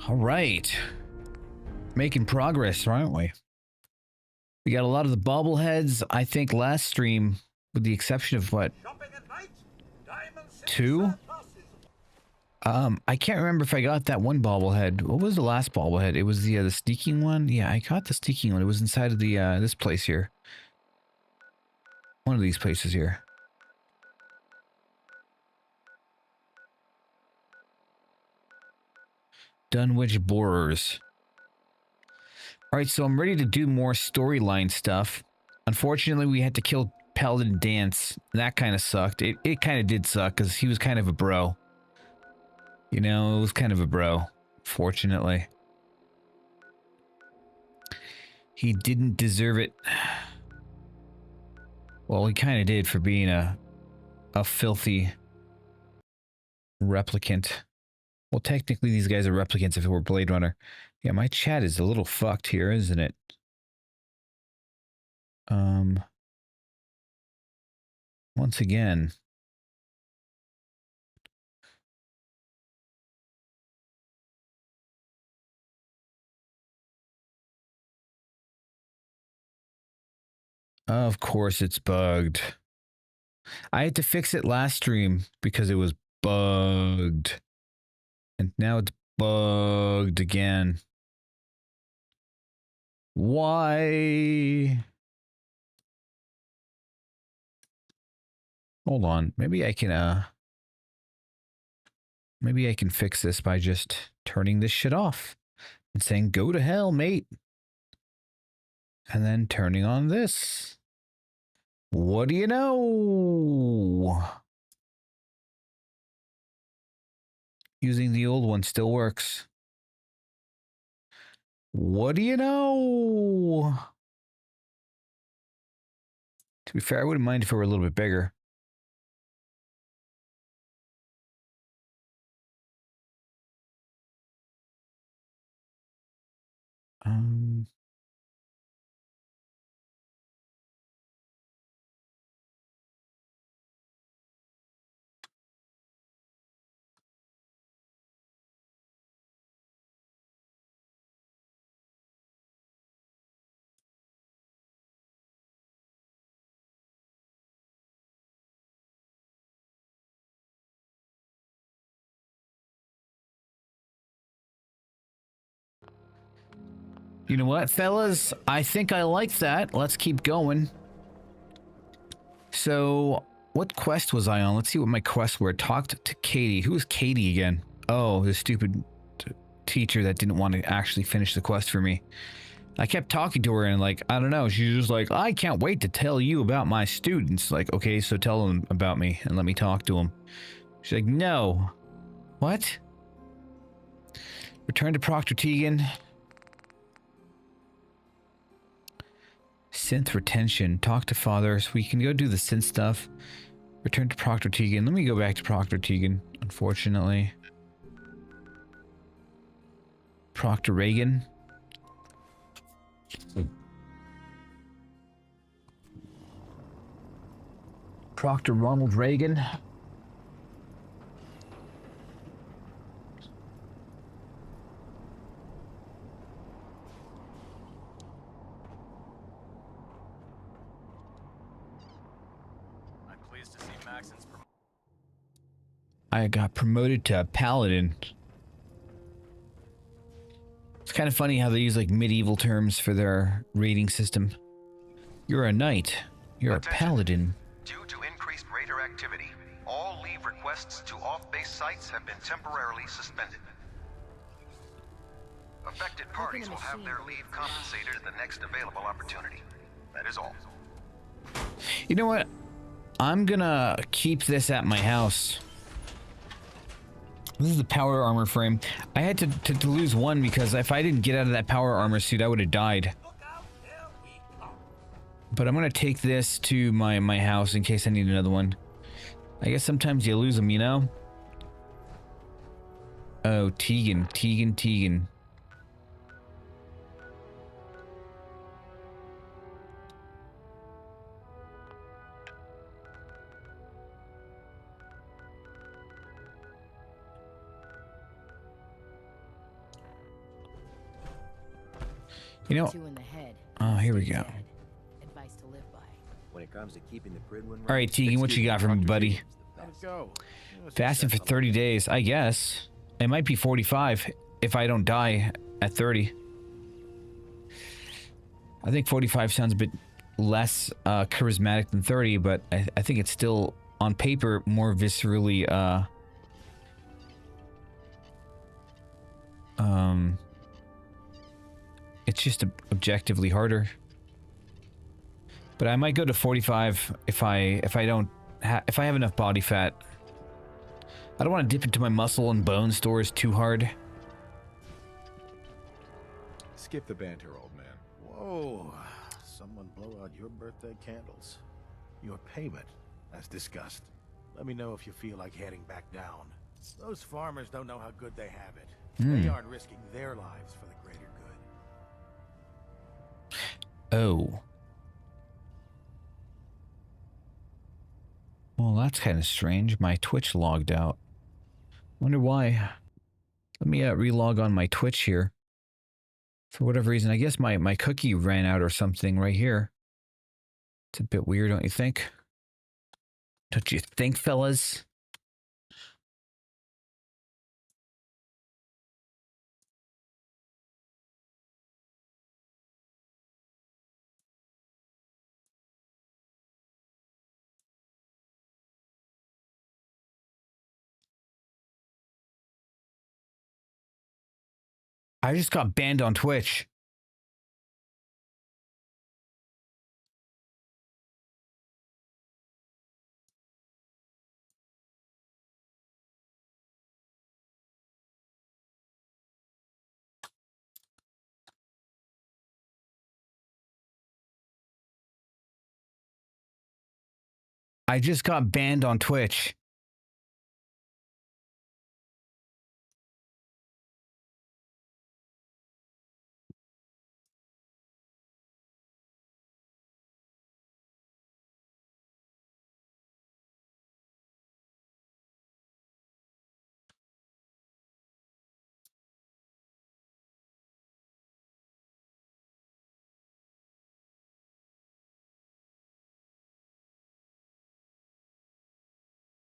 All right. Making progress, aren't we? We got a lot of the bobbleheads. I think last stream, with the exception of what? Two? I can't remember if I got that one bobblehead. What was the last bobblehead? It was the sneaking one? Yeah, I got the sneaking one. It was inside of the this place here. One of these places here. Dunwich Borers. Alright, so I'm ready to do more storyline stuff. Unfortunately, we had to kill Paladin Dance. That kind of sucked. It kind of did suck, because he was kind of a bro. You know, it was kind of a bro. Fortunately. He didn't deserve it. Well, he kind of did for being a filthy replicant. Well, technically these guys are replicants if it were Blade Runner. Yeah, my chat is a little fucked here, isn't it? Once again. Of course it's bugged. I had to fix it last stream because it was bugged. And now it's bugged again. Why? Hold on. Maybe I can fix this by just turning this shit off and saying, go to hell, mate. And then turning on this. What do you know? Using the old one still works. What do you know? To be fair, I wouldn't mind if it were a little bit bigger. You know what, fellas? I think I like that. Let's keep going. So, what quest was I on? Let's see what my quests were. Talked to Katie. Who was Katie again? Oh, the stupid teacher that didn't want to actually finish the quest for me. I kept talking to her and like, I don't know. She's just like, I can't wait to tell you about my students. Like, okay, so tell them about me and let me talk to them. She's like, no. What? Return to Proctor Tegan. Synth retention. Talk to father. So we can go do the synth stuff. Return to Proctor Tegan. Let me go back to Proctor Tegan, unfortunately. Proctor Reagan. Proctor Ronald Reagan. I got promoted to a paladin. It's kind of funny how they use like medieval terms for their rating system. You're a knight. You're Attention. A paladin. Due to increased raider activity, all leave requests to off-base sites have been temporarily suspended. Affected parties will have their leave compensated at the next available opportunity. That is all. You know what? I'm gonna keep this at my house. This is the power armor frame. I had to lose one because if I didn't get out of that power armor suit, I would have died. But I'm gonna take this to my house in case I need another one. I guess sometimes you lose them, you know? Oh, Tegan. You know, Two in the head. oh, here we Stay go. dead. Advice to live by. When it comes to keeping the Pridwin All right, Tegan, what you got for me, buddy? How'd it go? Fasting for 30 days, I guess. It might be 45 if I don't die at 30. I think 45 sounds a bit less charismatic than 30, but I think it's still, on paper, more viscerally, it's just objectively harder. But I might go to 45 if I have enough body fat. I don't want to dip into my muscle and bone stores too hard. Skip the banter, old man. Whoa, someone blow out your birthday candles. Your payment, as discussed. Let me know if you feel like heading back down. Those farmers don't know how good they have it. They aren't risking their lives for the greater good. Oh. Well, that's kind of strange. My Twitch logged out. Wonder why. Let me relog on my Twitch here. For whatever reason, I guess my cookie ran out or something right here. It's a bit weird, don't you think? Don't you think, fellas? I just got banned on Twitch. I just got banned on Twitch.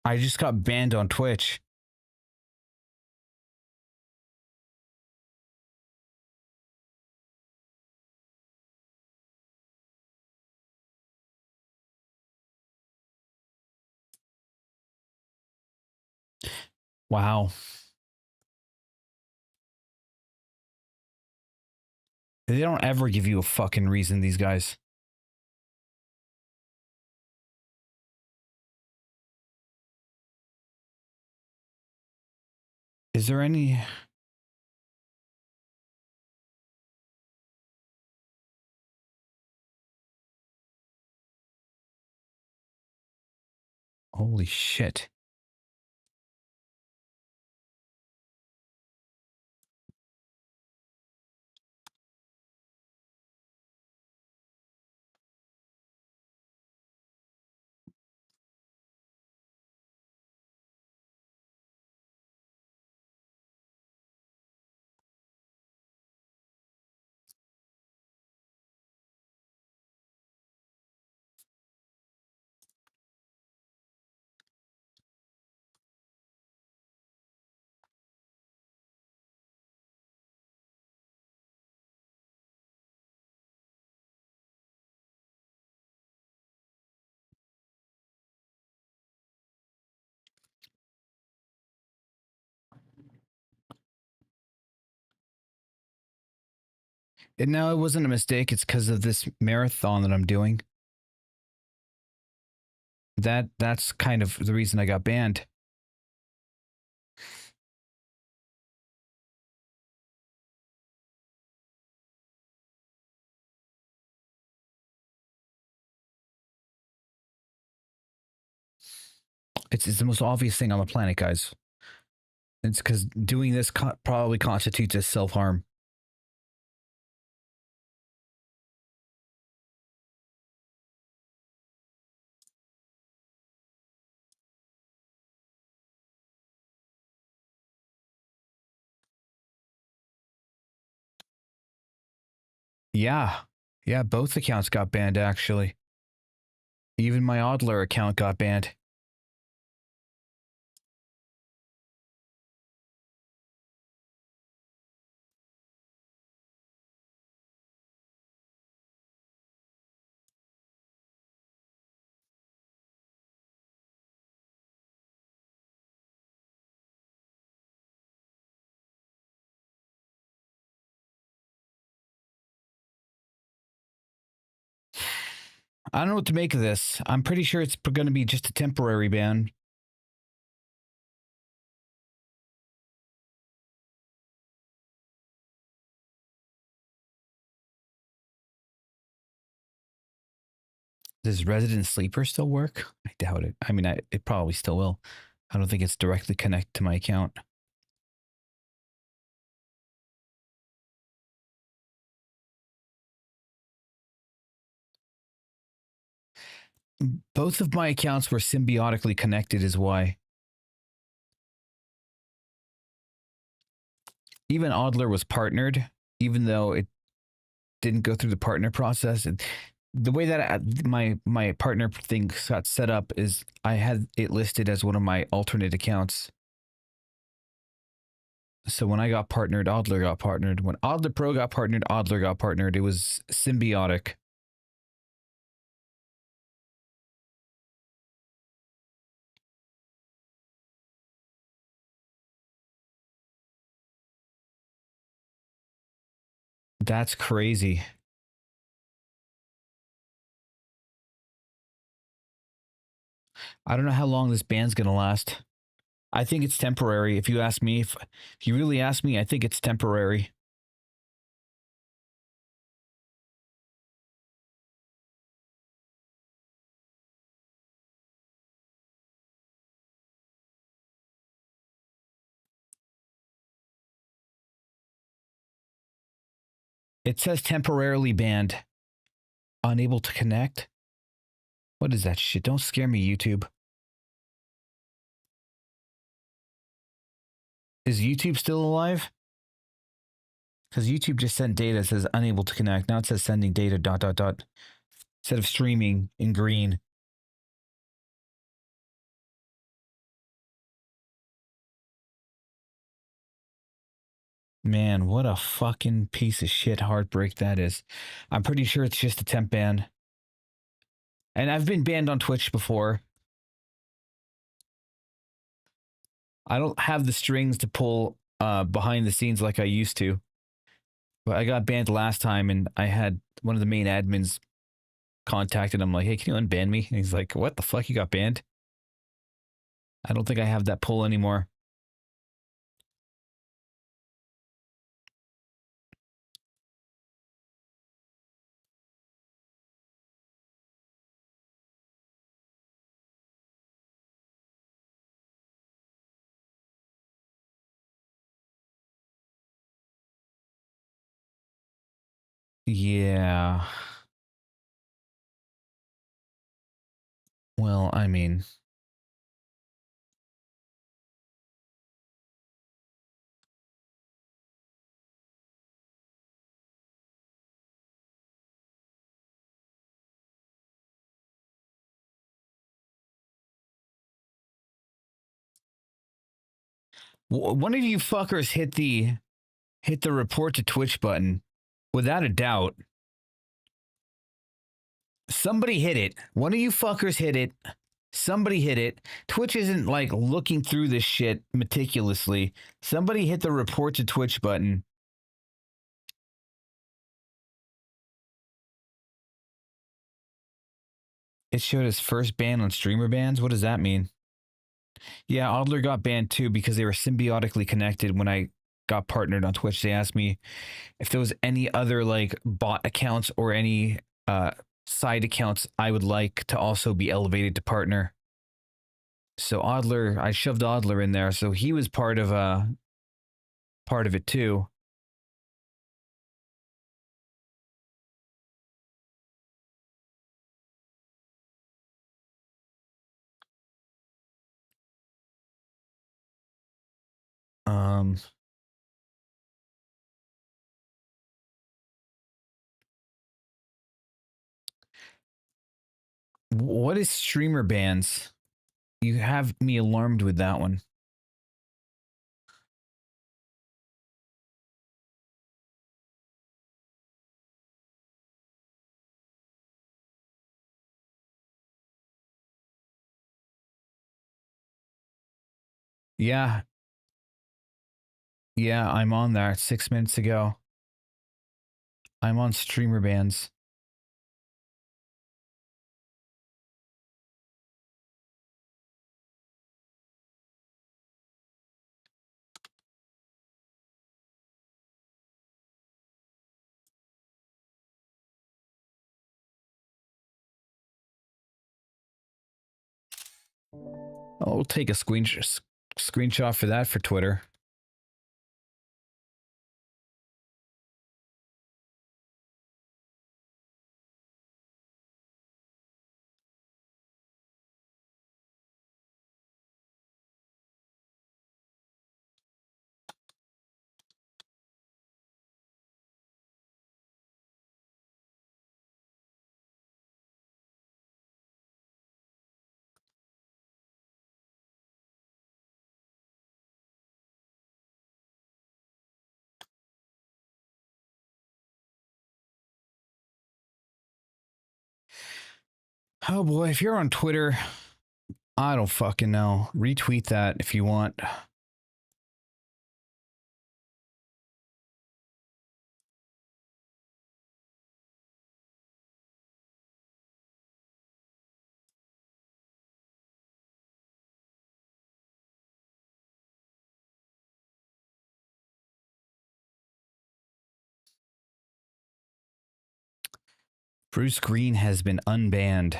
I just got banned on Twitch. Wow. They don't ever give you a fucking reason, these guys. Is there any... Holy shit. And no, it wasn't a mistake. It's because of this marathon that I'm doing. That's kind of the reason I got banned. It's the most obvious thing on the planet, guys. It's because doing this probably constitutes as self-harm. Yeah. Yeah, both accounts got banned, actually. Even my Oddler account got banned. I don't know what to make of this. I'm pretty sure it's going to be just a temporary ban. Does Resident Sleeper still work? I doubt it. I mean, it probably still will. I don't think it's directly connected to my account. Both of my accounts were symbiotically connected is why. Even Oddler was partnered, even though it didn't go through the partner process. And the way that my partner thing got set up is I had it listed as one of my alternate accounts. So when I got partnered, Oddler got partnered. When Oddler Pro got partnered, Oddler got partnered. It was symbiotic. That's crazy. I don't know how long this ban's gonna last. I think it's temporary. If you ask me, if you really ask me, I think it's temporary. It says temporarily banned. Unable to connect? What is that shit? Don't scare me, YouTube. Is YouTube still alive? Because YouTube just sent data, it says unable to connect. Now it says sending data, ... Instead of streaming in green. Man, what a fucking piece of shit heartbreak that is. I'm pretty sure it's just a temp ban. And I've been banned on Twitch before. I don't have the strings to pull behind the scenes like I used to. But I got banned last time and I had one of the main admins contacted him like, hey, can you unban me? And he's like, what the fuck? You got banned? I don't think I have that pull anymore. Yeah. Well, I mean, one of you fuckers hit the report to Twitch button without a doubt. Somebody hit it. One of you fuckers hit it. Somebody hit it. Twitch isn't like looking through this shit meticulously. Somebody hit the report to Twitch button. It showed his first ban on streamer bans. What does that mean? Yeah, Oddler got banned too because they were symbiotically connected. When I got partnered on Twitch, they asked me if there was any other like bot accounts or any side accounts I would like to also be elevated to partner. So Oddler, I shoved Oddler in there, so he was part of it too. Um What is streamer bans? You have me alarmed with that one. Yeah. Yeah, I'm on there 6 minutes ago. I'm on streamer bans. I'll take a screenshot for that for Twitter. Oh boy, if you're on Twitter, I don't fucking know. Retweet that if you want. Bruce Green has been unbanned.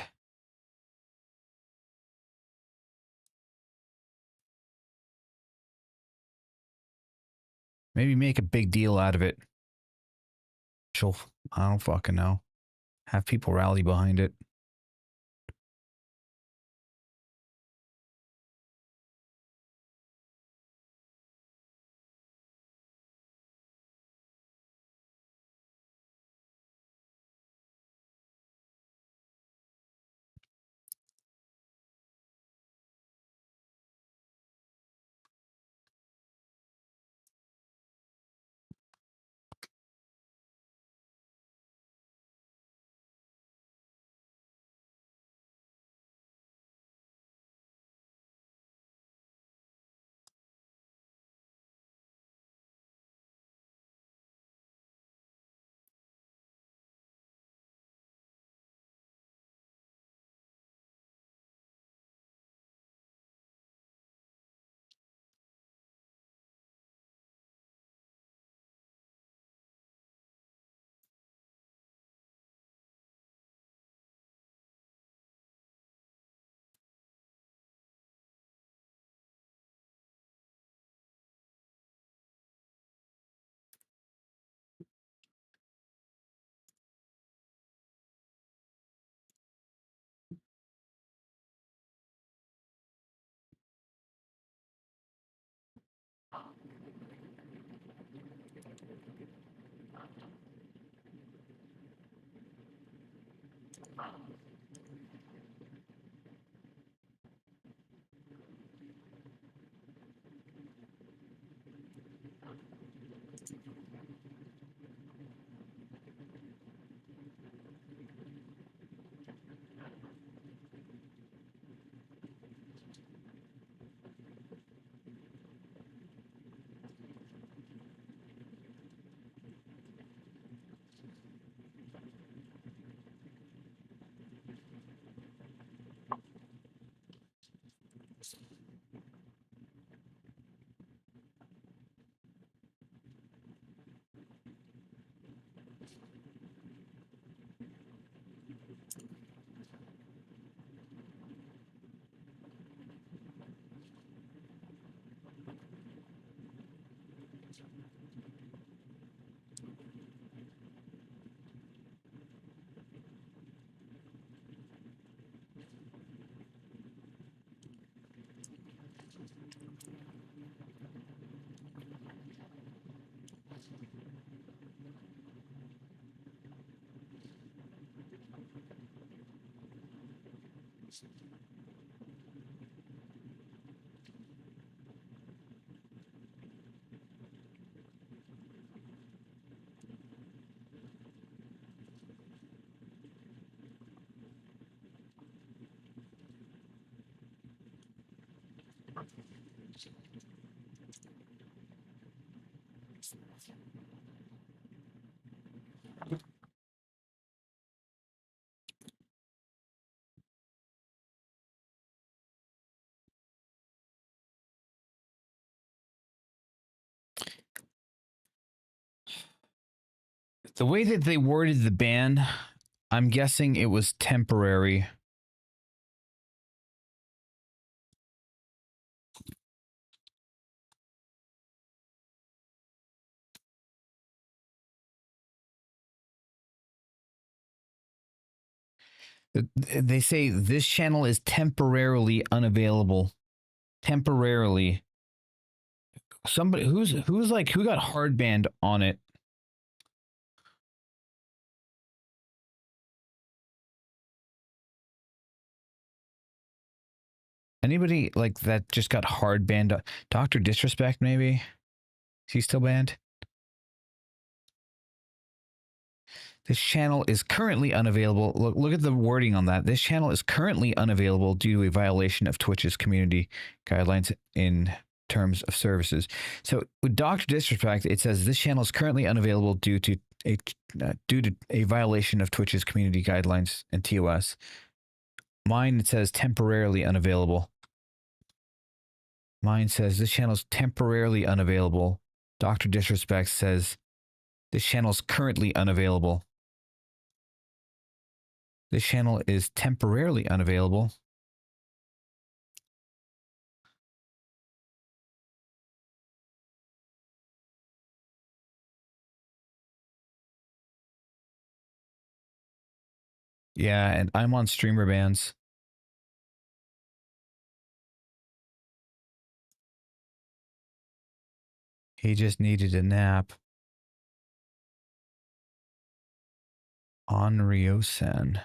Maybe make a big deal out of it. I don't fucking know. Have people rally behind it. The way that they worded the ban, I'm guessing it was temporary. They say this channel is temporarily unavailable. Temporarily. Somebody who's like who got hard banned on it? Anybody like that just got hard banned? Dr. Disrespect, maybe? Is he still banned? This channel is currently unavailable. Look at the wording on that. This channel is currently unavailable due to a violation of Twitch's community guidelines in terms of services. So with Dr. Disrespect, it says this channel is currently unavailable due to a violation of Twitch's community guidelines and TOS. Mine, it says temporarily unavailable. Mine says this channel is temporarily unavailable. Dr. Disrespect says this channel is currently unavailable. This channel is temporarily unavailable. Yeah, and I'm on streamer bans. He just needed a nap. Onryo-sen.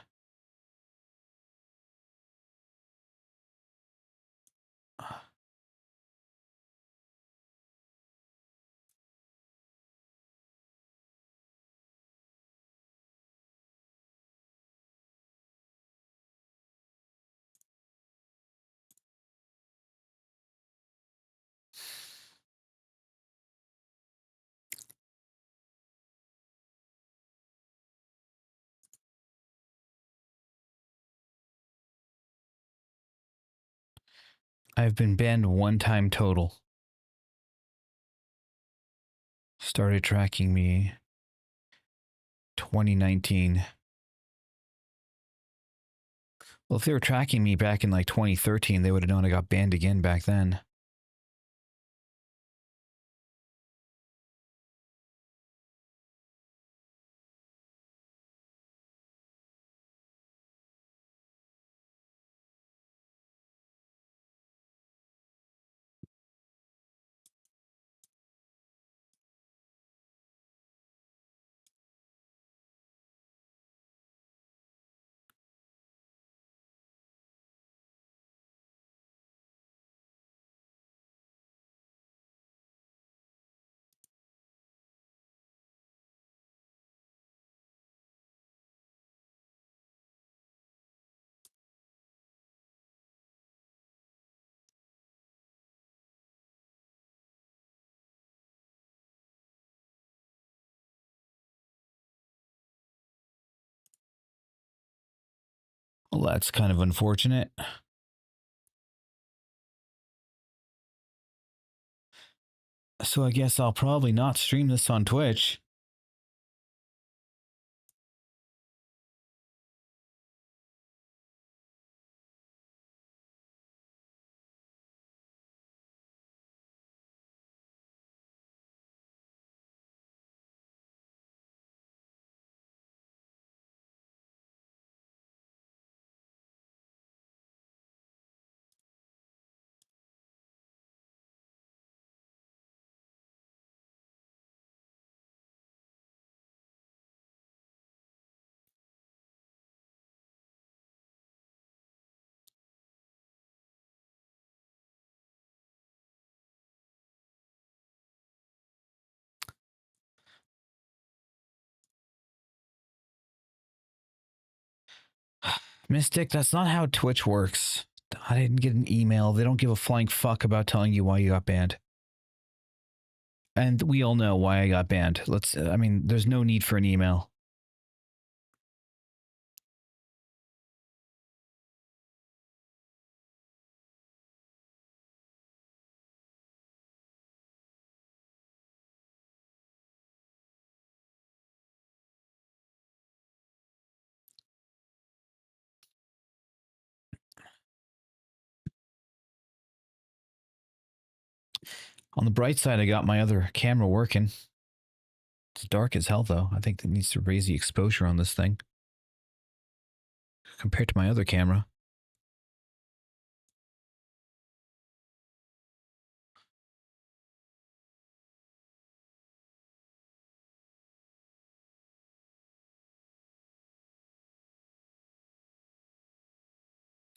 I've been banned one time total. Started tracking me 2019. Well, if they were tracking me back in like 2013, they would have known I got banned again back then. Well, that's kind of unfortunate. So I guess I'll probably not stream this on Twitch. Mystic, that's not how Twitch works. I didn't get an email. They don't give a flying fuck about telling you why you got banned. And we all know why I got banned. I mean, there's no need for an email. On the bright side, I got my other camera working. It's dark as hell, though. I think it needs to raise the exposure on this thing compared to my other camera.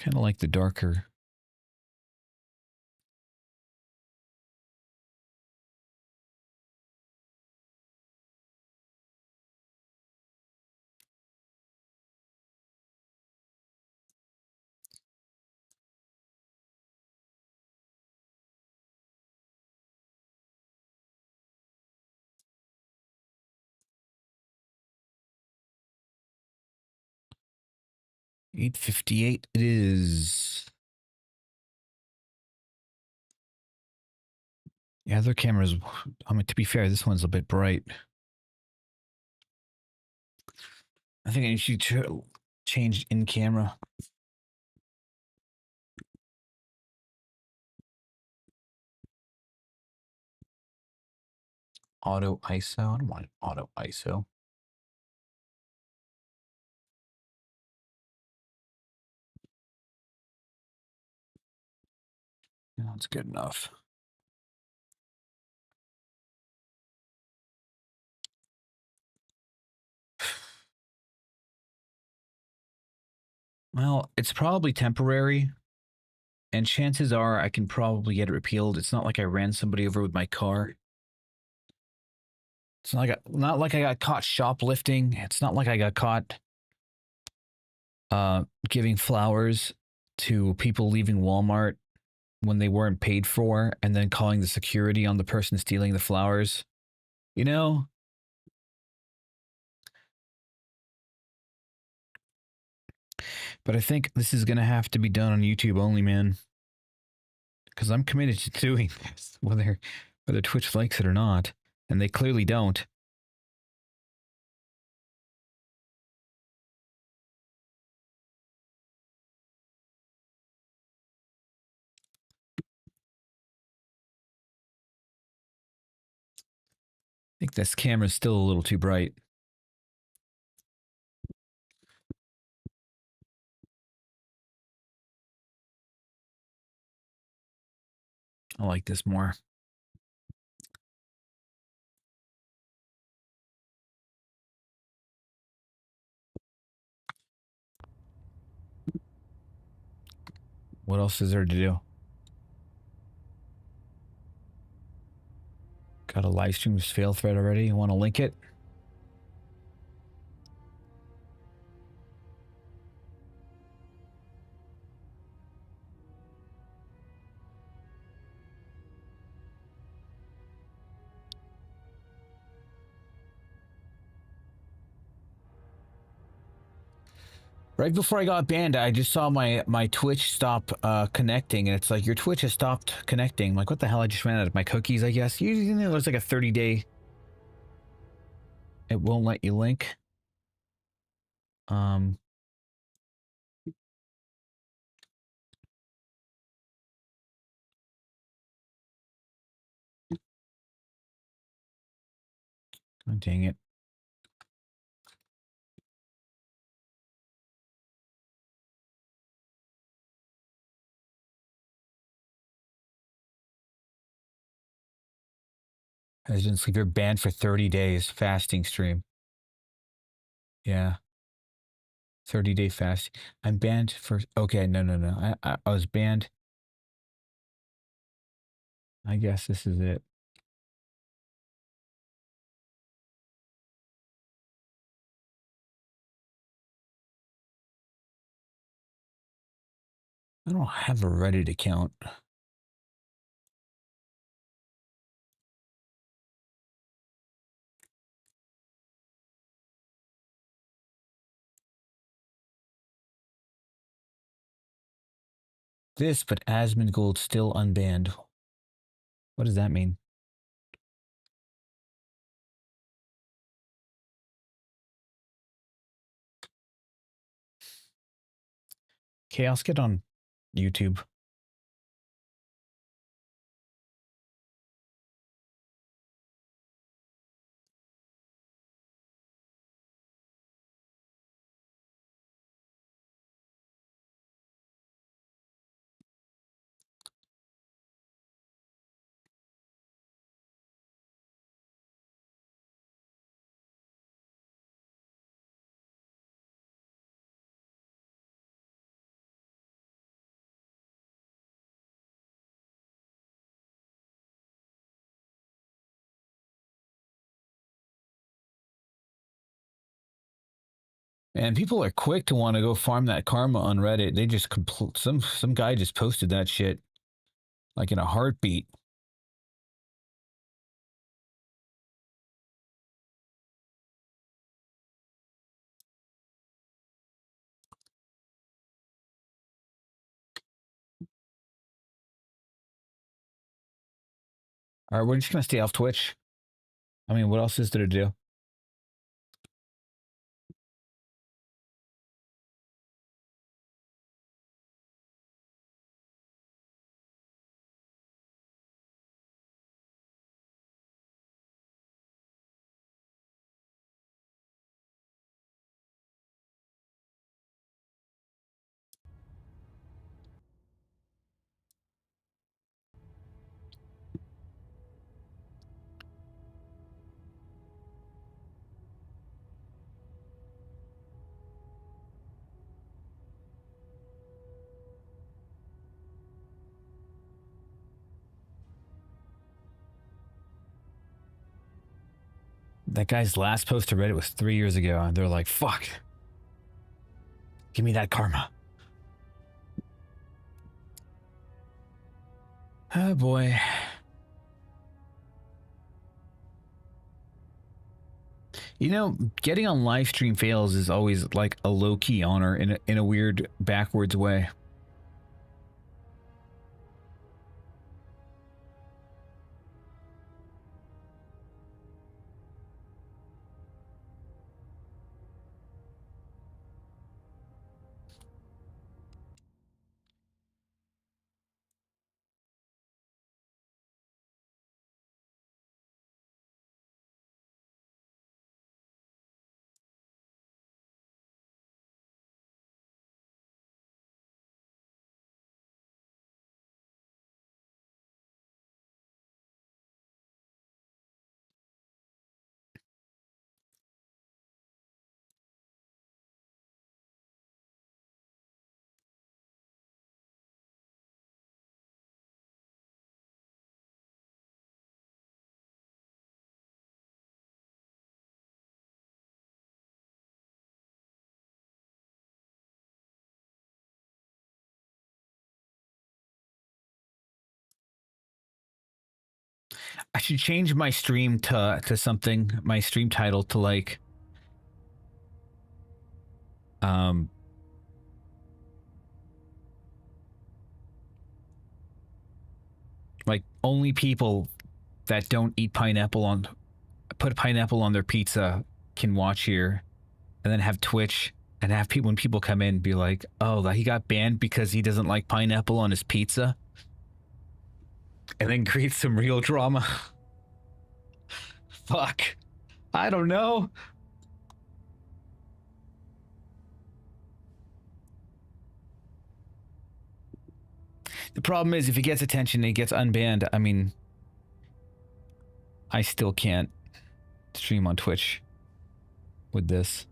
Kind of like the darker. $8.58 it is. Yeah, other cameras, I mean, to be fair, this one's a bit bright. I think I should change in camera. Auto ISO. I don't want auto ISO. No, that's good enough. Well, it's probably temporary, and chances are I can probably get it repealed. It's not like I ran somebody over with my car. It's not like I got caught shoplifting. It's not like I got caught giving flowers to people leaving Walmart when they weren't paid for, and then calling the security on the person stealing the flowers. You know? But I think this is going to have to be done on YouTube only, man. Because I'm committed to doing this, whether Twitch likes it or not. And they clearly don't. I think this camera's still a little too bright. I like this more. What else is there to do? Got a live stream fail thread already. You want to link it? Right before I got banned, I just saw my Twitch stop connecting, and it's like, your Twitch has stopped connecting. I'm like, what the hell? I just ran out of my cookies, I guess. You know, there's like a 30-day. It won't let you link. I'm oh, dang it. Resident Sleeper banned for 30 days fasting stream. Yeah. 30-day fast. I'm banned for... Okay, no. I was banned. I guess this is it. I don't have a Reddit account. This, but Asmongold still unbanned. What does that mean? Okay, I'll get on YouTube. And people are quick to want to go farm that karma on Reddit. They just some guy just posted that shit like in a heartbeat. All right, we're just gonna stay off Twitch. I mean, what else is there to do? That guy's last post to Reddit was 3 years ago, and they're like, fuck. Give me that karma. Oh boy. You know, getting on live stream fails is always like a low-key honor in a weird backwards way. I should change my stream to something, my stream title to like like only people that don't eat pineapple on put pineapple on their pizza can watch here, and then have Twitch and have people when people come in be like, oh, he got banned because he doesn't like pineapple on his pizza, and then create some real drama. Fuck, I don't know. The problem is if he gets attention and he gets unbanned, I mean, I still can't stream on Twitch with this.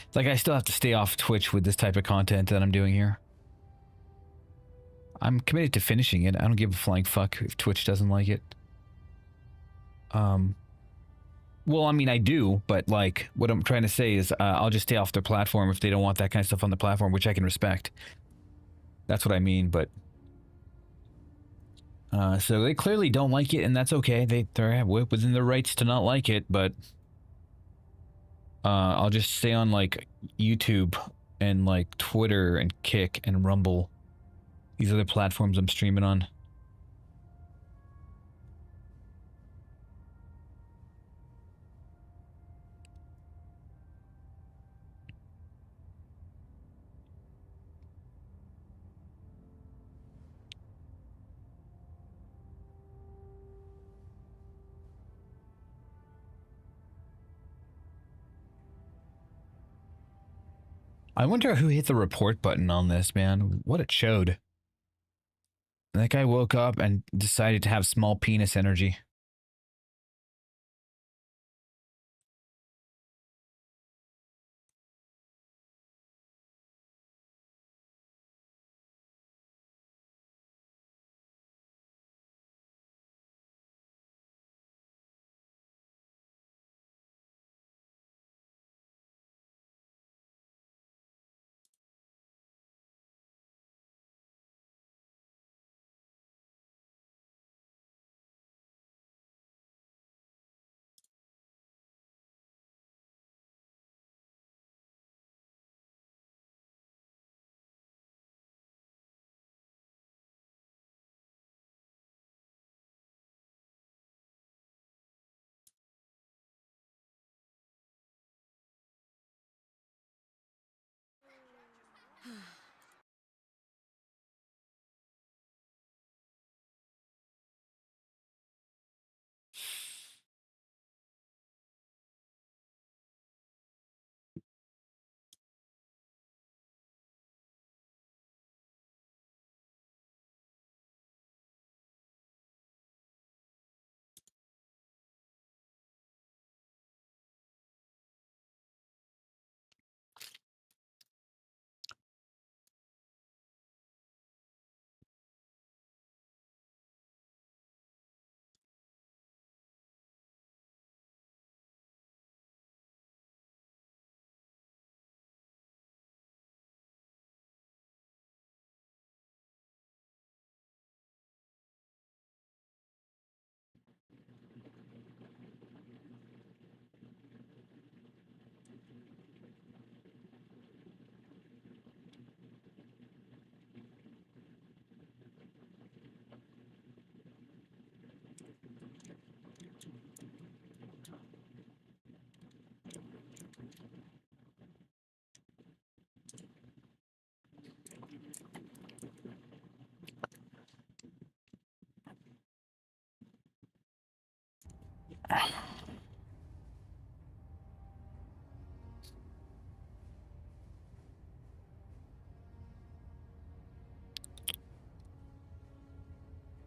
It's like I still have to stay off Twitch with this type of content that I'm doing here. I'm committed to finishing it. I don't give a flying fuck if Twitch doesn't like it. Well, I mean, I do, but like, what I'm trying to say is, I'll just stay off their platform if they don't want that kind of stuff on the platform, which I can respect. That's what I mean, but so they clearly don't like it, and that's okay. They're within their rights to not like it, but I'll just stay on like YouTube and like Twitter and Kick and Rumble. These other platforms I'm streaming on. I wonder who hit the report button on this, man. What it showed. That guy woke up and decided to have small penis energy.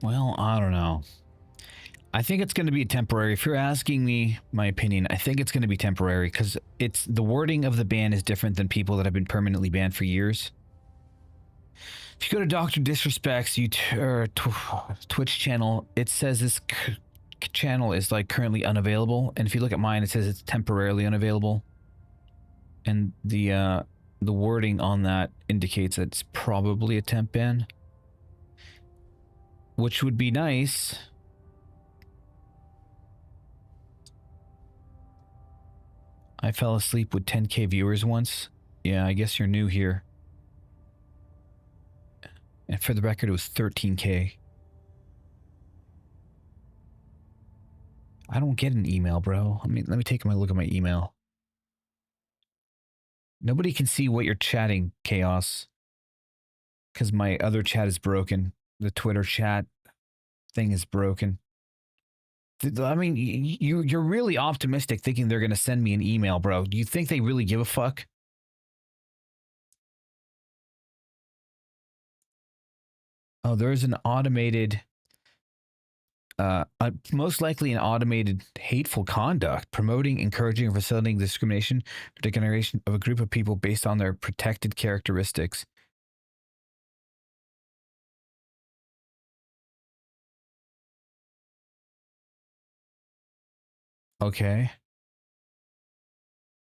Well, I don't know. I think it's going to be temporary. If you're asking me my opinion, I think it's going to be temporary because it's the wording of the ban is different than people that have been permanently banned for years. If you go to Dr. Disrespect's YouTube or Twitch channel, it says this channel is like currently unavailable, and if you look at mine, it says it's temporarily unavailable. And the wording on that indicates that it's probably a temp ban, which would be nice. I fell asleep with 10k viewers once. Yeah, I guess you're new here. And for the record, it was 13k. I don't get an email, bro. I mean, let me take a look at my email. Nobody can see what you're chatting, Chaos. Because my other chat is broken. The Twitter chat thing is broken. I mean, you're really optimistic thinking they're going to send me an email, bro. Do you think they really give a fuck? Oh, there's an automated... most likely an automated hateful conduct, promoting, encouraging, or facilitating discrimination or degradation of a group of people based on their protected characteristics. Okay.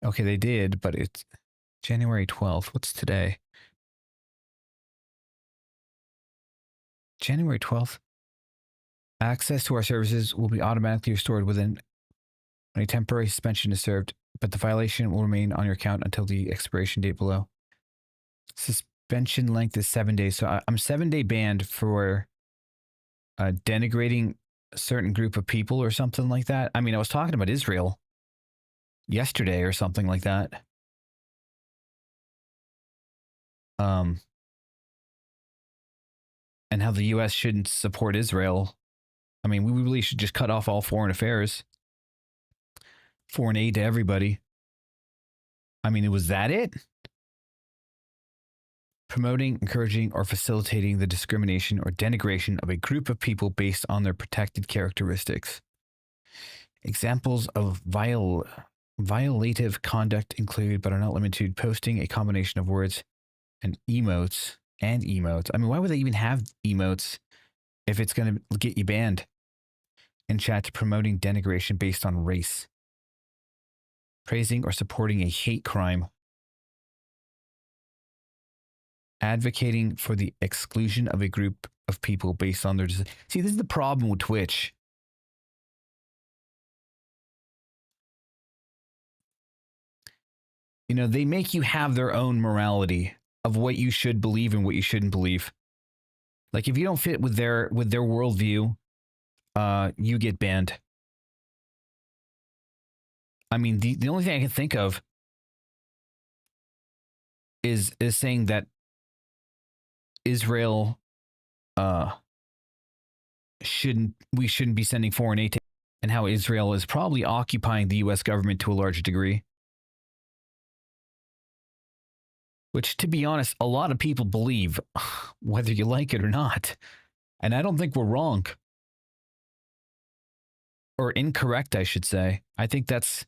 Okay, they did, but it's January 12th. What's today? January 12th. Access to our services will be automatically restored when a temporary suspension is served, but the violation will remain on your account until the expiration date below. Suspension length is 7 days. So I'm 7-day banned for denigrating a certain group of people or something like that. I mean, I was talking about Israel yesterday or something like that. And how the U.S. shouldn't support Israel. I mean, we really should just cut off all foreign affairs. Foreign aid to everybody. I mean, was that it? Promoting, encouraging, or facilitating the discrimination or denigration of a group of people based on their protected characteristics. Examples of violative conduct include, but are not limited to, posting a combination of words and emotes. I mean, why would they even have emotes if it's going to get you banned? In chat, promoting denigration based on race. Praising or supporting a hate crime. Advocating for the exclusion of a group of people based on their... See, this is the problem with Twitch. You know, they make you have their own morality of what you should believe and what you shouldn't believe. Like, if you don't fit with their worldview, you get banned. I mean, the only thing I can think of is saying that Israel we shouldn't be sending foreign aid to, and how Israel is probably occupying the US government to a large degree. Which, to be honest, a lot of people believe, whether you like it or not. And I don't think we're wrong. Or incorrect, I should say. I think that's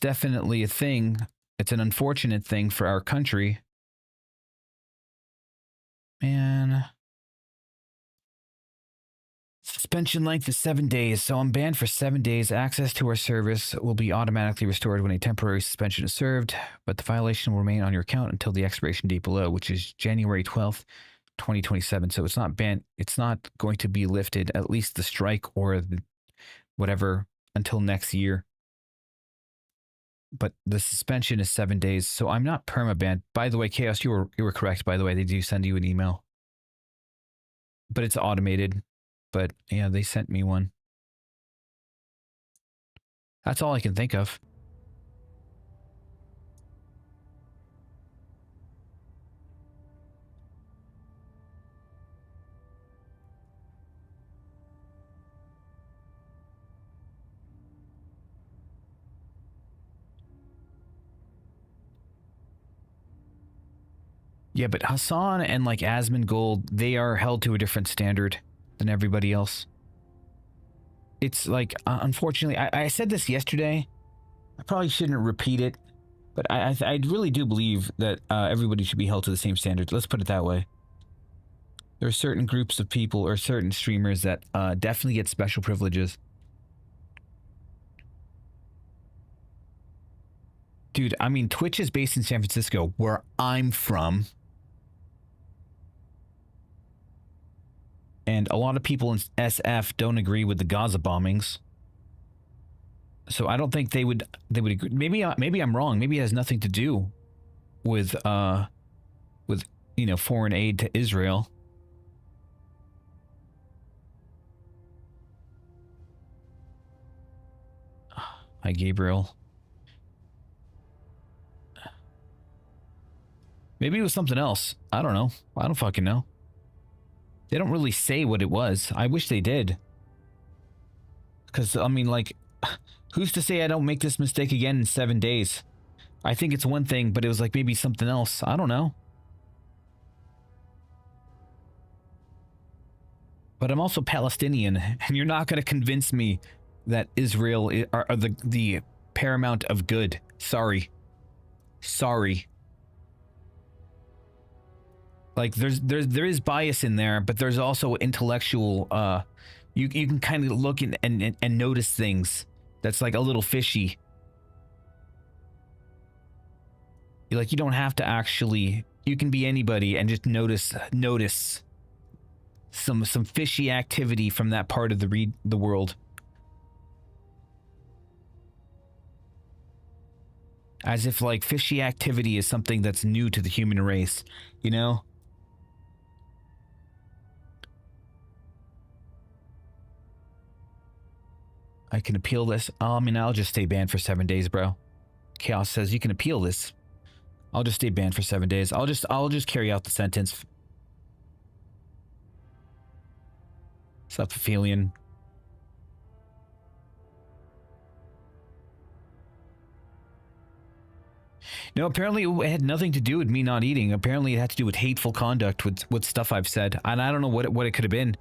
definitely a thing. It's an unfortunate thing for our country. Man. Suspension length is 7 days, so I'm banned for 7 days. Access to our service will be automatically restored when a temporary suspension is served, but the violation will remain on your account until the expiration date below, which is January 12th, 2027. So it's not banned. It's not going to be lifted, at least the strike or the whatever, until next year. But the suspension is 7 days, so I'm not perma-banned. By the way, Chaos, you were correct, by the way. They do send you an email. But it's automated. But, yeah, they sent me one. That's all I can think of. Yeah, but Hassan and, like, Asmongold, they are held to a different standard than everybody else. It's like, unfortunately, I said this yesterday. I probably shouldn't repeat it, but I really do believe that everybody should be held to the same standards. Let's put it that way. There are certain groups of people or certain streamers that definitely get special privileges. Dude, I mean, Twitch is based in San Francisco, where I'm from. And a lot of people in SF don't agree with the Gaza bombings. So I don't think they would agree. Maybe I'm wrong. Maybe it has nothing to do with you know, foreign aid to Israel. Hi, Gabriel. Maybe it was something else. I don't know. I don't fucking know. They don't really say what it was. I wish they did. Because, I mean, like, who's to say I don't make this mistake again in 7 days? I think it's one thing, but it was like maybe something else. I don't know. But I'm also Palestinian, and you're not going to convince me that Israel are the paramount of good. Sorry. Sorry. Like there is bias in there, but there's also intellectual. You can kind of look and notice things that's like a little fishy. Like you don't have to actually. You can be anybody and just notice some fishy activity from that part of the world. As if like fishy activity is something that's new to the human race, you know? I can appeal this. I mean, I'll just stay banned for 7 days, bro. Chaos says you can appeal this. I'll just stay banned for 7 days. I'll just carry out the sentence. Sup, Aphelion? No, apparently it had nothing to do with me not eating. Apparently it had to do with hateful conduct with stuff I've said. And I don't know what it could have been.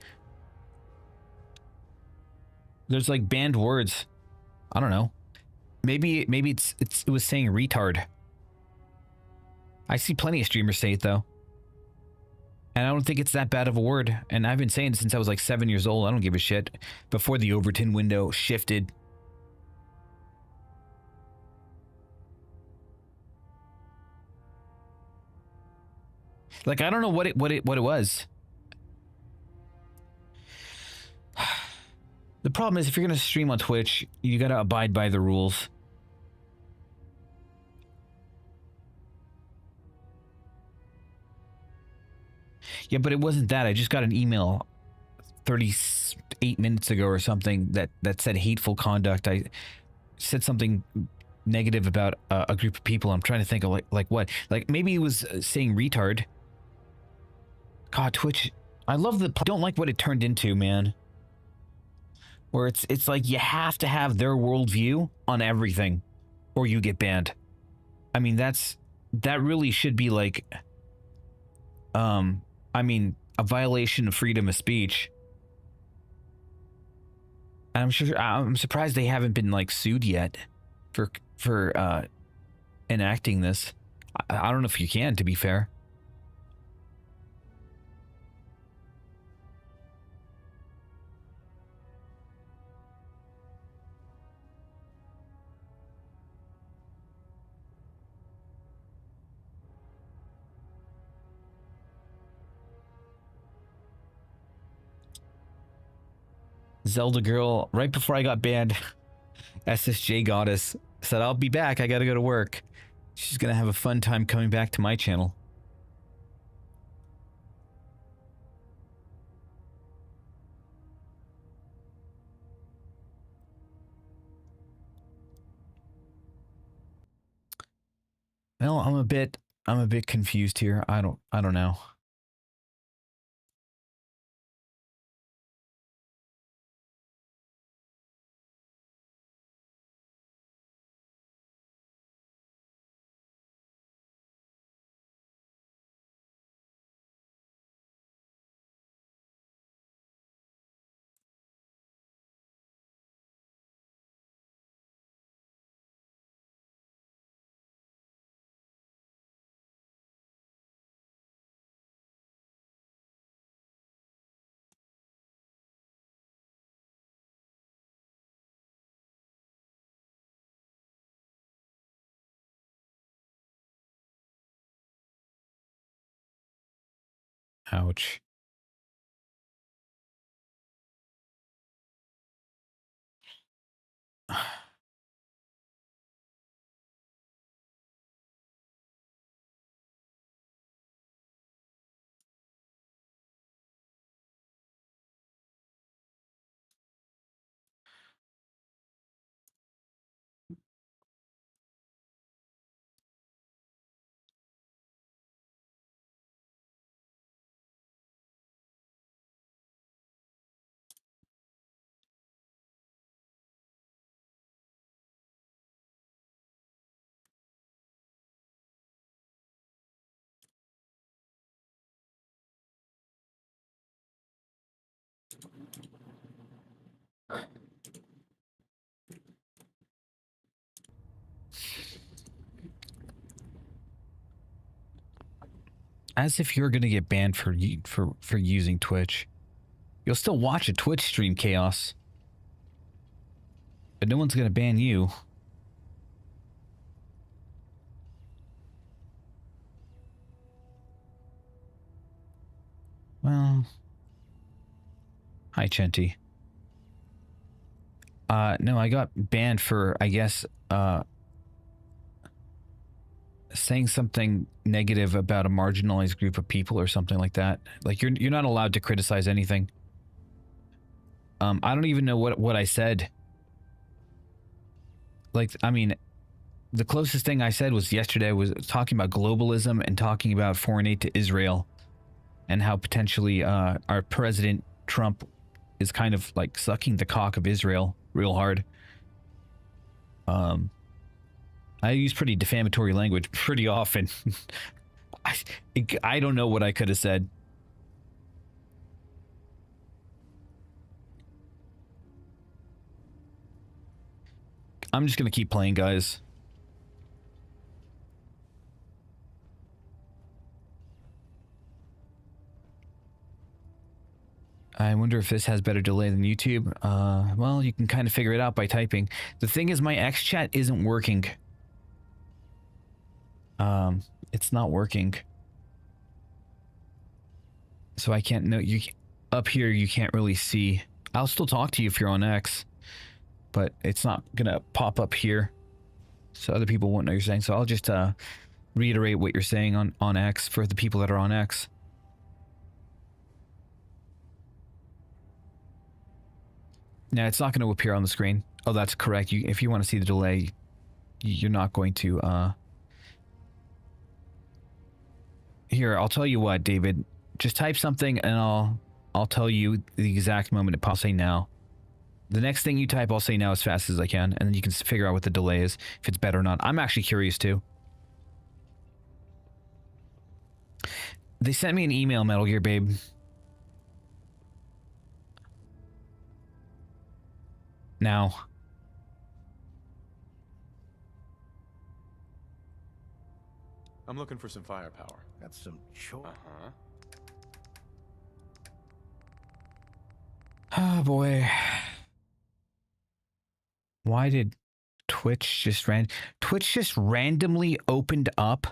There's like banned words. I don't know. Maybe it was saying retard. I see plenty of streamers say it though. And I don't think it's that bad of a word. And I've been saying it since I was like 7 years old. I don't give a shit. Before the Overton window shifted. Like I don't know what it was. The problem is if you're gonna stream on Twitch, you gotta abide by the rules. Yeah, but it wasn't that. I just got an email 38 minutes ago or something that said hateful conduct. I said something negative about a group of people. I'm trying to think of like what? Like maybe it was saying retard. God, Twitch. I love the. Don't like what it turned into, man. Where it's like you have to have their worldview on everything, or you get banned. I mean that really should be like, I mean a violation of freedom of speech. And I'm surprised they haven't been like sued yet for enacting this. I don't know if you can, to be fair. Zelda girl, right before I got banned, SSJ Goddess said, I'll be back. I gotta go to work. She's gonna have a fun time coming back to my channel. Well, I'm a bit confused here. I don't know. Ouch. As if you're gonna get banned for using Twitch. You'll still watch a Twitch stream, Chaos. But no one's gonna ban you. Well... Hi, Chenty. No, I got banned for, I guess, saying something negative about a marginalized group of people or something like that. Like, you're not allowed to criticize anything. I don't even know what I said. Like, I mean, the closest thing I said was yesterday was talking about globalism and talking about foreign aid to Israel and how potentially our president Trump is kind of like sucking the cock of Israel real hard. I use pretty defamatory language pretty often. I don't know what I could have said. I'm just gonna keep playing, guys. I wonder if this has better delay than YouTube. Well, you can kind of figure it out by typing. The thing is, my XChat isn't working. It's not working. So I can't know you up here. You can't really see. I'll still talk to you if you're on X, but it's not gonna pop up here, so other people won't know you're saying. So I'll just reiterate what you're saying on X for the people that are on X. Now it's not going to appear on the screen. Oh, that's correct. If you want to see the delay, you're not going to. Here, I'll tell you what, David. Just type something, and I'll tell you the exact moment. I'll say now. The next thing you type, I'll say now as fast as I can, and then you can figure out what the delay is, if it's better or not. I'm actually curious too. They sent me an email, Metal Gear Babe. Now. I'm looking for some firepower. Got some choice. Oh boy. Why did Twitch just randomly opened up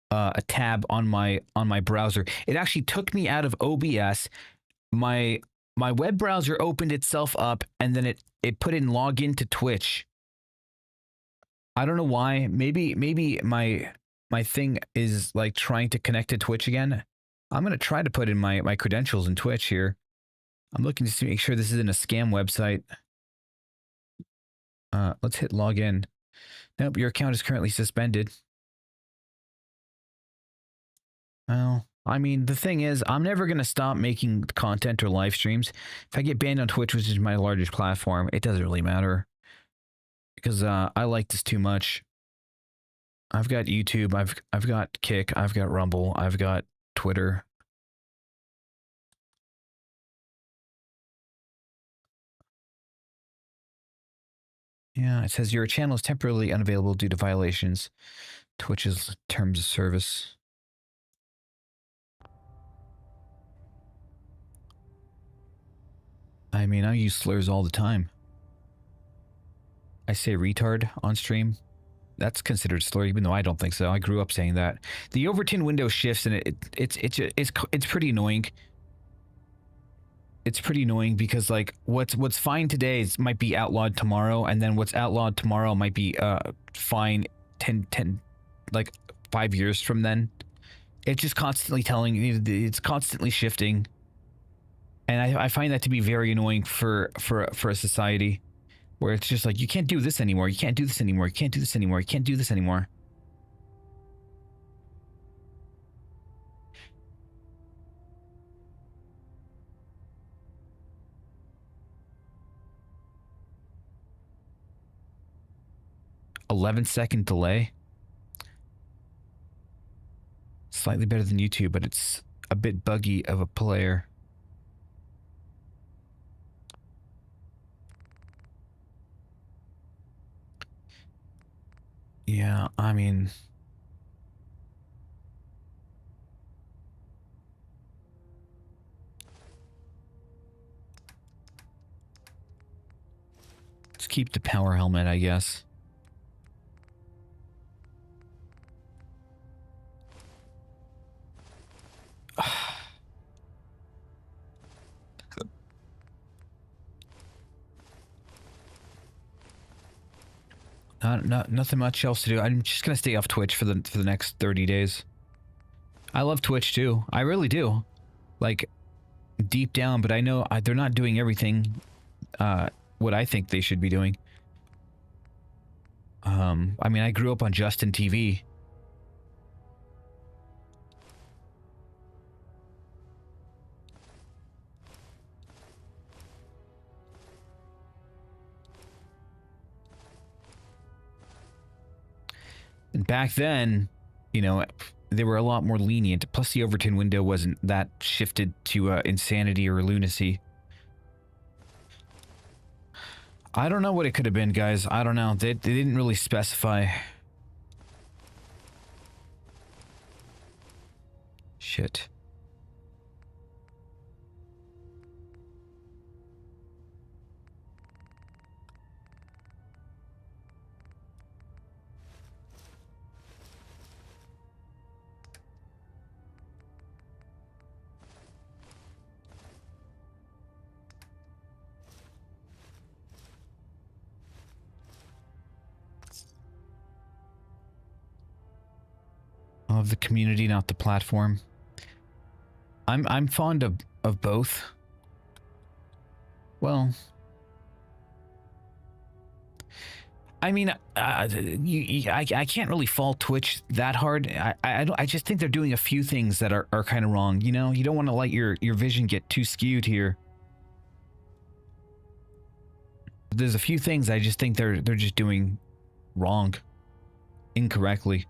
a tab on my browser? It actually took me out of OBS. My web browser opened itself up, and then it put in login to Twitch. I don't know why. Maybe my thing is like trying to connect to Twitch again. I'm gonna try to put in my credentials in Twitch here. I'm looking to make sure this isn't a scam website. Let's hit login. Nope, your account is currently suspended. Well, I mean, the thing is, I'm never going to stop making content or live streams. If I get banned on Twitch, which is my largest platform, it doesn't really matter. Because I like this too much. I've got YouTube, I've got Kick, I've got Rumble, I've got Twitter. Yeah, it says your channel is temporarily unavailable due to violations. Twitch's terms of service. I mean, I use slurs all the time. I say retard on stream. That's considered slur, even though I don't think so. I grew up saying that. The Overton window shifts, and it's pretty annoying. It's pretty annoying because like what's fine today might be outlawed tomorrow, and then what's outlawed tomorrow might be fine 10 like 5 years from then. It's just constantly it's constantly shifting, and I find that to be very annoying for a society where it's just like, you can't do this anymore, you can't do this anymore, you can't do this anymore, you can't do this anymore. "11-second delay." Slightly better than YouTube, but it's a bit buggy of a player. Yeah, I mean... Let's keep the power helmet, I guess. Nothing much else to do. I'm just gonna stay off Twitch for the next 30 days. I love Twitch too. I really do. Like, deep down, but I know they're not doing everything what I think they should be doing. I mean, I grew up on Justin TV. And back then, you know, they were a lot more lenient. Plus, the Overton window wasn't that shifted to insanity or lunacy. I don't know what it could have been, guys. I don't know. They didn't really specify. Shit. Of the community, not the platform. I'm fond of both. Well, I mean, I can't really fault Twitch that hard. I just think they're doing a few things that are kind of wrong. You know, you don't want to let your vision get too skewed here. There's a few things I just think they're just doing wrong, incorrectly.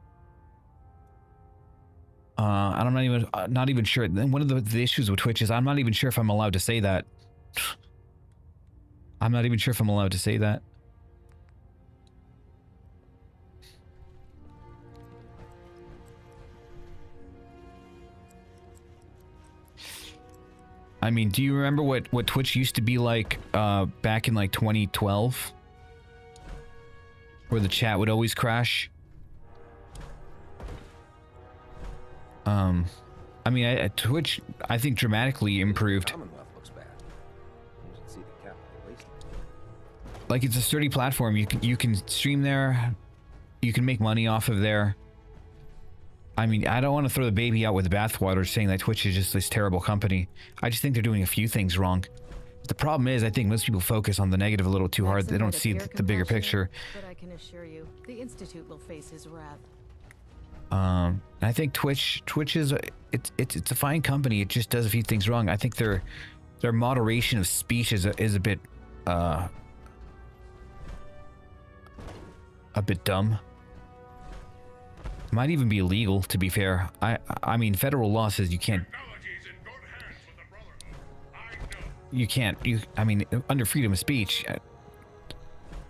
I'm not even sure. One of the issues with Twitch is I'm not even sure if I'm allowed to say that. I'm not even sure if I'm allowed to say that. I mean, do you remember what Twitch used to be like back in like 2012? Where the chat would always crash? I mean, Twitch, I think, dramatically improved. Like, it's a sturdy platform. You can stream there. You can make money off of there. I mean, I don't want to throw the baby out with the bathwater saying that Twitch is just this terrible company. I just think they're doing a few things wrong. The problem is, I think most people focus on the negative a little too hard. They don't see the bigger picture. But I can assure you, the Institute will face his wrath. I think Twitch is it's a fine company. It just does a few things wrong. I think their moderation of speech is a bit dumb. Might even be illegal, to be fair. I mean, federal law says you can't. I mean, under freedom of speech,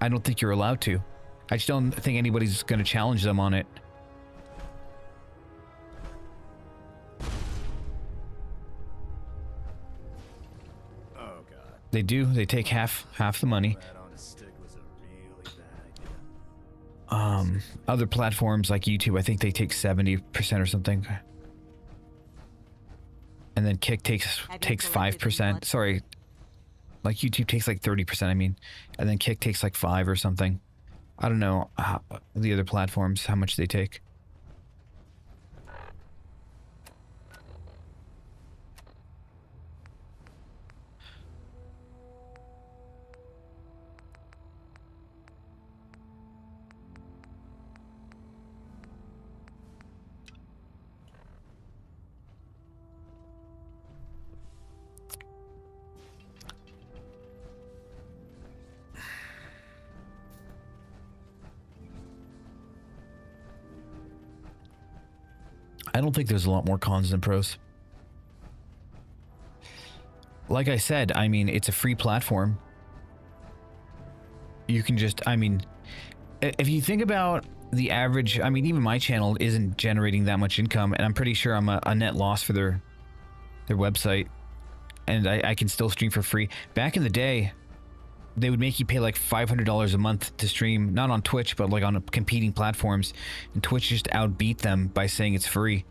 I don't think you're allowed to. I just don't think anybody's going to challenge them on it. They do. They take half the money. Other platforms like YouTube, I think they take 70% or something. And then Kick takes 5%. Sorry. Like YouTube takes like 30%, I mean. And then Kick takes like 5 or something. I don't know the other platforms, how much they take. I don't think there's a lot more cons than pros. Like I said, I mean, it's a free platform. You can just, I mean, if you think about the average, I mean, even my channel isn't generating that much income, and I'm pretty sure I'm a net loss for their website, and I can still stream for free. Back in the day, they would make you pay like $500 a month to stream, not on Twitch, but like on competing platforms, and Twitch just outbeat them by saying it's free.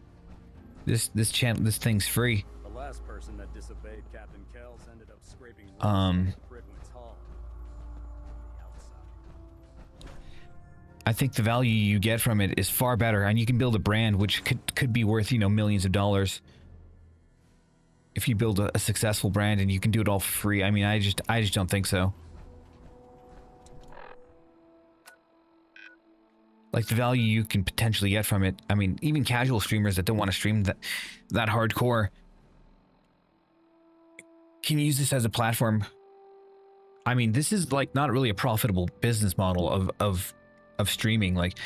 This thing's free. The last person that disobeyed Captain Kells ended up scraping Pridwin's hull. The outside. I think the value you get from it is far better, and you can build a brand which could be worth, you know, millions of dollars. If you build a successful brand and you can do it all for free. I mean, I just don't think so. Like the value you can potentially get from it. I mean, even casual streamers that don't want to stream that hardcore can use this as a platform. I mean, this is like not really a profitable business model of streaming. Like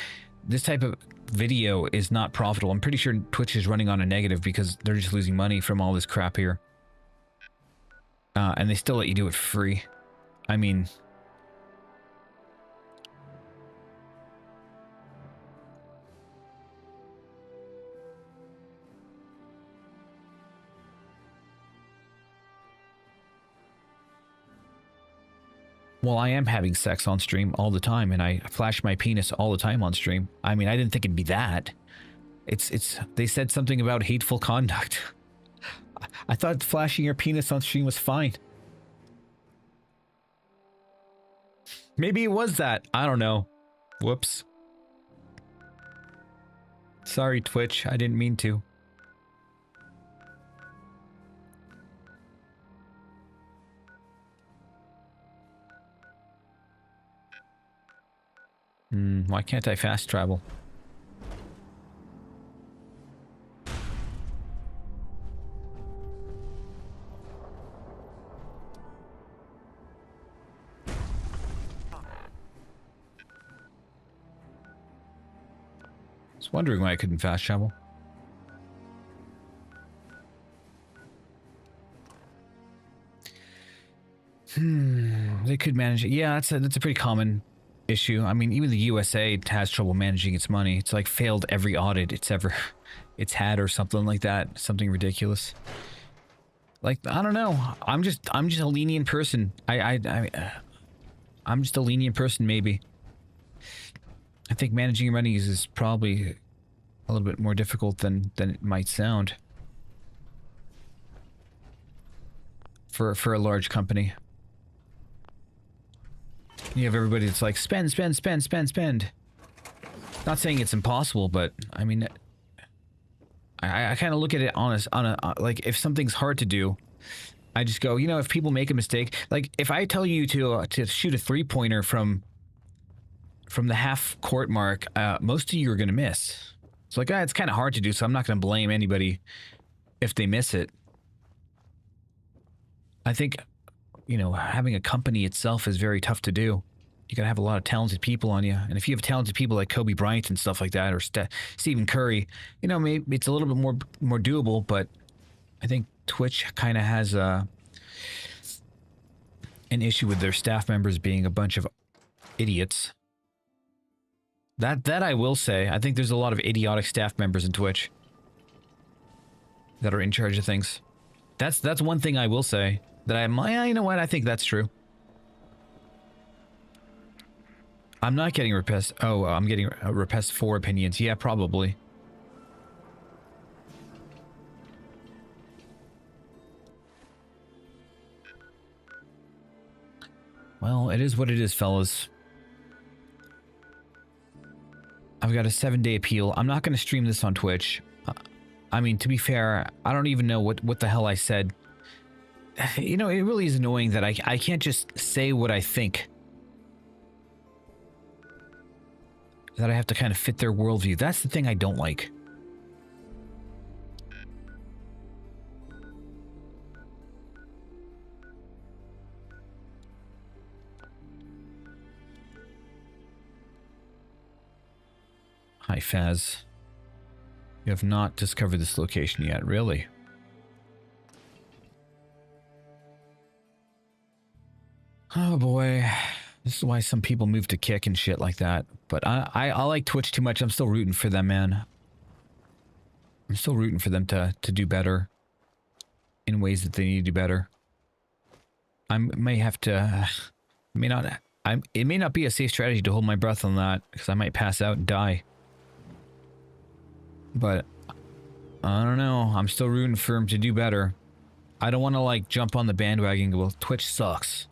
this type of video is not profitable. I'm pretty sure Twitch is running on a negative because they're just losing money from all this crap here. And they still let you do it for free. I mean, well, I am having sex on stream all the time, and I flash my penis all the time on stream. I mean, I didn't think it'd be that. They said something about hateful conduct. I thought flashing your penis on stream was fine. Maybe it was that. I don't know. Whoops. Sorry, Twitch. I didn't mean to. Why can't I fast travel? I was wondering why I couldn't fast travel. They could manage it. Yeah, that's a pretty common issue. I mean, even the USA has trouble managing its money. It's like failed every audit it's had or something like that. Something ridiculous. Like, I don't know. I'm just a lenient person. I'm just a lenient person, maybe. I think managing your money is probably a little bit more difficult than it might sound. For a large company. You have everybody that's like, spend. Not saying it's impossible, but I mean, I kind of look at it like if something's hard to do, I just go, you know, if people make a mistake, like if I tell you to shoot a 3-pointer from the half court mark, most of you are going to miss. It's like, it's kind of hard to do, so I'm not going to blame anybody if they miss it. I think, you know, having a company itself is very tough to do. You gotta have a lot of talented people on you, and if you have talented people like Kobe Bryant and stuff like that, or Stephen Curry, you know, maybe it's a little bit more doable. But I think Twitch kind of has an issue with their staff members being a bunch of idiots. That I will say. I think there's a lot of idiotic staff members in Twitch that are in charge of things. That's one thing I will say. You know what? I think that's true. I'm not getting repressed. Oh, I'm getting repressed 4 opinions. Yeah, probably. Well, it is what it is, fellas. I've got a 7-day appeal. I'm not going to stream this on Twitch. I mean, to be fair, I don't even know what the hell I said. You know, it really is annoying that I can't just say what I think. That I have to kind of fit their worldview. That's the thing I don't like. Hi, Faz. You have not discovered this location yet, really? Oh boy. This is why some people move to Kick and shit like that. But I like Twitch too much. I'm still rooting for them, man. I'm still rooting for them to do better. In ways that they need to do better. I may have to It may not be a safe strategy to hold my breath on that because I might pass out and die. But I don't know. I'm still rooting for him to do better. I don't want to like jump on the bandwagon and go, well, Twitch sucks.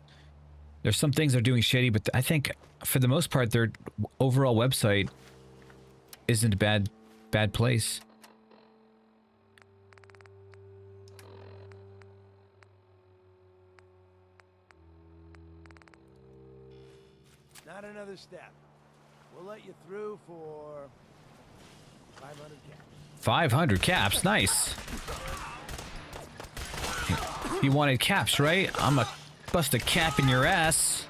There's some things they're doing shitty, but I think for the most part, their overall website isn't a bad place. Not another step. We'll let you through for 500 caps. 500 caps, nice. You wanted caps, right? I'm a bust a cap in your ass.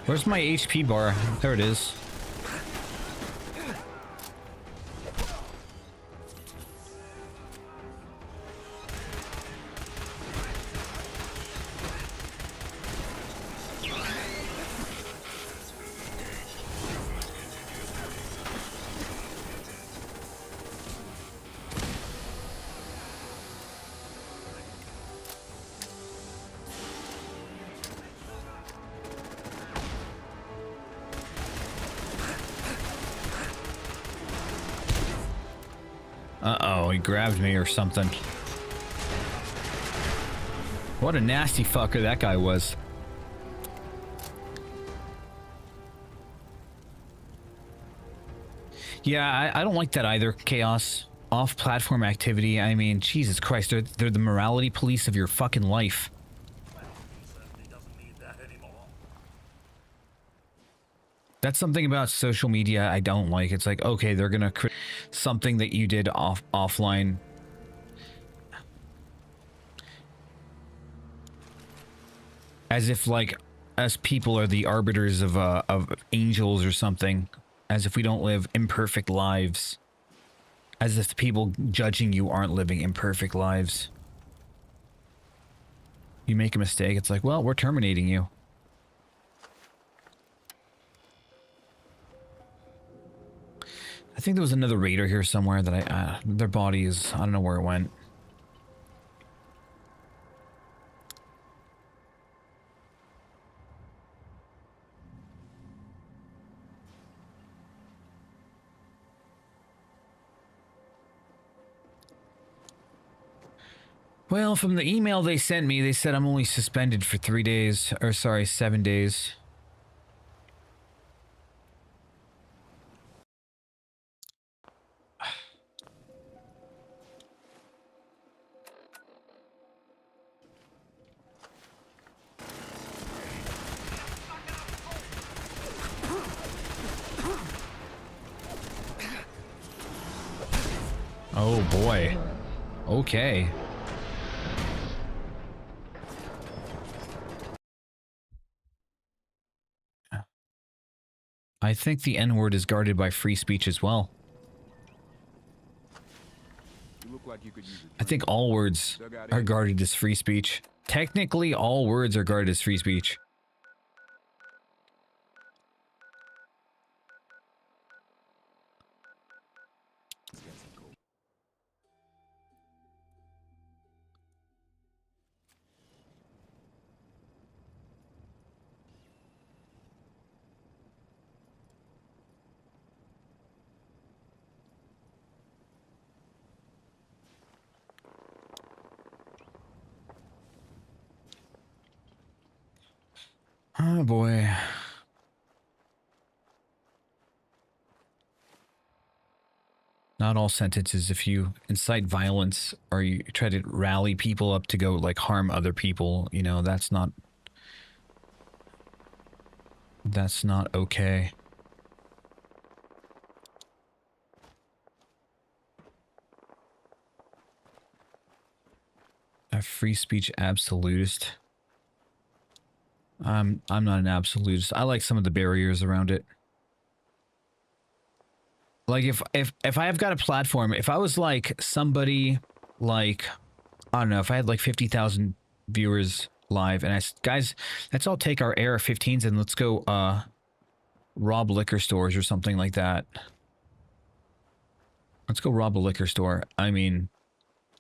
Where's my HP bar? There it is. Uh-oh, he grabbed me or something. What a nasty fucker that guy was. Yeah, I don't like that either, Chaos. Off-platform activity, I mean, Jesus Christ, they're the morality police of your fucking life. That's something about social media I don't like. It's like, okay, they're gonna create something that you did offline. As if like us people are the arbiters of angels or something. As if we don't live imperfect lives. As if the people judging you aren't living imperfect lives. You make a mistake, it's like, well, we're terminating you. I think there was another raider here somewhere that their body is, I don't know where it went. Well, from the email they sent me, they said I'm only suspended for 3 days, or sorry, 7 days. Oh boy. Okay. I think the N-word is guarded by free speech as well. You look like you could use I think all words are guarded as free speech. Technically, all words are guarded as free speech. Oh boy. Not all sentences. If you incite violence or you try to rally people up to go like harm other people, you know, that's not okay. A free speech absolutist. I'm not an absolutist. I like some of the barriers around it. Like if I have got a platform, if I was like somebody like, I don't know, if I had like 50,000 viewers live and guys, let's all take our AR-15s and let's go rob liquor stores or something like that. Let's go rob a liquor store. I mean,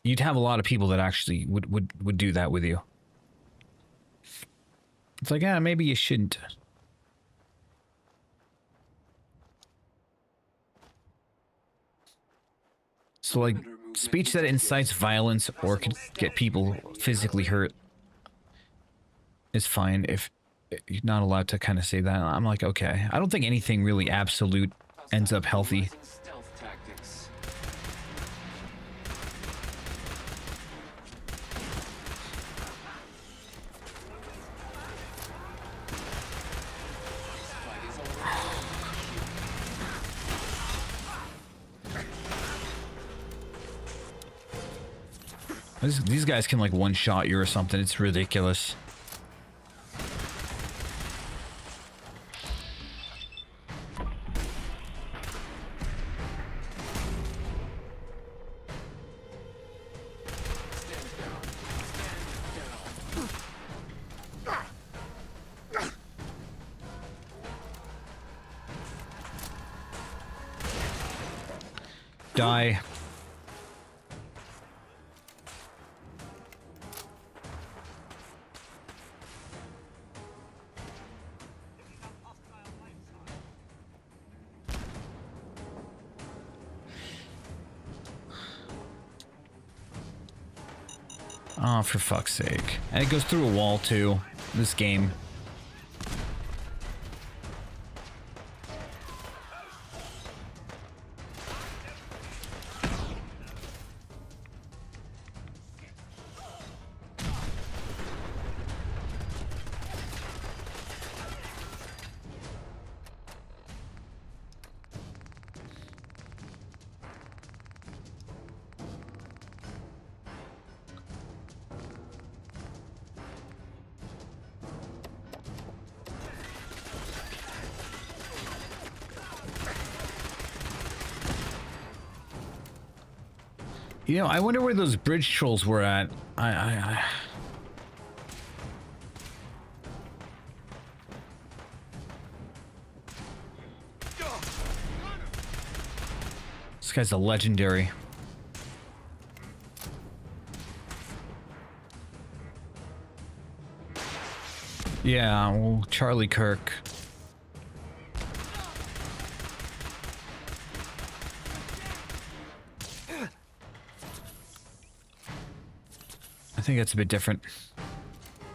you'd have a lot of people that actually would do that with you. It's like, yeah, maybe you shouldn't. So, like, speech that incites violence or could get people physically hurt is fine. If you're not allowed to kind of say that, I'm like, okay. I don't think anything really absolute ends up healthy. These guys can like one-shot you or something. It's ridiculous. Die. Oh, for fuck's sake. And it goes through a wall, too. This game. You know, I wonder where those bridge trolls were at. This guy's a legendary. Yeah, well, Charlie Kirk. I think that's a bit different.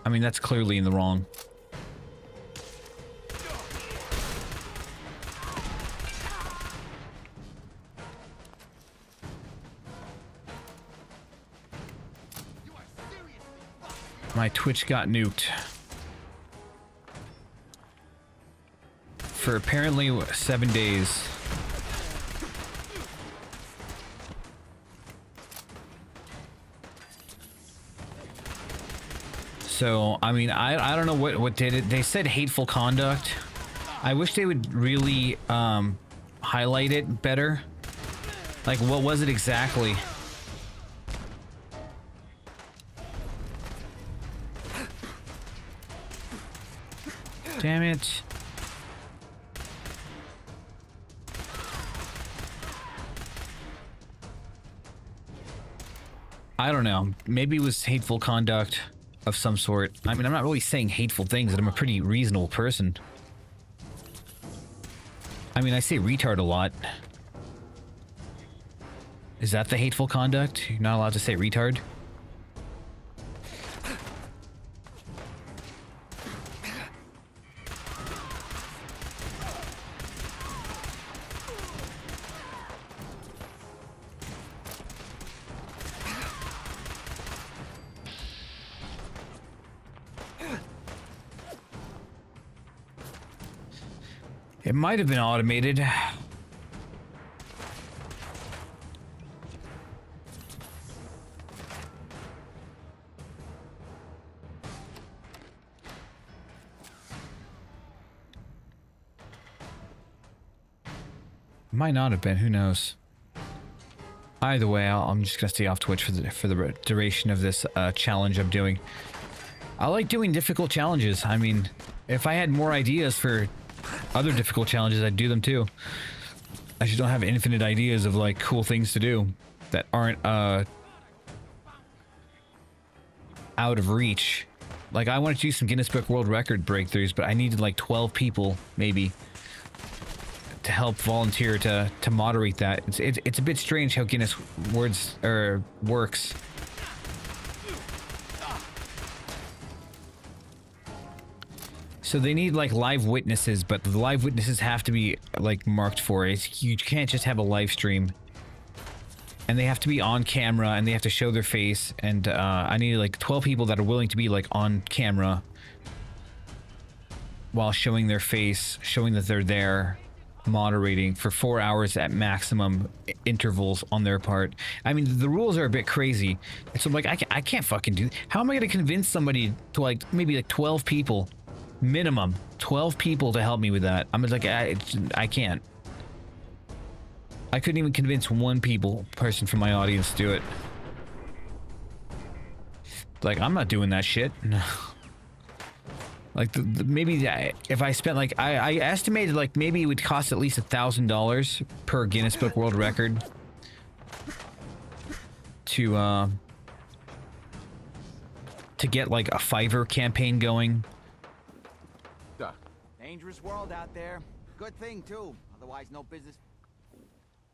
I mean, that's clearly in the wrong. My Twitch got nuked. For apparently 7 days. So, I mean, I don't know what did it. They said hateful conduct. I wish they would really highlight it better. Like, what was it exactly? Damn it. I don't know. Maybe it was hateful conduct of some sort. I mean, I'm not really saying hateful things, and I'm a pretty reasonable person. I mean, I say retard a lot. Is that the hateful conduct? You're not allowed to say retard? It might have been automated. Might not have been. Who knows? Either way, I'm just gonna stay off Twitch for the duration of this challenge I'm doing. I like doing difficult challenges. I mean, if I had more ideas for other difficult challenges, I'd do them too. I just don't have infinite ideas of like cool things to do that aren't out of reach. Like I wanted to do some Guinness Book World Record breakthroughs, but I needed like 12 people maybe to help volunteer to moderate that. It's a bit strange how Guinness works. So they need like live witnesses, but the live witnesses have to be like marked for it. You can't just have a live stream. And they have to be on camera and they have to show their face. And I needed like 12 people that are willing to be like on camera while showing their face, showing that they're there, moderating for 4 hours at maximum intervals on their part. I mean, the rules are a bit crazy. And so I'm like, I can't fucking do. How am I going to convince somebody to like maybe like 12 people? Minimum 12 people to help me with that. I'm just like, I can't. I couldn't even convince one person from my audience to do it. Like, I'm not doing that shit. Like, maybe if I spent like, I estimated like maybe it would cost at least $1,000 per Guinness Book World Record to get like a Fiverr campaign going. Dangerous world out there. Good thing too. Otherwise, no business.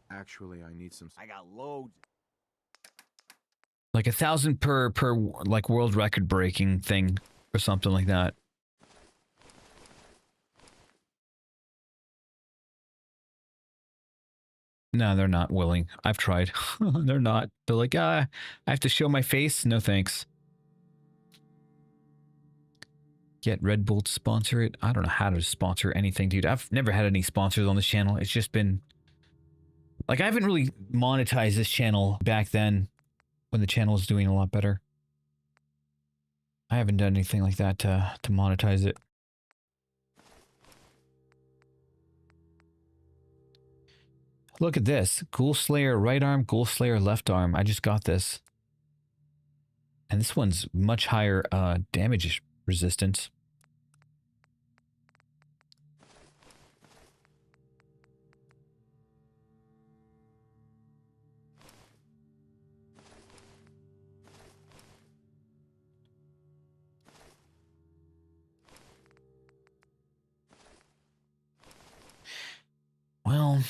Actually, I need some. I got loads. Like 1,000 per like world record breaking thing or something like that. No, they're not willing. I've tried. They're not. They're like, I have to show my face. No thanks. Get Red Bull to sponsor it. I don't know how to sponsor anything, dude. I've never had any sponsors on this channel. It's just been like, I haven't really monetized this channel back then when the channel was doing a lot better. I haven't done anything like that to monetize it. Look at this. Ghoul Slayer right arm, Ghoul Slayer left arm. I just got this. And this one's much higher damage resistance. Well,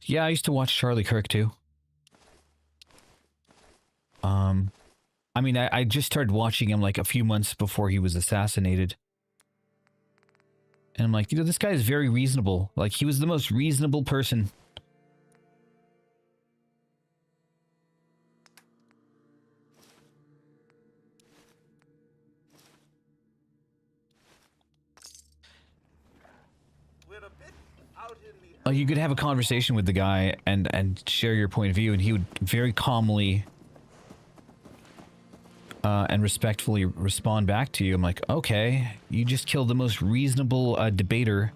yeah, I used to watch Charlie Kirk too. I mean, I just started watching him like a few months before he was assassinated. And I'm like, you know, this guy is very reasonable. Like, he was the most reasonable person. Like, you could have a conversation with the guy and share your point of view, and he would very calmly and respectfully respond back to you. I'm like, okay, you just killed the most reasonable debater.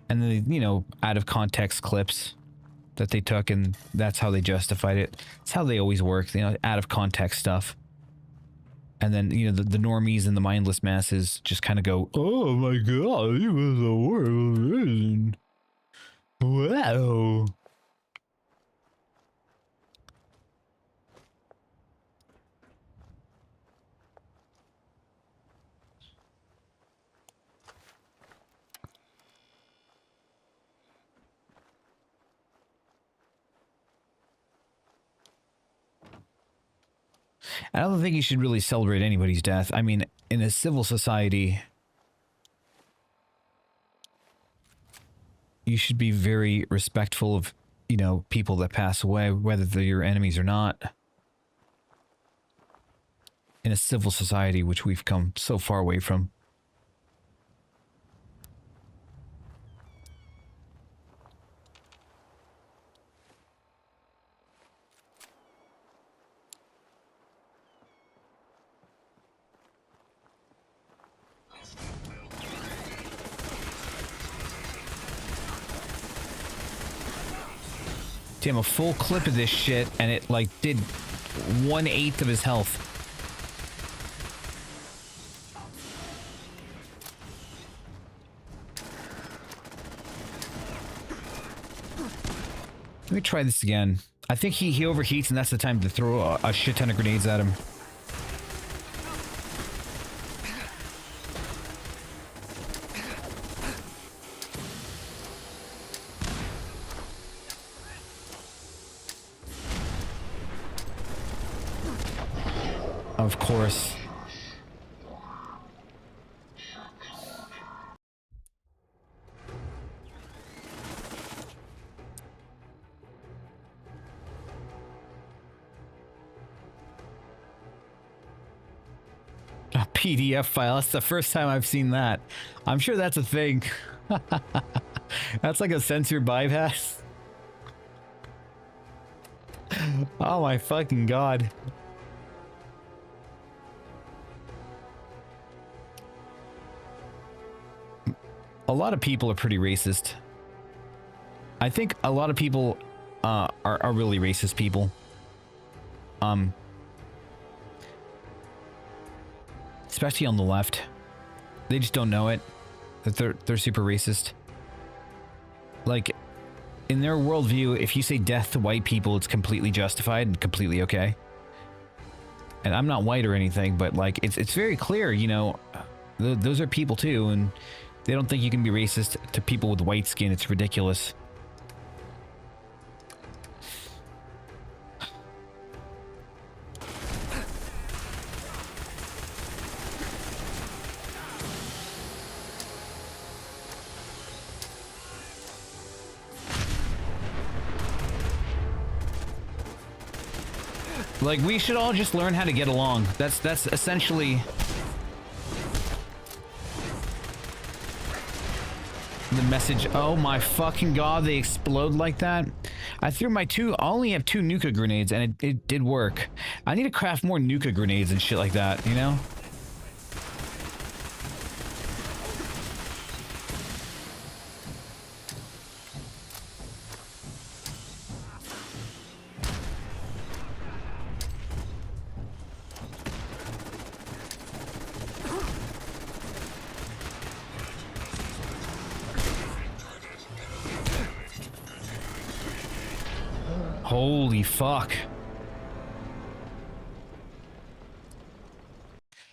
And then, you know, out of context clips that they took, and that's how they justified it. It's how they always work, you know, out of context stuff. And then, you know, the normies and the mindless masses just kind of go, oh my god, he was a horrible person. Wow. I don't think you should really celebrate anybody's death. I mean, in a civil society, you should be very respectful of, you know, people that pass away, whether they're your enemies or not. In a civil society, which we've come so far away from. Damn, a full clip of this shit, and it like did 1/8 of his health. Let me try this again. I think he overheats, and that's the time to throw a shit ton of grenades at him. Of course. A PDF file. That's the first time I've seen that. I'm sure that's a thing. That's like a censor bypass. Oh my fucking god. A lot of people are pretty racist. I think a lot of people are really racist people. Especially on the left. They just don't know it. That they're super racist. Like, in their worldview, if you say death to white people, it's completely justified and completely okay. And I'm not white or anything, but like, it's very clear, you know, those are people too, and they don't think you can be racist to people with white skin. It's ridiculous. Like, we should all just learn how to get along. That's essentially the message. Oh my fucking god, they explode like that. I threw my I only have 2 Nuka grenades, and it did work. I need to craft more Nuka grenades and shit like that, you know? Holy fuck.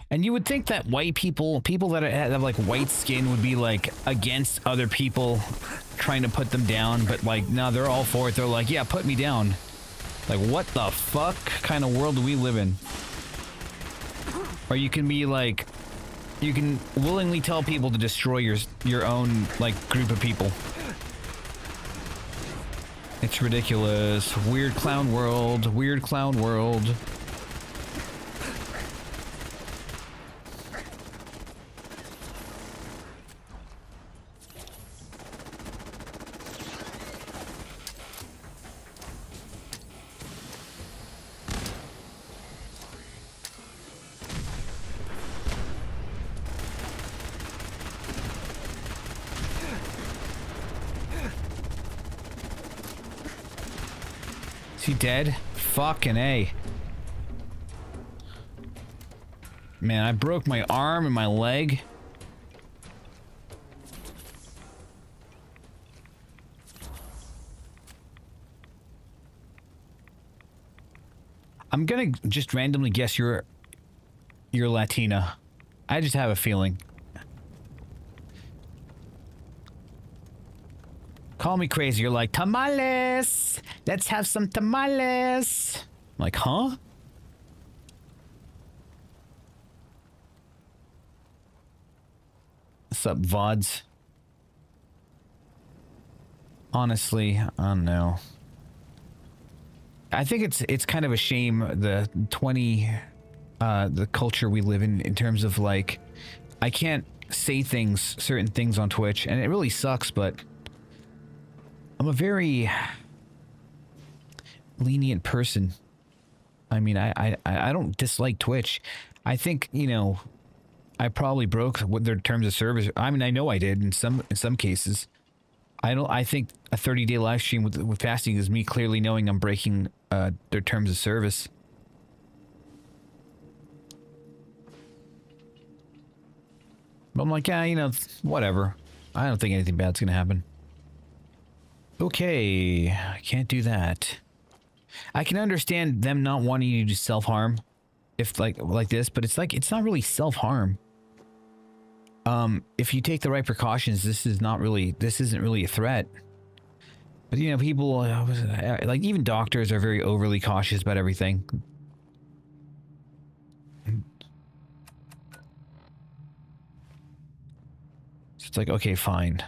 And you would think that white people that have like white skin would be like against other people trying to put them down, but like, no, they're all for it. They're like, yeah, put me down. Like, what the fuck kind of world do we live in? Or you can be like, you can willingly tell people to destroy your own like group of people. It's ridiculous. Weird clown world. Weird clown world. Is he dead? Fucking A. Man, I broke my arm and my leg. I'm gonna just randomly guess you're Latina. I just have a feeling. Call me crazy. You're like, tamales! Let's have some tamales! I'm like, huh? What's up, VODs? Honestly, I don't know. I think it's kind of a shame, the culture we live in terms of like, I can't say certain things on Twitch, and it really sucks, but I'm a very lenient person. I mean, I don't dislike Twitch. I think, you know, I probably broke what their terms of service. I mean, I know I did in some cases. I think a 30-day live stream with fasting is me clearly knowing I'm breaking their terms of service. But I'm like, yeah, you know, whatever. I don't think anything bad's gonna happen. Okay, I can't do that. I can understand them not wanting you to self-harm, if like this, but it's like it's not really self-harm. If you take the right precautions, this isn't really a threat. But you know, people like even doctors are very overly cautious about everything. So it's like, okay, fine.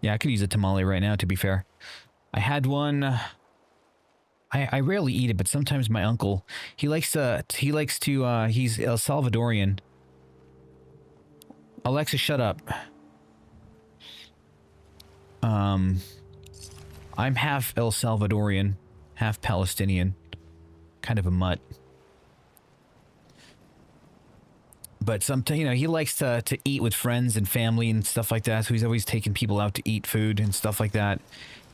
Yeah, I could use a tamale right now, to be fair. I had one. I rarely eat it, but sometimes my uncle, he's El Salvadorian. Alexa, shut up. I'm half El Salvadorian, half Palestinian. Kind of a mutt. But sometimes, you know, he likes to eat with friends and family and stuff like that. So he's always taking people out to eat food and stuff like that.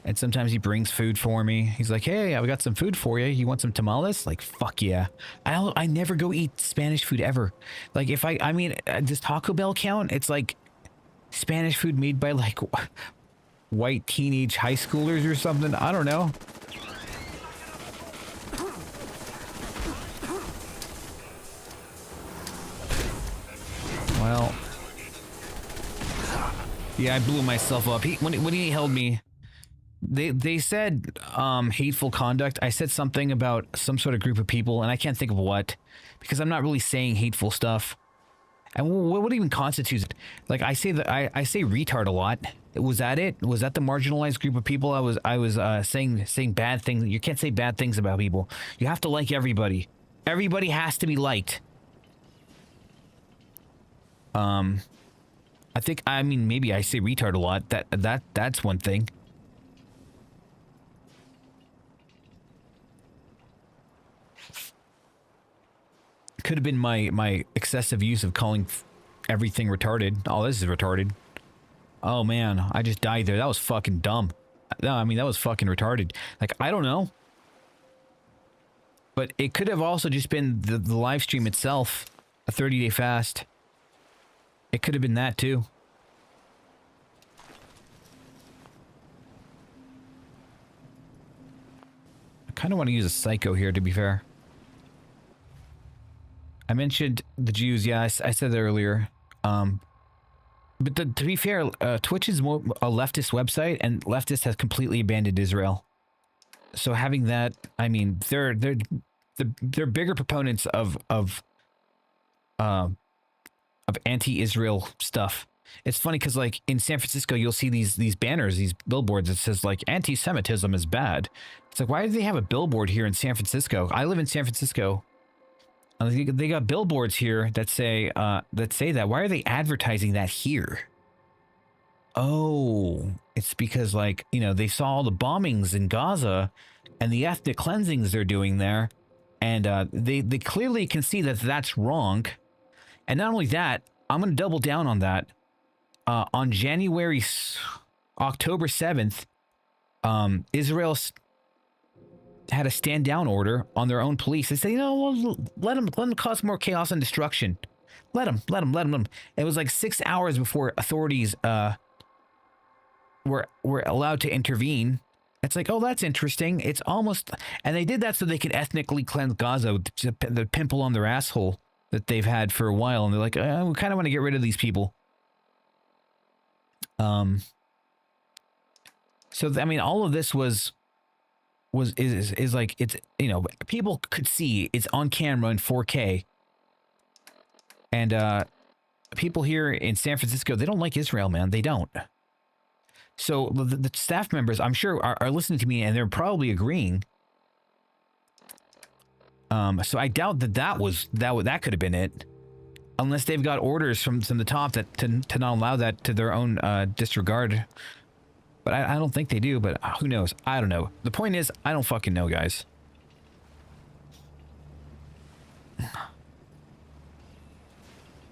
And sometimes he brings food for me. He's like, hey, I got some food for you. You want some tamales? Like, fuck yeah. I never go eat Spanish food ever. Like, if I mean, does Taco Bell count? It's like Spanish food made by like white teenage high schoolers or something. I don't know. Well, yeah, I blew myself up. When he held me, they said hateful conduct. I said something about some sort of group of people, and I can't think of what, because I'm not really saying hateful stuff. And what even constitutes it? Like I say that I say retard a lot. Was that it? Was that the marginalized group of people? I was saying bad things. You can't say bad things about people. You have to like everybody. Everybody has to be liked. I mean, maybe I say retard a lot. That's one thing. Could have been my excessive use of calling everything retarded. Oh, this is retarded. Oh man, I just died there. That was fucking dumb. No, I mean, that was fucking retarded. Like, I don't know. But it could have also just been the live stream itself, a 30-day fast. It could have been that too. I kind of want to use a psycho here, to be fair. I mentioned the Jews. Yeah, I said that earlier. But to be fair, Twitch is more a leftist website, and leftist has completely abandoned Israel. So having that, I mean, they're bigger proponents of anti-Israel stuff. It's funny because, like, in San Francisco, you'll see these banners, these billboards that says, like, anti-Semitism is bad. It's like, why do they have a billboard here in San Francisco? I live in San Francisco. They got billboards here that say that. Why are they advertising that here? Oh, it's because, like, you know, they saw all the bombings in Gaza and the ethnic cleansings they're doing there, and they clearly can see that that's wrong. And not only that, I'm going to double down on that. On October 7th, Israel had a stand down order on their own police. They said, you know, well, let them cause more chaos and destruction. Let them. It was like 6 hours before authorities were allowed to intervene. It's like, oh, that's interesting. It's almost, and they did that so they could ethnically cleanse Gaza with the pimple on their asshole that they've had for a while, and they're like, we kind of want to get rid of these people. So I mean, all of this is like, it's, you know, people could see it's on camera in 4K, and people here in San Francisco, they don't like Israel, man. They don't. So the staff members, I'm sure, are listening to me, and they're probably agreeing. So I doubt that could have been it, unless they've got orders from the top that to not allow that to their own disregard. But I don't think they do. But who knows? I don't know. The point is, I don't fucking know, guys.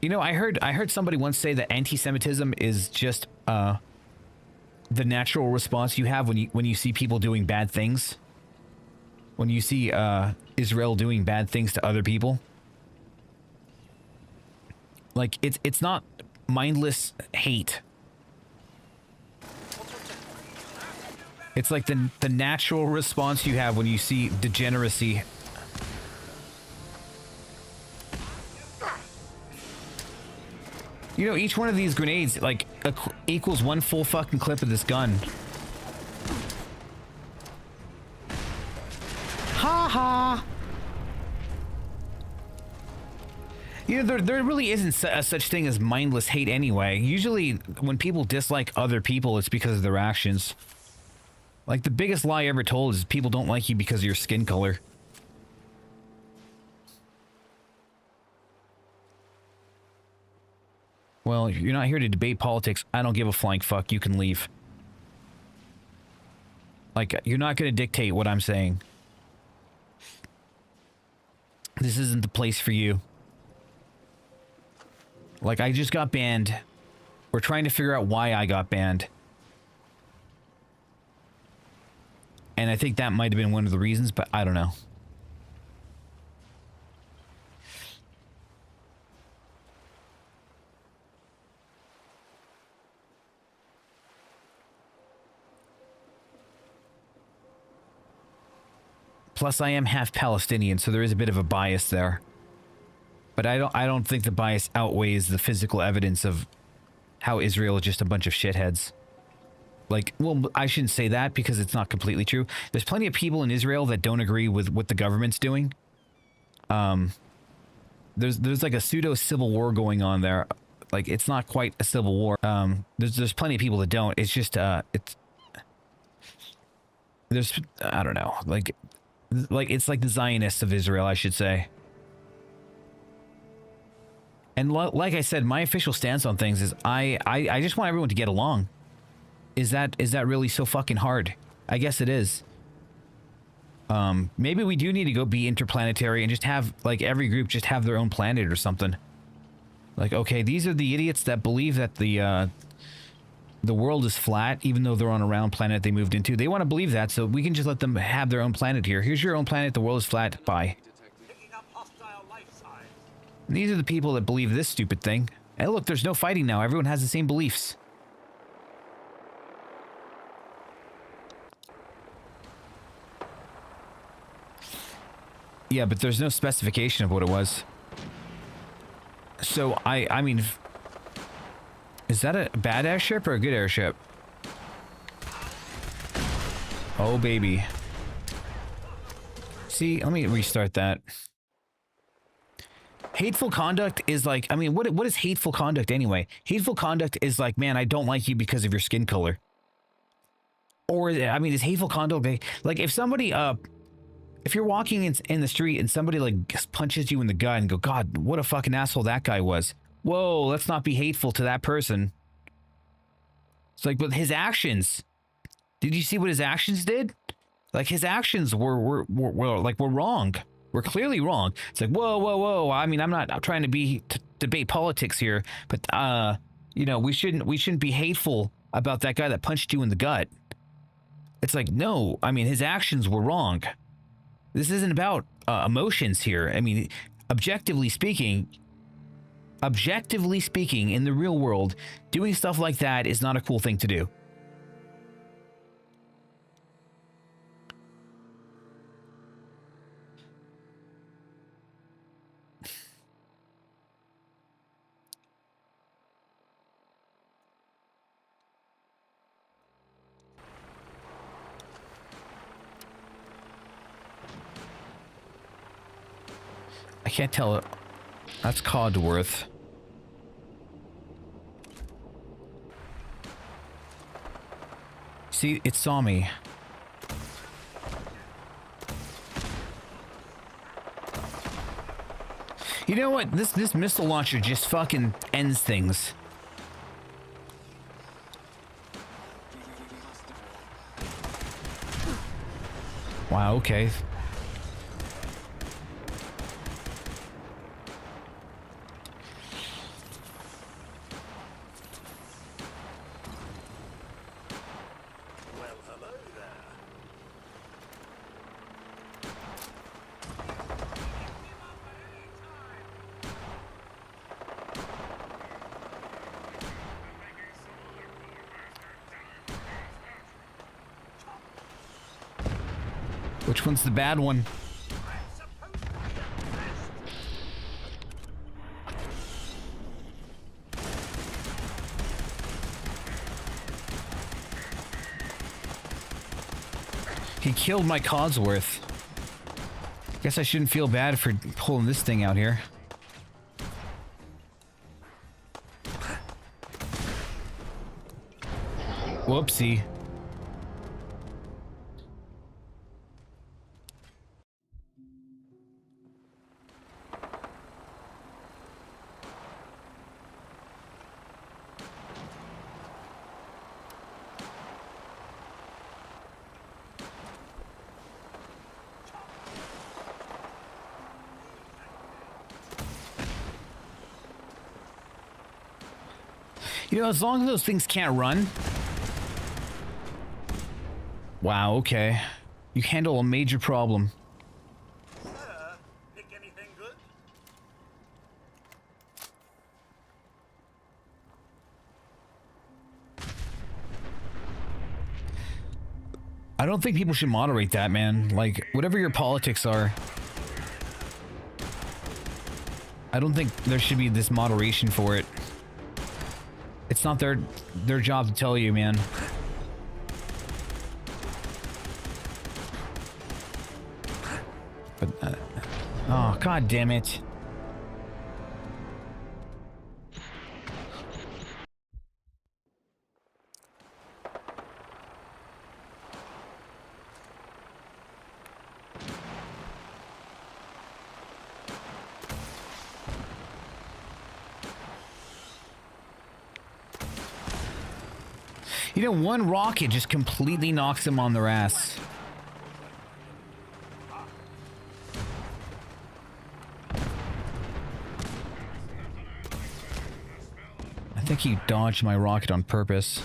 You know, I heard somebody once say that anti-Semitism is just the natural response you have when you see people doing bad things. When you see Israel doing bad things to other people. Like it's not mindless hate. It's like the natural response you have when you see degeneracy. You know, each one of these grenades, like, equals one full fucking clip of this gun. Ha ha! You know, there really isn't a such thing as mindless hate anyway. Usually, when people dislike other people, it's because of their actions. Like, the biggest lie ever told is people don't like you because of your skin color. Well, if you're not here to debate politics, I don't give a flying fuck. You can leave. Like, you're not going to dictate what I'm saying. This isn't the place for you. Like, I just got banned. We're trying to figure out why I got banned. And I think that might have been one of the reasons, but I don't know. Plus, I am half Palestinian, so there is a bit of a bias there. But I don't think the bias outweighs the physical evidence of how Israel is just a bunch of shitheads. Like, well, I shouldn't say that because it's not completely true. There's plenty of people in Israel that don't agree with what the government's doing. There's like a pseudo civil war going on there. Like, it's not quite a civil war. There's plenty of people that don't. It's just there's, I don't know, like it's like the Zionists of Israel, I should say. And like I said, my official stance on things is I just want everyone to get along. Is that really so fucking hard? I guess it is. Maybe we do need to go be interplanetary and just have, like, every group just have their own planet or something. Like, okay, these are the idiots that believe that the world is flat, even though they're on a round planet they moved into. They want to believe that, so we can just let them have their own planet here. Here's your own planet, the world is flat, bye. And these are the people that believe this stupid thing. And look, there's no fighting now. Everyone has the same beliefs. Yeah, but there's no specification of what it was. So, I mean... Is that a bad airship or a good airship? Oh, baby. See, let me restart that. Hateful conduct is like, I mean, what is hateful conduct anyway? Hateful conduct is like, man, I don't like you because of your skin color. Or, I mean, is hateful conduct, like, if somebody, if you're walking in the street and somebody, like, punches you in the gut and go, God, what a fucking asshole that guy was. Whoa, let's not be hateful to that person. It's like, but his actions, did you see what his actions did? Like, his actions were wrong. We're clearly wrong. It's like, whoa. I mean, I'm not trying to debate politics here, but, you know, we shouldn't be hateful about that guy that punched you in the gut. It's like, no, I mean, his actions were wrong. This isn't about emotions here. I mean, objectively speaking, in the real world, doing stuff like that is not a cool thing to do. I can't tell it. That's Codworth. See, it saw me. You know what? This missile launcher just fucking ends things. Wow, okay. Which one's the bad one? He killed my Codsworth. Guess I shouldn't feel bad for pulling this thing out here. Whoopsie. You know, as long as those things can't run. Wow, okay. You handle a major problem. Pick anything good? I don't think people should moderate that, man. Like, whatever your politics are. I don't think there should be this moderation for it. It's not their job to tell you, man. But, oh, god damn it. You know, one rocket just completely knocks them on their ass. I think he dodged my rocket on purpose.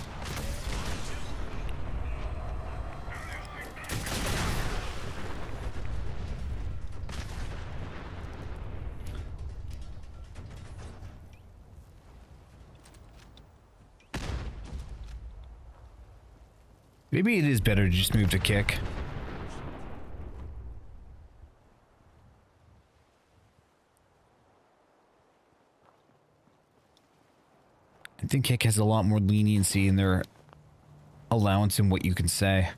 Maybe it is better to just move to kick. I think kick has a lot more leniency in their allowance in what you can say.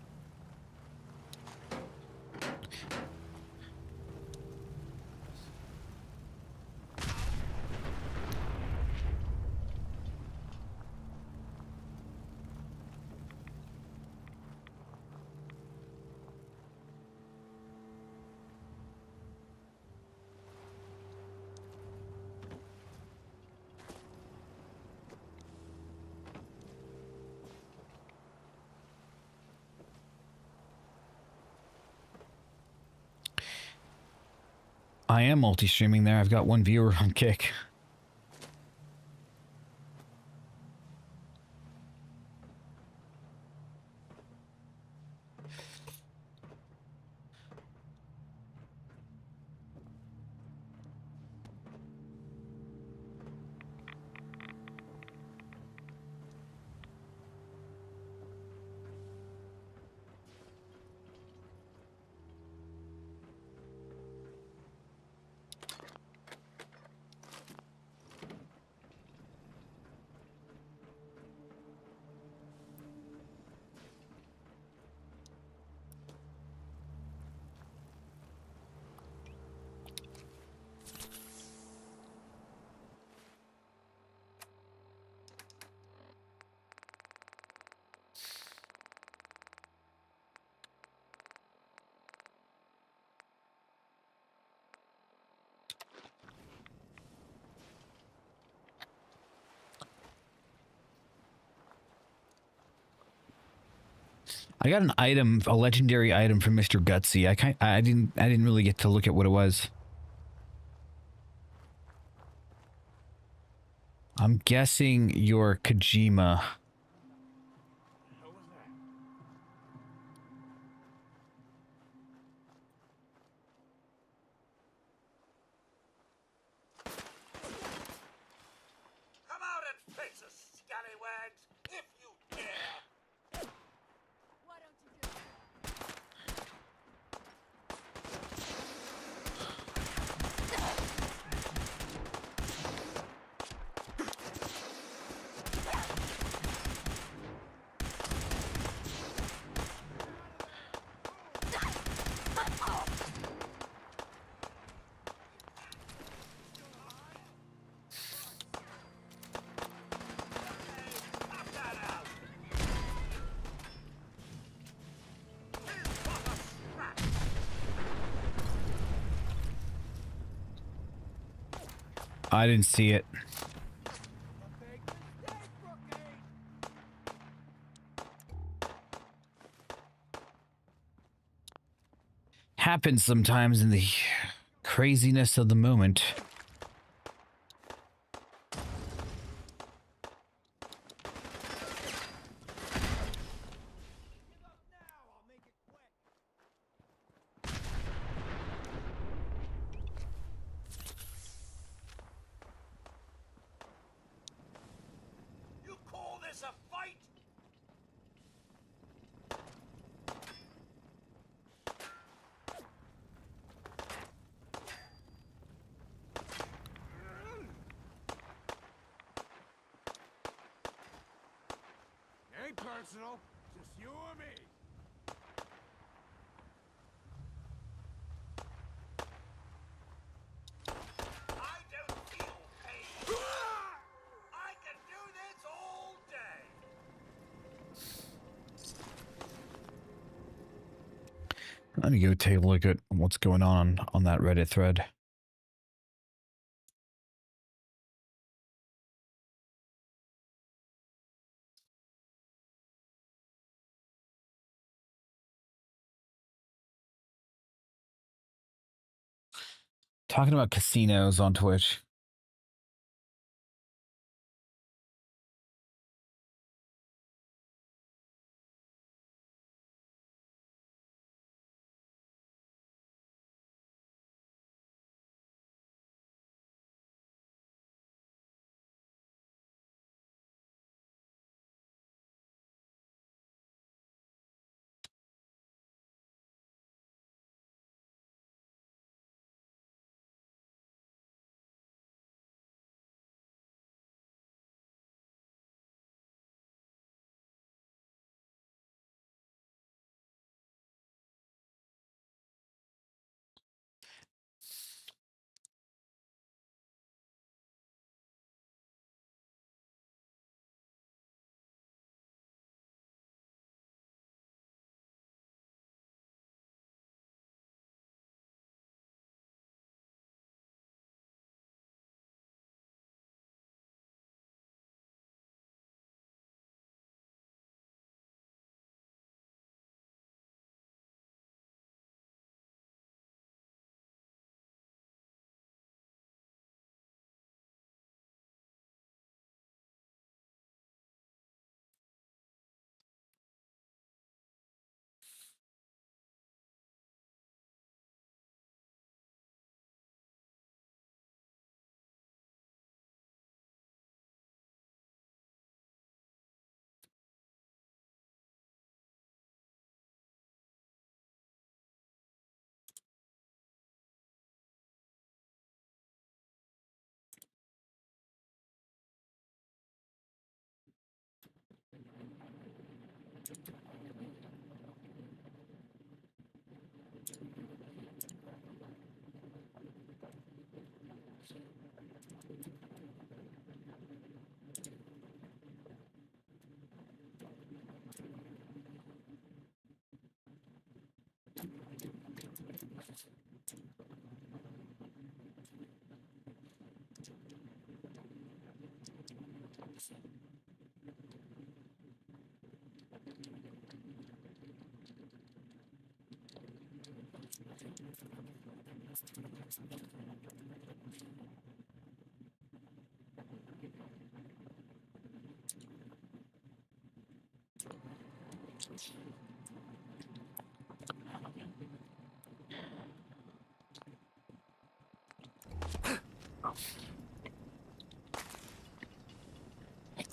I am multi-streaming there. I've got one viewer on Kick. I got an item, a legendary item from Mr. Gutsy. I didn't really get to look at what it was. I'm guessing you're Kojima. Come out and face us, scallywags, if you dare! Why don't you do I didn't see it. Happens sometimes in the craziness of the moment. You call this a fight? Ain't personal, just you or me. I don't feel pain. I can do this all day. Let me go take a look at what's going on that Reddit thread. Talking about casinos on Twitch.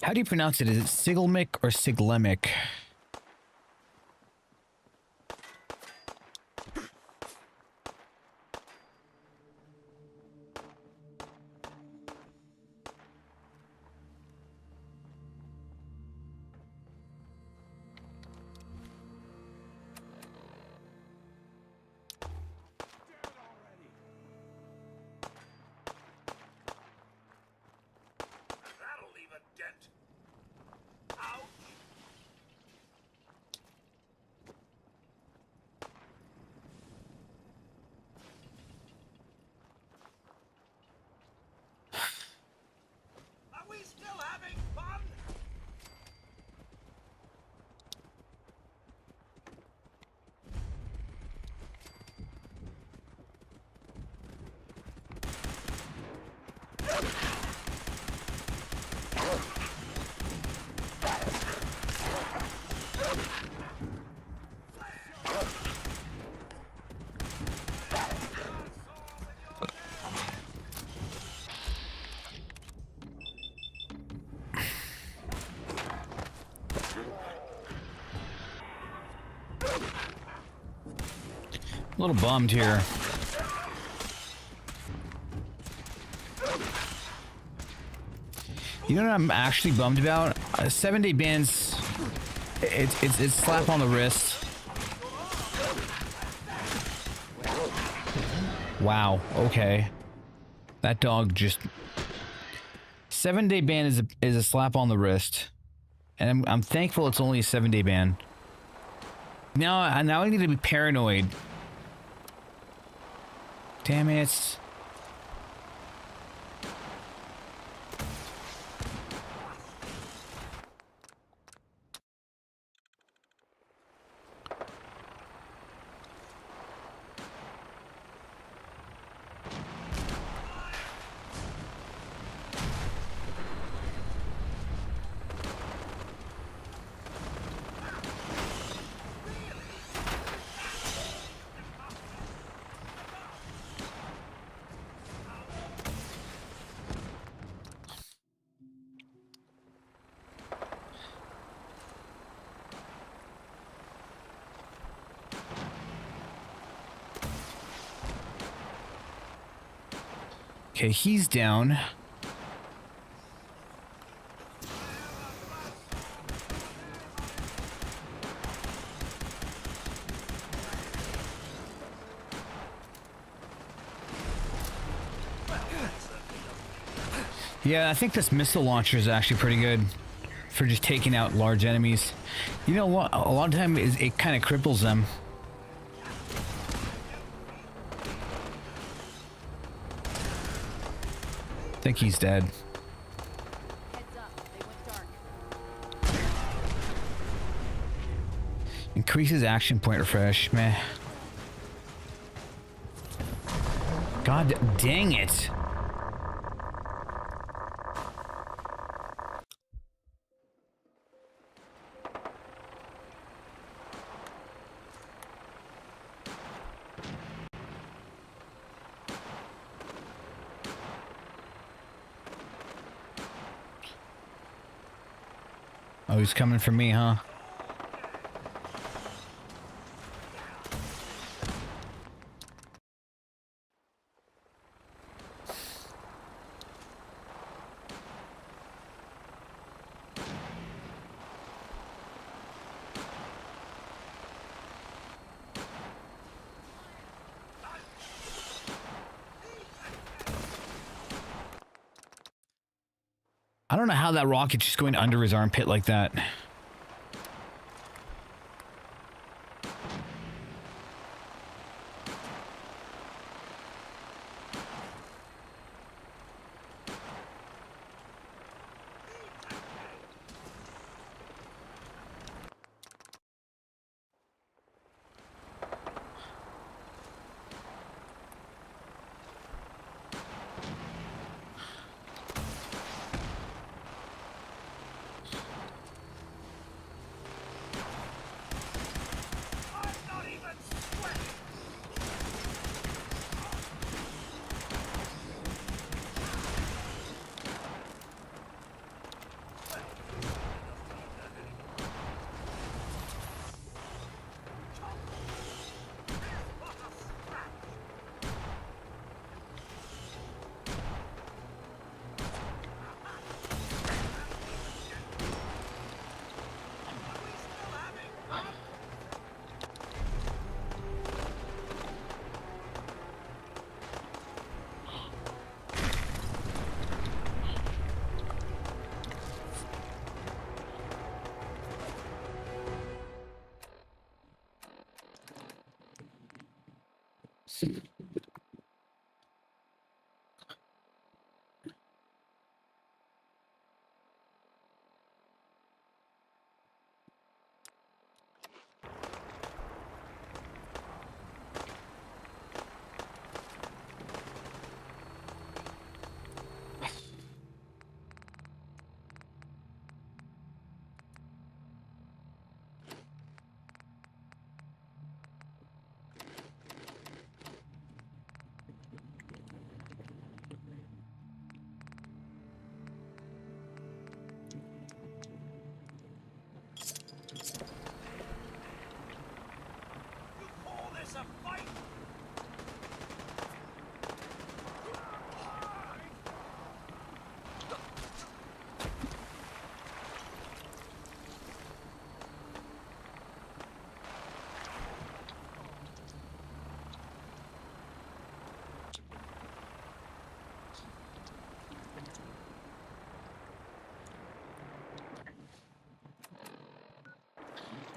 How do you pronounce it? Is it Siglemic or Siglemic? That'll leave a dent. Ouch. A little bummed here. You know what I'm actually bummed about? 7-day bans. It's slap on the wrist. Wow. Okay. That dog just. 7-day ban is a slap on the wrist, and I'm thankful it's only a 7-day ban. Now I need to be paranoid. Damn it. Okay, he's down. Yeah, I think this missile launcher is actually pretty good for just taking out large enemies. You know what? A lot of time it kind of cripples them. I think he's dead. Heads up, they went dark. Increases action point refresh. Meh. God dang it. Oh, he's coming for me, huh? I don't know how that rocket's just going under his armpit like that.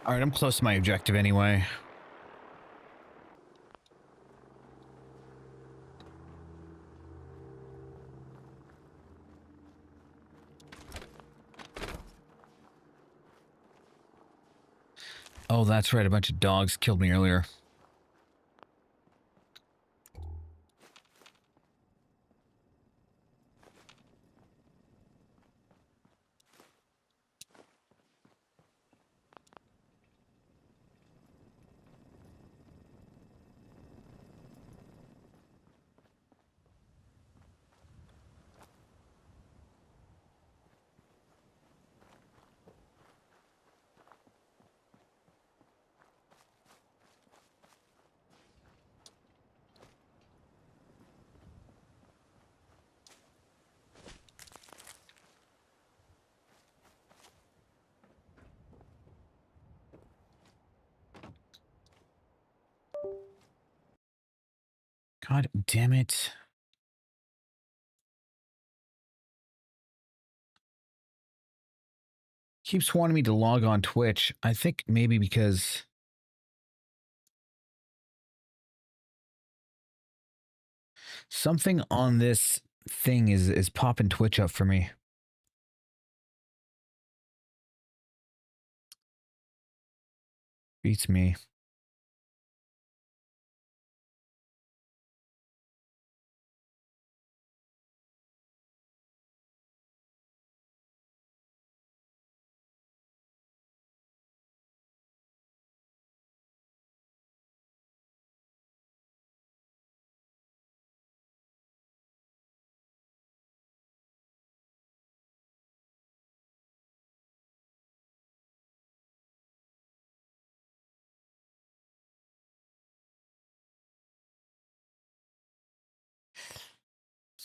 All right, I'm close to my objective anyway. Oh, that's right. A bunch of dogs killed me earlier. God damn it. Keeps wanting me to log on Twitch. I think maybe because something on this thing is popping Twitch up for me. Beats me.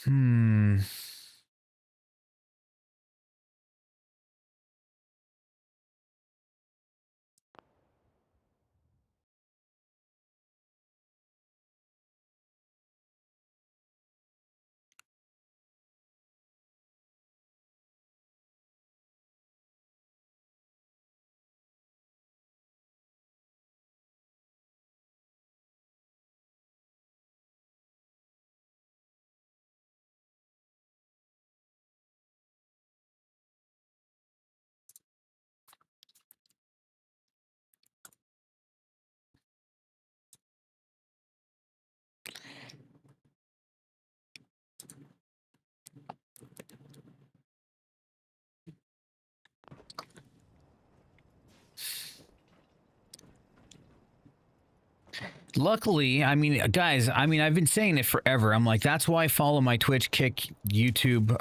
Hmm. Luckily, I mean, guys, I mean, I've been saying it forever. I'm like, that's why I follow my Twitch, Kick, YouTube,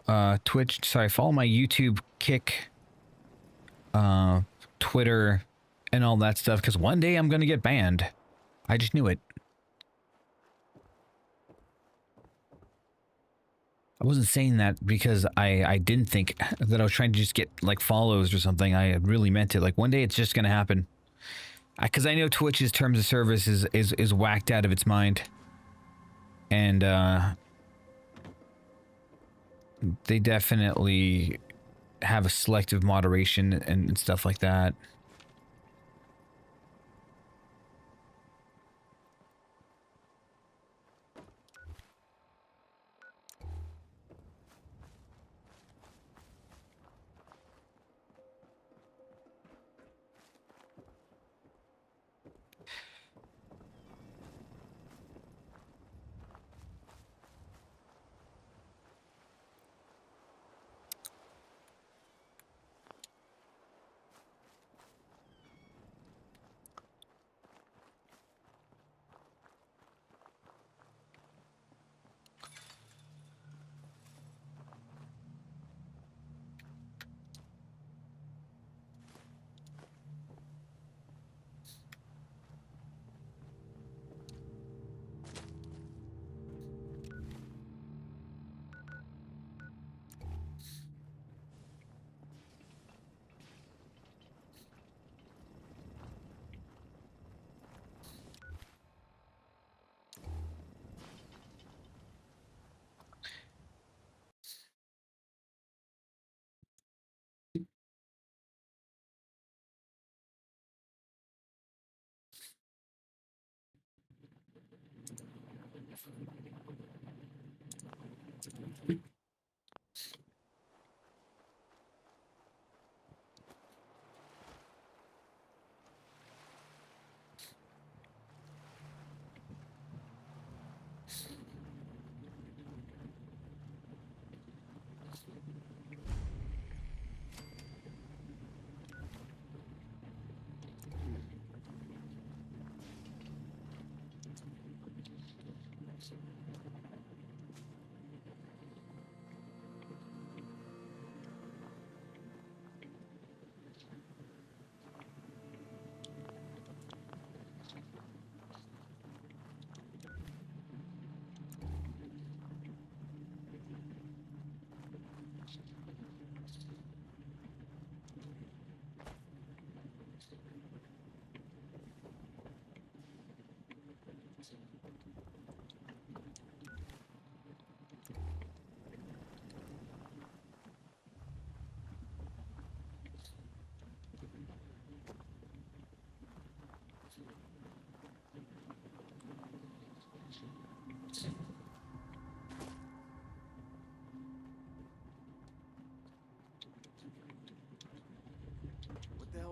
follow my YouTube, Kick, Twitter, and all that stuff, because one day I'm going to get banned. I just knew it. I wasn't saying that because I didn't think that I was trying to just get, like, follows or something. I really meant it. Like, one day it's just going to happen. Because I know Twitch's terms of service is whacked out of its mind. And, they definitely have a selective moderation and stuff like that.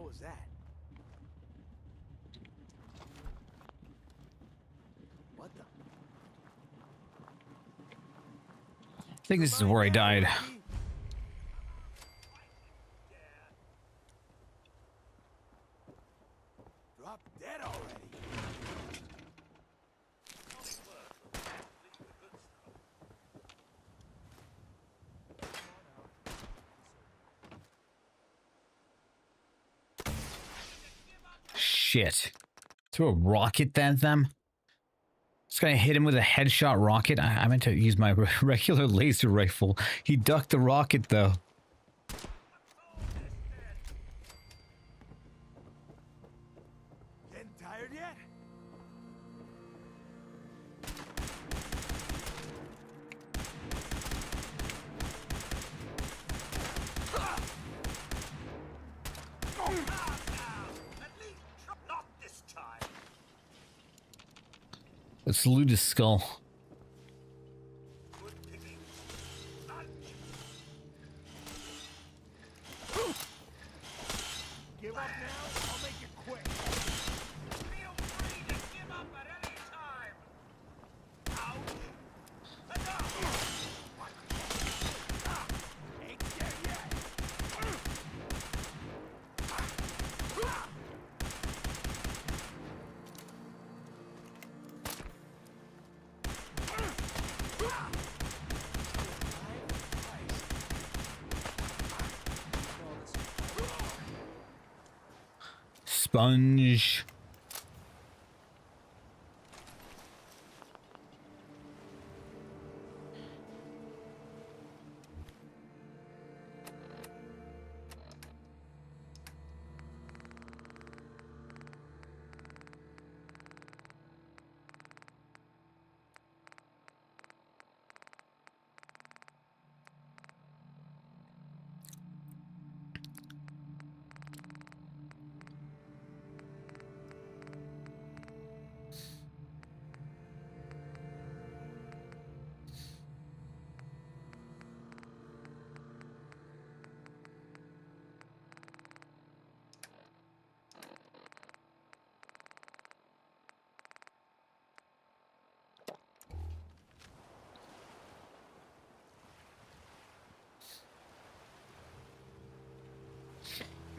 hell was that? What the? I think this is where I died. Drop dead already. Shit. Throw a rocket at them? Just gonna hit him with a headshot rocket? I meant to use my regular laser rifle. He ducked the rocket though. Getting tired yet? Let's loot his skull. Give up now? I'll make it quick. Feel free to give up at any time. Ouch. Enough. Ain't dead yet. Sponge.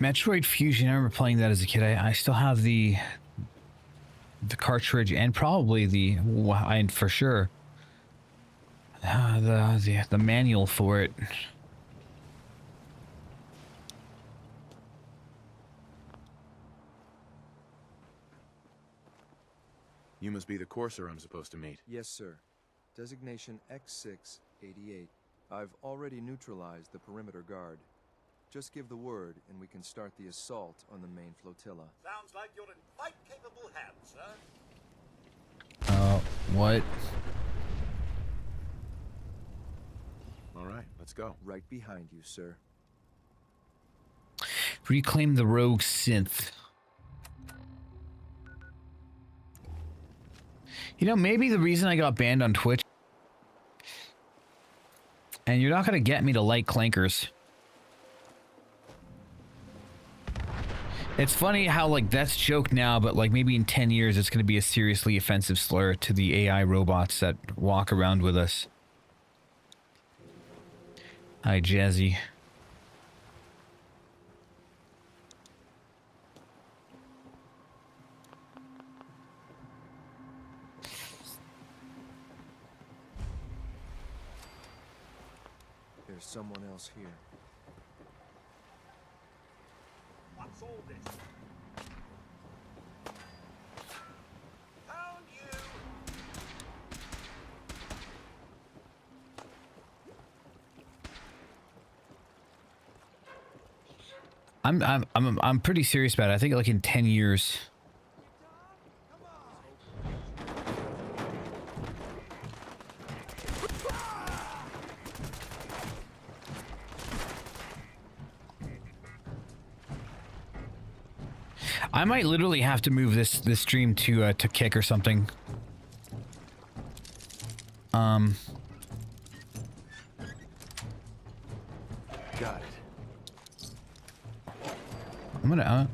Metroid Fusion, I remember playing that as a kid. I still have the cartridge and probably and for sure the manual for it. You must be the courser I'm supposed to meet. Yes, sir. Designation X688. I've already neutralized the perimeter guard. Just give the word, and we can start the assault on the main flotilla. Sounds like you're in quite capable hands, sir. What? All right, let's go. Right behind you, sir. Reclaim the rogue synth. You know, maybe the reason I got banned on Twitch, and you're not gonna get me to like clankers. It's funny how, like, that's joke now, but, like, maybe in 10 years it's going to be a seriously offensive slur to the AI robots that walk around with us. Hi, Jazzy. There's someone else here. What's all this? Found you. I'm pretty serious about it. I think like in 10 years. I might literally have to move this stream to Kick or something. Got it. I'm gonna.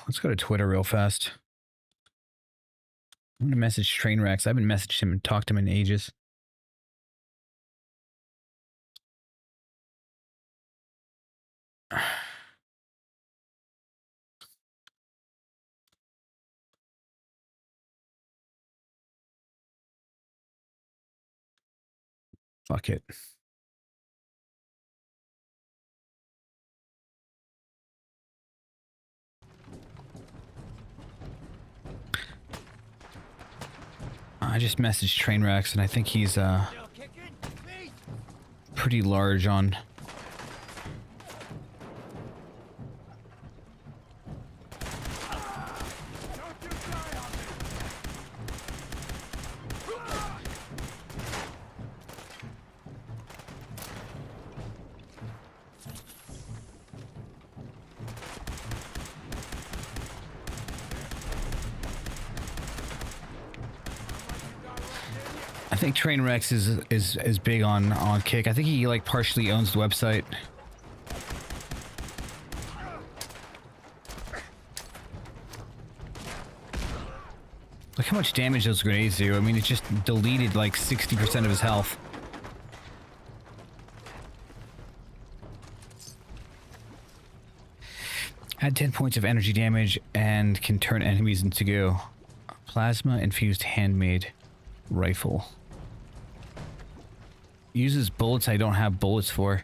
Let's go to Twitter real fast. I'm gonna message Trainwrecks. I haven't messaged him and talked to him in ages. Fuck it. I just messaged Trainwrecks, and I think he's pretty large on. I think Trainwrecks is big on Kick. I think he like partially owns the website. Look how much damage those grenades do. I mean, it just deleted like 60% of his health. Add 10 points of energy damage and can turn enemies into goo. Plasma infused handmade rifle. Uses bullets I don't have bullets for.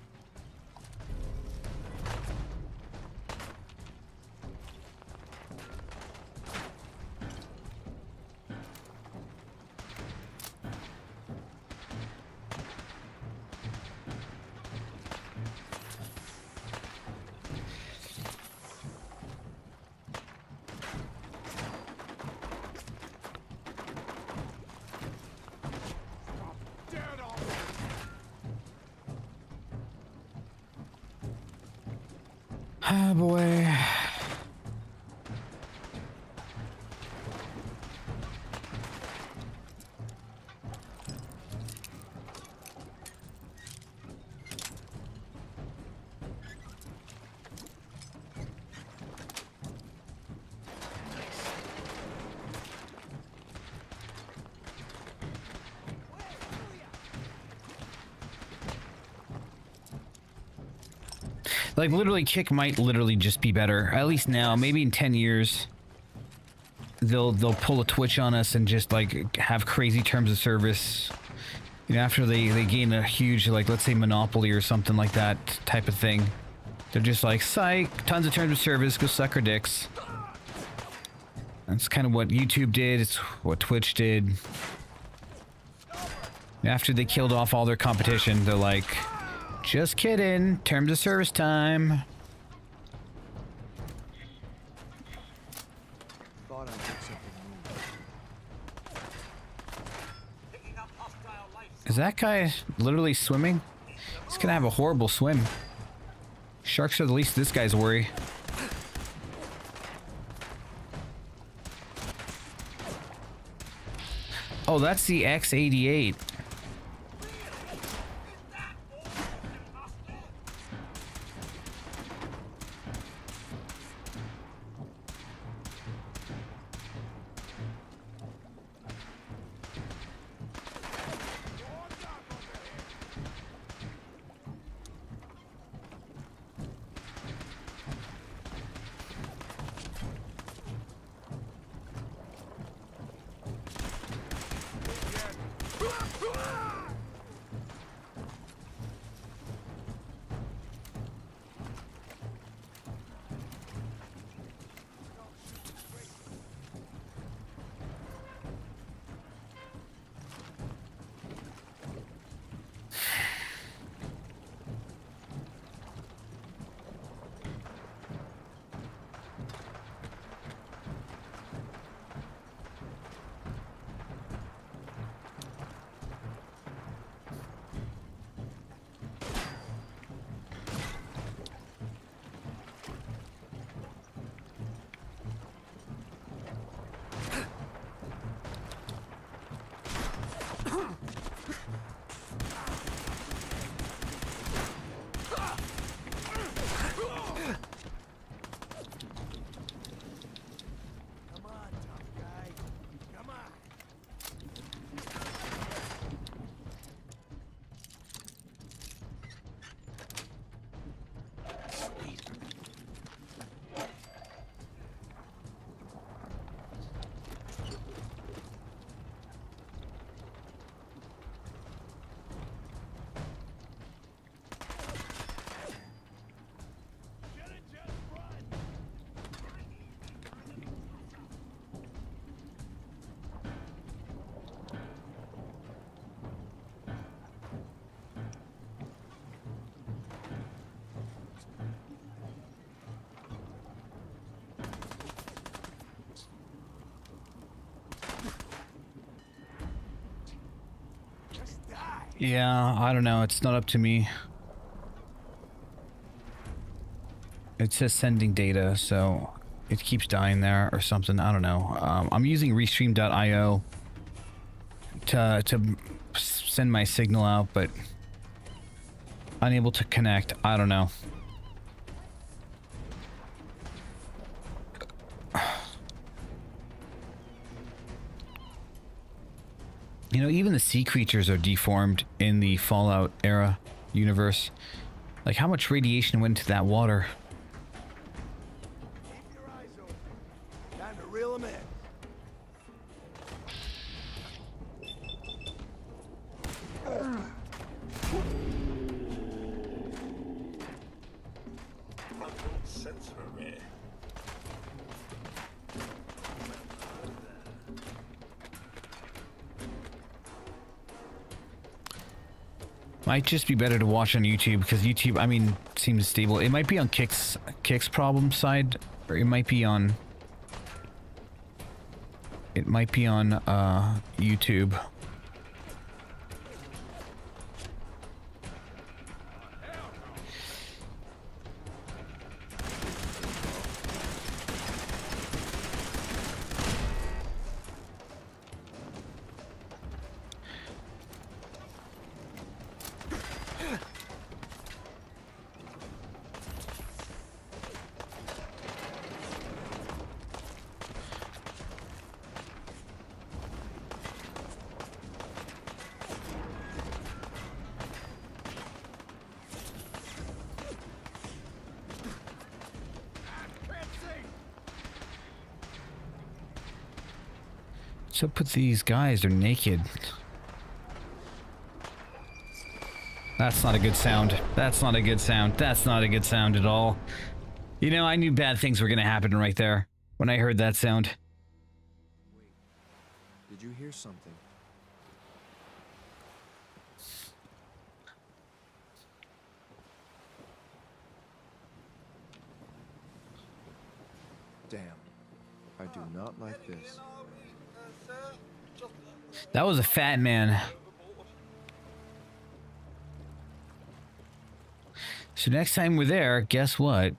Ah, boy. Like, literally, Kick might literally just be better. At least now. Maybe in 10 years, they'll pull a Twitch on us and just, like, have crazy terms of service. You know, after they gain a huge, like, let's say Monopoly or something like that type of thing. They're just like, psych, tons of terms of service, go suck our dicks. That's kind of what YouTube did. It's what Twitch did. After they killed off all their competition, they're like... Just kidding. Terms of service time. Thought I did something new. Is that guy literally swimming? He's gonna have a horrible swim. Sharks are the least of this guy's worry. Oh, that's the X88. Yeah, I don't know. It's not up to me. It says sending data, so it keeps dying there or something. I don't know. I'm using Restream.io to send my signal out, but unable to connect. I don't know. You know, even the sea creatures are deformed in the Fallout era universe. Like, how much radiation went into that water? Keep your eyes open. Time to reel them in. Sensor array. Might just be better to watch on YouTube, because YouTube, I mean, seems stable. It might be on Kick's problem side, or it might be on YouTube. What's up with these guys? They're naked. That's not a good sound. That's not a good sound. That's not a good sound at all. You know, I knew bad things were gonna happen right there when I heard that sound. Wait. Did you hear something? Damn. I do not like this. That was a fat man. So next time we're there, guess what?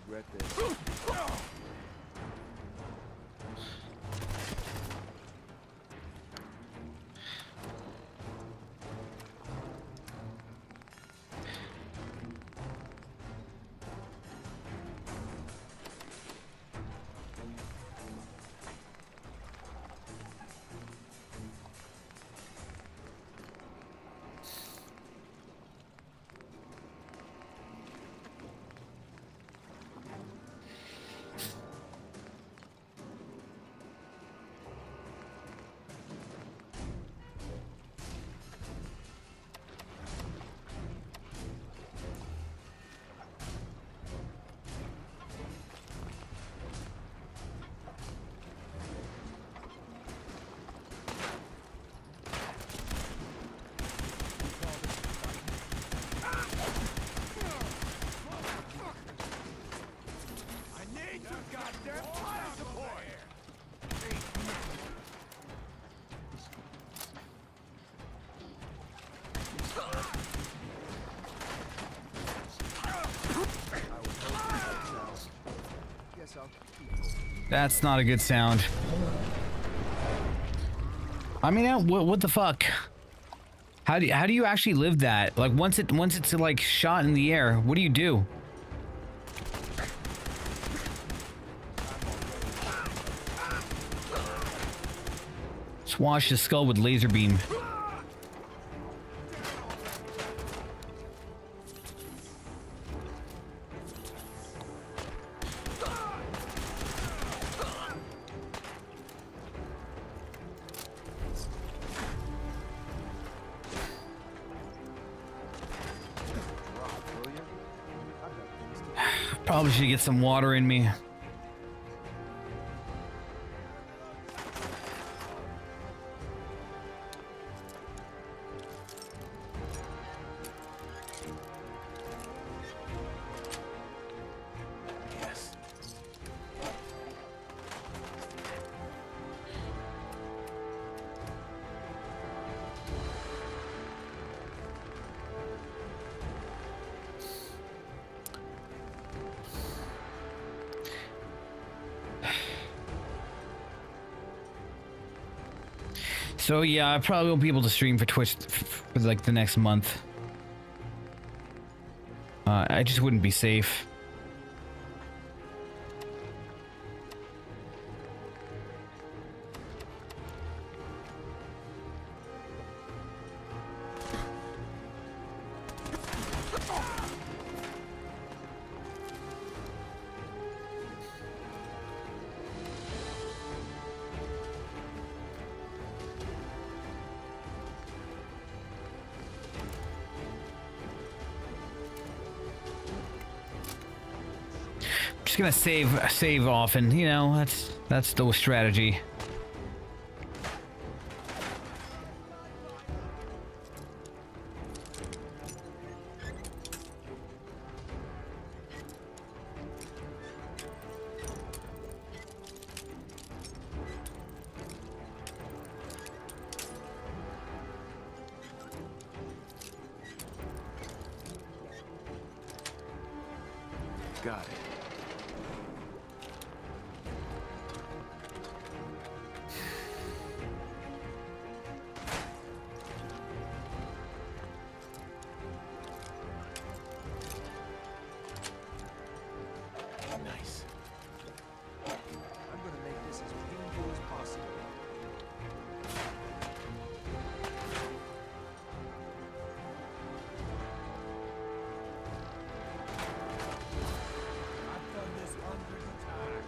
Regret this. That's not a good sound. I mean, what the fuck? How do you actually live that? Like once it's like shot in the air, what do you do? Swash the skull with laser beam. Probably should get some water in me. So yeah, I probably won't be able to stream for Twitch for like the next month. I just wouldn't be safe. Just gonna save often, you know, that's the strategy. Got it. Nice. I'm gonna make this as painful as possible. I've done this hundreds of times.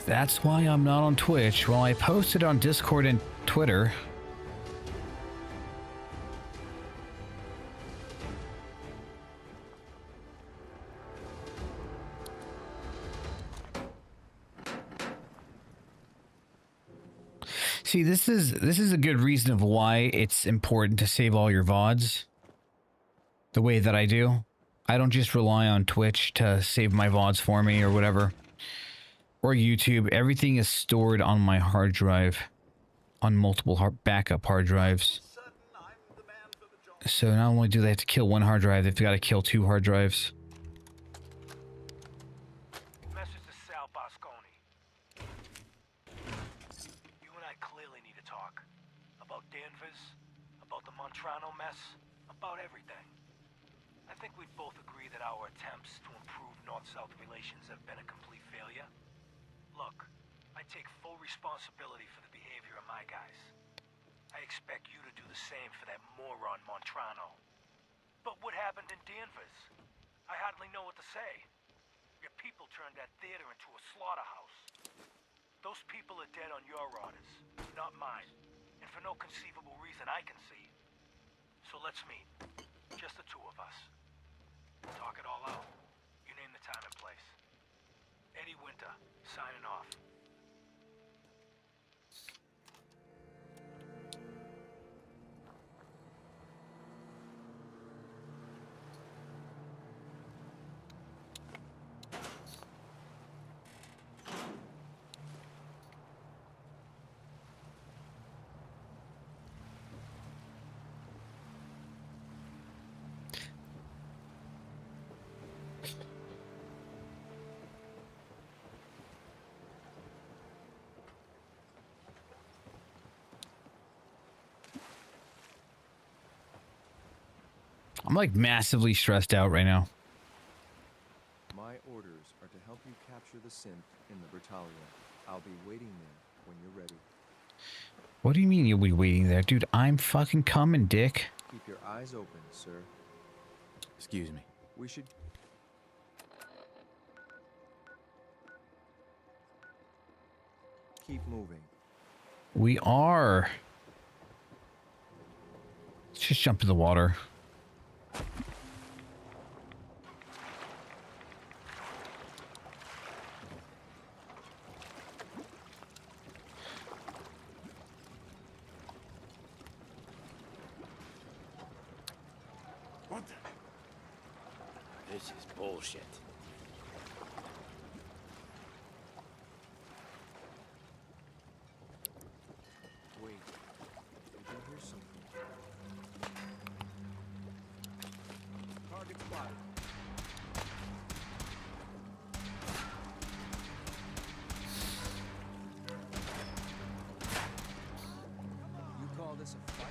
That's why I'm not on Twitch. Well, I posted on Discord and Twitter. See, this is a good reason of why it's important to save all your VODs the way that I do. I don't just rely on Twitch to save my VODs for me or whatever. Or YouTube. Everything is stored on my hard drive. On multiple backup hard drives. So not only do they have to kill one hard drive, they've got to kill 2 hard drives. Message to Sal Bosconi. You and I clearly need to talk. About Danvers, about the Montrano mess, about everything. I think we'd both agree that our attempts to improve North-South relations have been a complete failure. Look, I take full responsibility for the behavior of my guys. I expect you to do the same for that moron Montrano. But what happened in Danvers? I hardly know what to say. Your people turned that theater into a slaughterhouse. Those people are dead on your orders, not mine. And for no conceivable reason I can see. So let's meet. Just the 2 of us. Talk it all out. You name the time and place. Eddie Winter, signing off. I'm like massively stressed out right now. My orders are to help you capture the synth in the Bertalia. I'll be waiting there when you're ready. What do you mean you'll be waiting there? Dude, I'm fucking coming, dick. Keep your eyes open, sir. Excuse me. We should... keep moving. We are. Let's just jump in the water. This is bullshit. Wait, did you hear something? Target spotted. You call this a fight?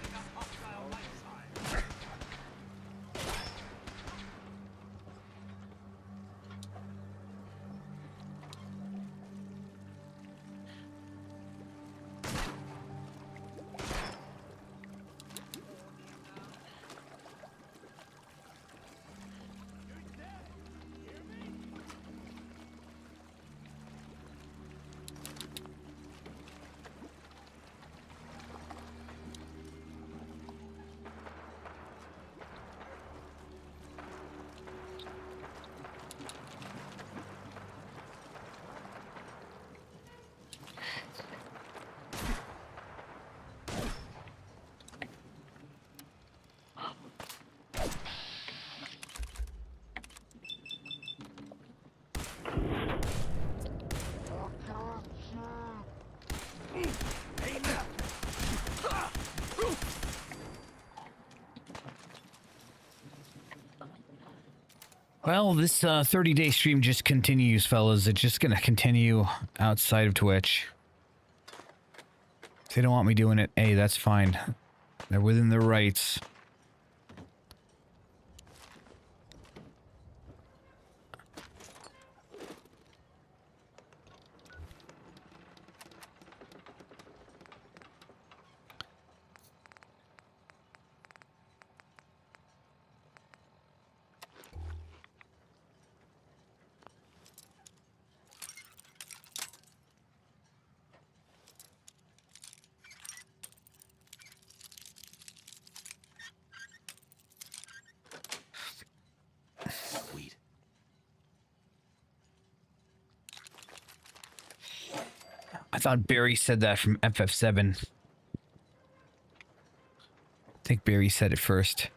Well, this 30-day stream just continues, fellas. It's just gonna continue outside of Twitch. If they don't want me doing it, hey, that's fine. They're within their rights. Sweet. I thought Barry said that from FF7. I think Barry said it first.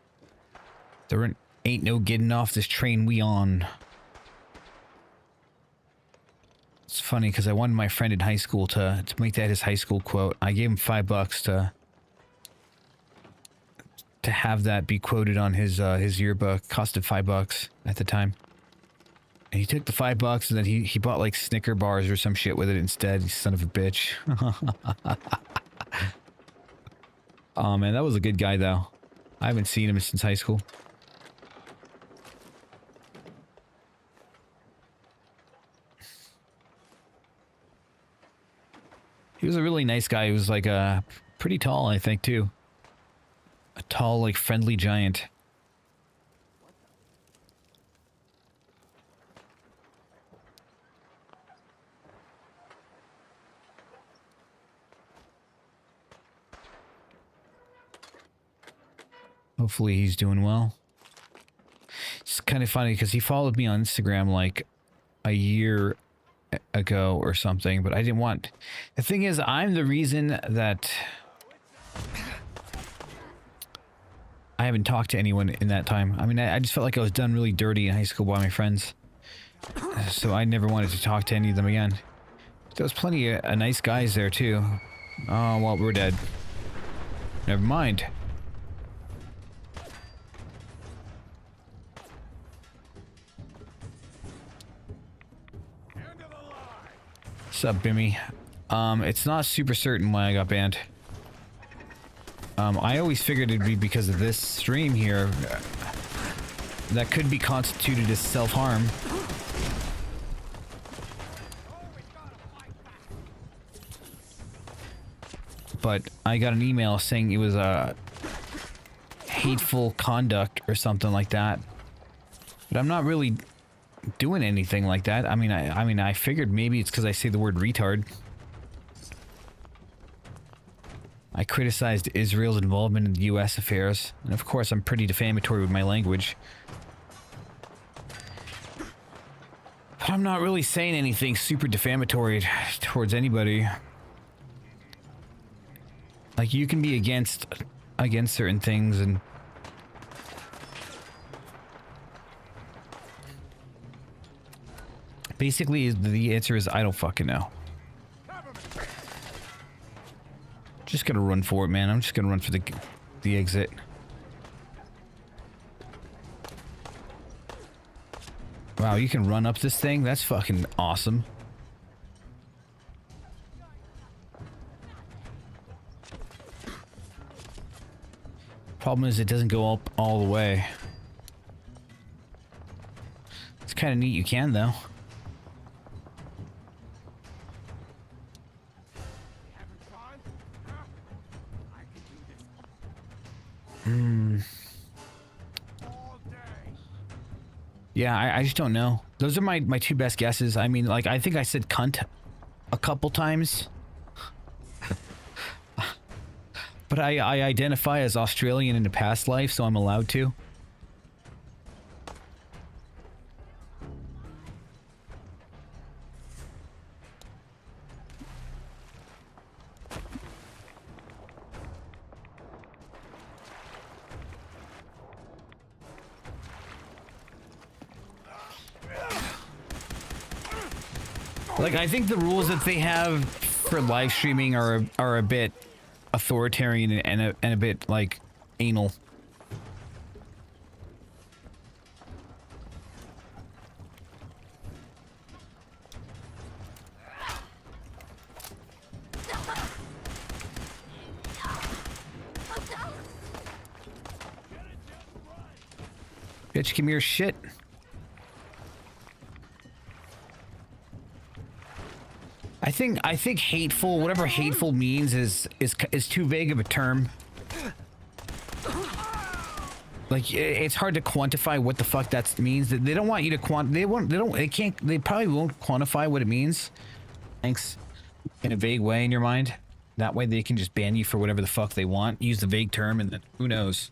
There ain't no getting off this train we on. It's funny because I wanted my friend in high school to make that his high school quote. I gave him $5 to have that be quoted on his yearbook. Costed $5 at the time. And he took the $5 and then he bought like Snicker bars or some shit with it instead. You son of a bitch. Oh man, that was a good guy though. I haven't seen him since high school. He was a really nice guy. He was like pretty tall, I think, too. A tall, like, friendly giant. Hopefully he's doing well. It's kind of funny because he followed me on Instagram like a year ago or something, but I didn't want... The thing is, I'm the reason that I haven't talked to anyone in that time. I mean, I just felt like I was done really dirty in high school by my friends. So I never wanted to talk to any of them again. There was plenty of nice guys there too. Oh, well, we're dead. Never mind. What's up, Bimmy? It's not super certain why I got banned. I always figured it'd be because of this stream here. That could be constituted as self-harm. But I got an email saying it was a hateful conduct or something like that. But I'm not really doing anything like that. I mean, I figured maybe it's because I say the word retard. I criticized Israel's involvement in U.S. affairs, and of course I'm pretty defamatory with my language. But I'm not really saying anything super defamatory towards anybody. Like, you can be against certain things and Basically, the answer is I don't fucking know. Just gonna run for it, man. I'm just gonna run for the exit. Wow, you can run up this thing? That's fucking awesome. Problem is, it doesn't go up all the way. It's kind of neat you can, though. Yeah, I just don't know. Those are my two best guesses. I mean, like, I think I said cunt a couple times. But I identify as Australian in a past life, so I'm allowed to. Like, I think the rules that they have for live streaming are a bit authoritarian and a bit like anal. Bitch, give me your shit. I think hateful, whatever hateful means is too vague of a term. Like, it's hard to quantify what the fuck that means. They don't want you to they probably won't quantify what it means. Thanks. In a vague way in your mind. That way they can just ban you for whatever the fuck they want. Use the vague term and then who knows.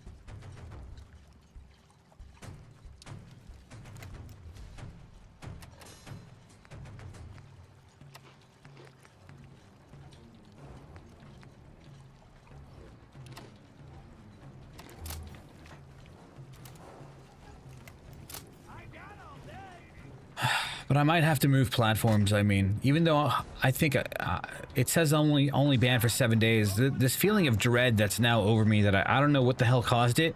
But I might have to move platforms. I mean, even though I think it says only banned for 7 days, this feeling of dread that's now over me that I don't know what the hell caused it.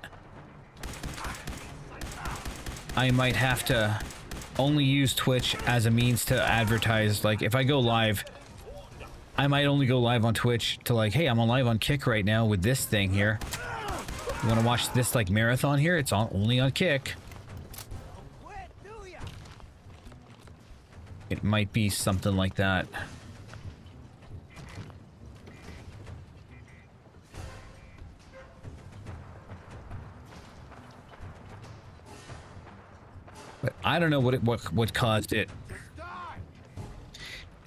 I might have to only use Twitch as a means to advertise. Like, if I go live, I might only go live on Twitch to like, hey, I'm on live on Kick right now with this thing here. You want to watch this like marathon here? It's only on Kick. It might be something like that. But I don't know what caused it.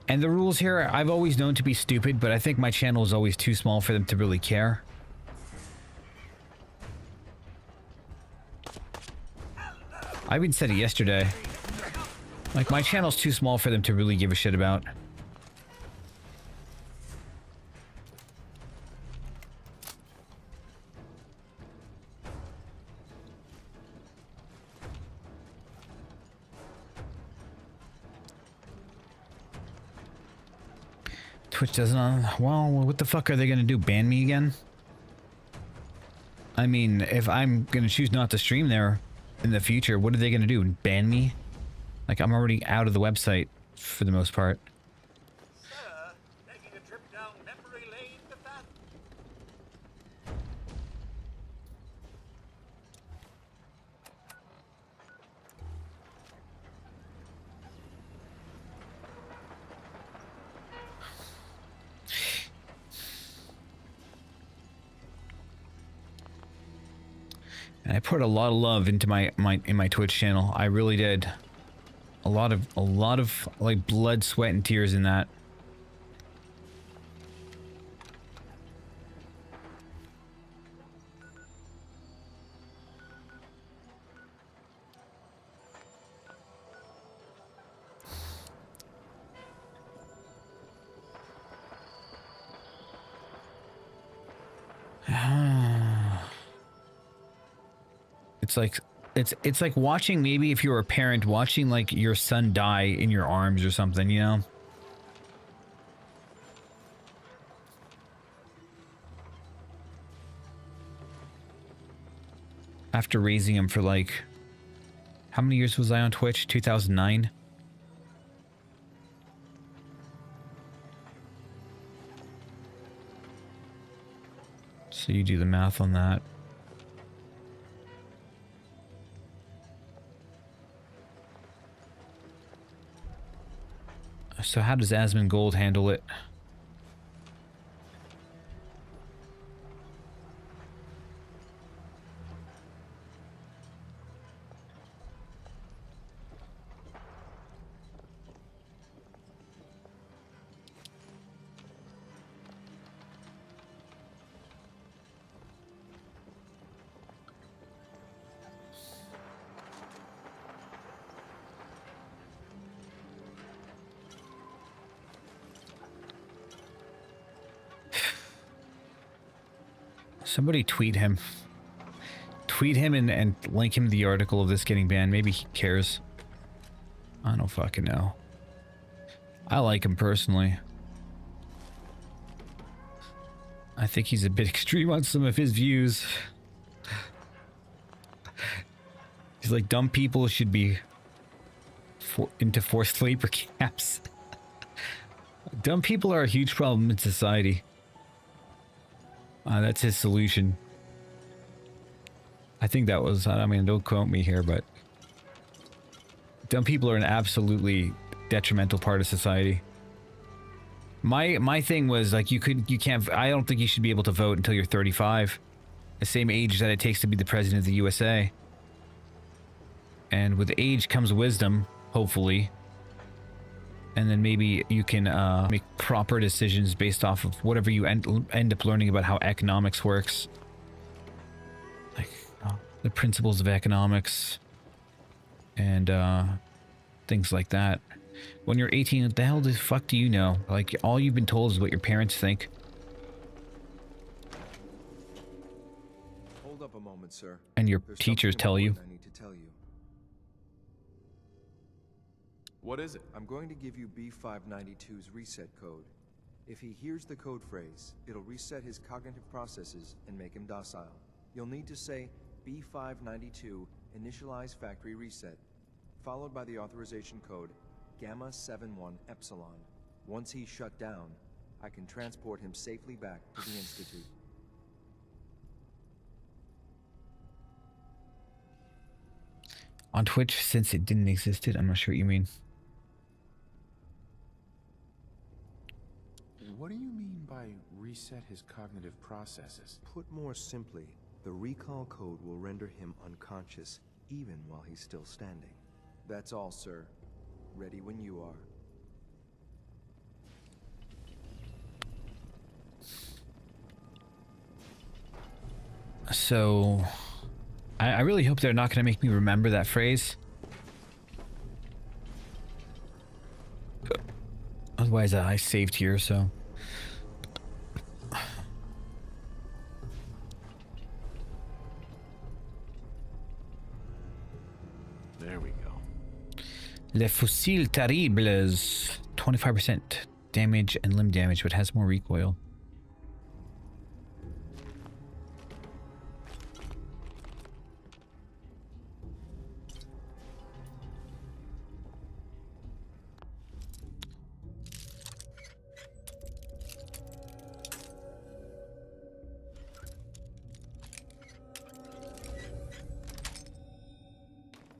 And the rules here, I've always known to be stupid, but I think my channel is always too small for them to really care. I even said it yesterday. Like, my channel's too small for them to really give a shit about. Twitch doesn't... well, what the fuck are they gonna do? Ban me again? I mean, if I'm gonna choose not to stream there in the future, what are they gonna do? Ban me? Like, I'm already out of the website for the most part. Sir, taking a trip down memory lane to that? And I put a lot of love into my Twitch channel. I really did. A lot of like blood, sweat, and tears in that. It's like It's like watching, maybe if you're a parent, watching like your son die in your arms or something, you know? After raising him for like, how many years was I on Twitch? 2009? So you do the math on that. So how does Asmongold handle it? Somebody tweet him. Tweet him and link him to the article of this getting banned. Maybe he cares. I don't fucking know. I like him personally. I think he's a bit extreme on some of his views. He's like, dumb people should be into forced labor camps. Dumb people are a huge problem in society. That's his solution. I think that was, I mean, don't quote me here, but dumb people are an absolutely detrimental part of society. My thing was like, I don't think you should be able to vote until you're 35, the same age that it takes to be the president of the USA. And with age comes wisdom, hopefully. And then maybe you can make proper decisions based off of whatever you end up learning about how economics works. Like the principles of economics and things like that. When you're 18, what the hell the fuck do you know? Like, all you've been told is what your parents think. Hold up a moment, sir. And your There's teachers something tell you. important I need to tell you. What is it? I'm going to give you B592's reset code. If he hears the code phrase, it'll reset his cognitive processes and make him docile. You'll need to say B592 initialize factory reset, followed by the authorization code Gamma 71 Epsilon. Once he's shut down, I can transport him safely back to the Institute. On Twitch, since it didn't exist, I'm not sure what you mean. What do you mean by reset his cognitive processes? Put more simply, the recall code will render him unconscious even while he's still standing. That's all, sir. Ready when you are. So, I really hope they're not going to make me remember that phrase. Otherwise, I saved here, so. There we go. Le Fusil Terribles. 25% damage and limb damage, but has more recoil.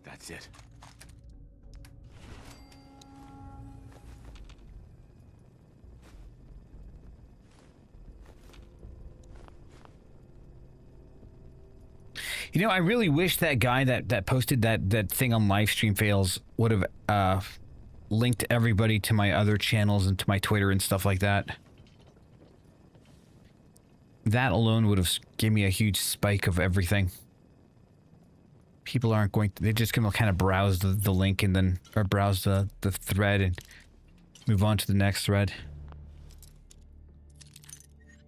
That's it. You know, I really wish that guy that posted that thing on Livestream Fails would have linked everybody to my other channels and to my Twitter and stuff like that. That alone would have given me a huge spike of everything. People aren't going to, they're just going to kind of browse the link and then, or browse the thread and move on to the next thread.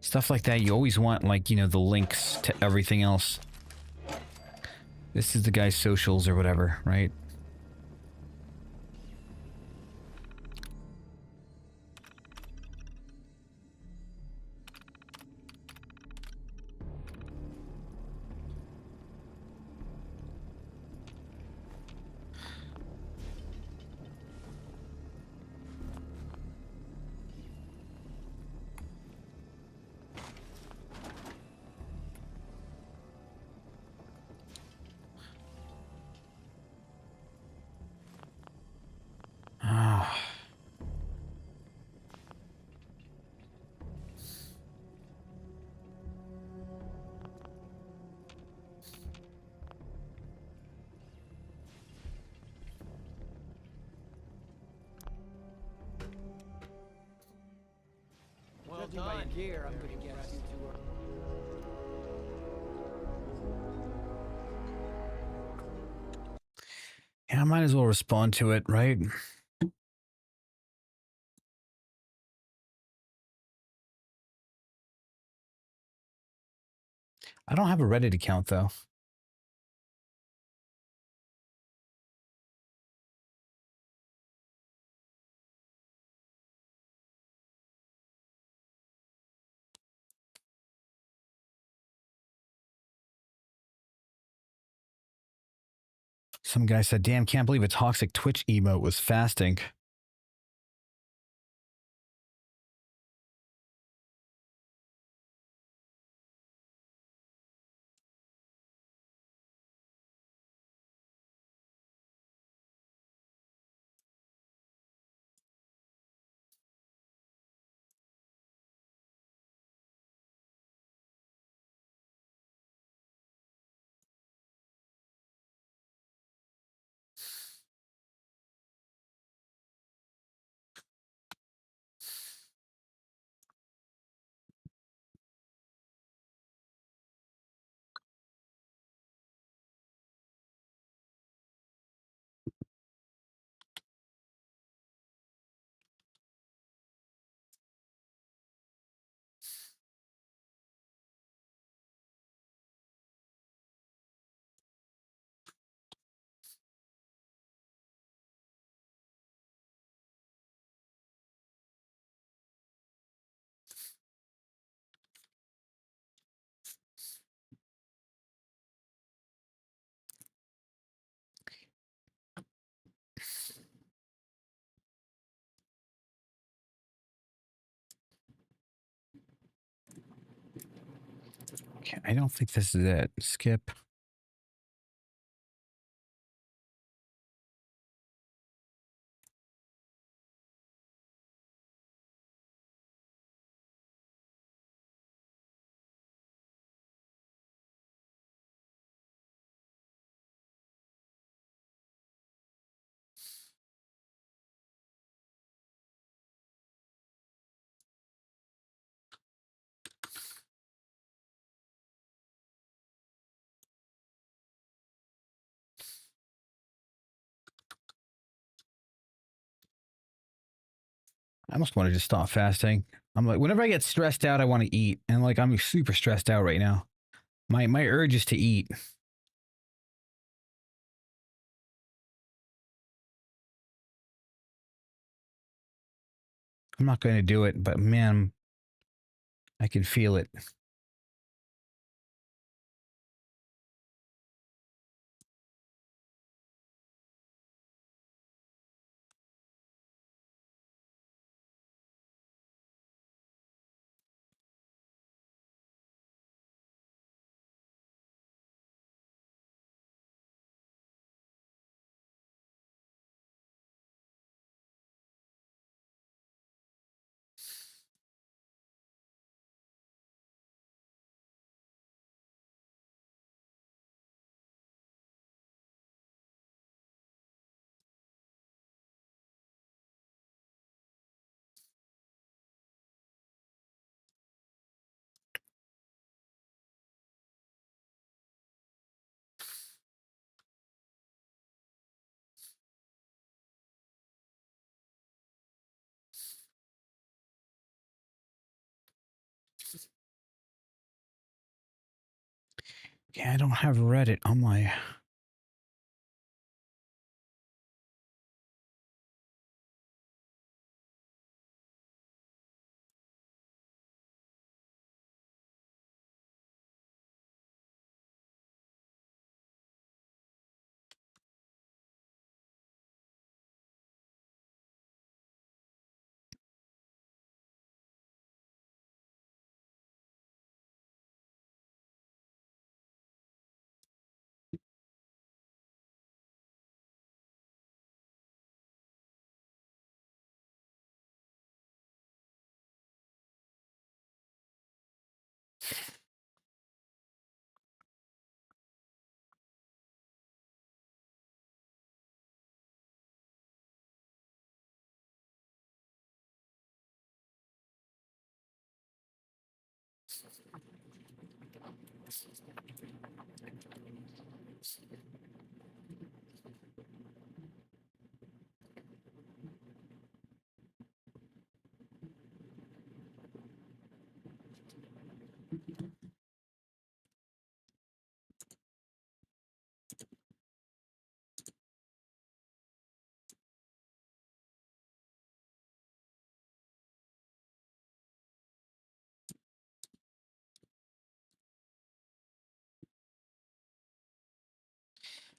Stuff like that, you always want, like, you know, the links to everything else. This is the guy's socials or whatever, right? Judging by your gear, I'm gonna guess you two are... Yeah, I might as well respond to it, right? I don't have a Reddit account though. Some guy said, damn, can't believe a toxic Twitch emote was fasting. Okay, I don't think this is it. Skip. I almost wanted to stop fasting. I'm like, whenever I get stressed out, I want to eat. And like, I'm super stressed out right now. My urge is to eat. I'm not going to do it, but man, I can feel it. Yeah, I don't have Reddit on my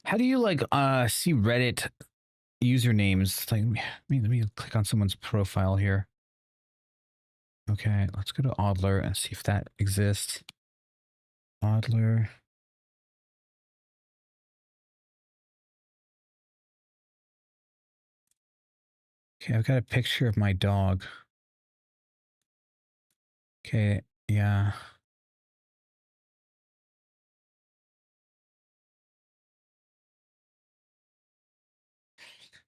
How do you like see Reddit usernames? Like, let me click on someone's profile here. Okay, let's go to Oddler and see if that exists. Oddler. Okay, I've got a picture of my dog. Okay, yeah.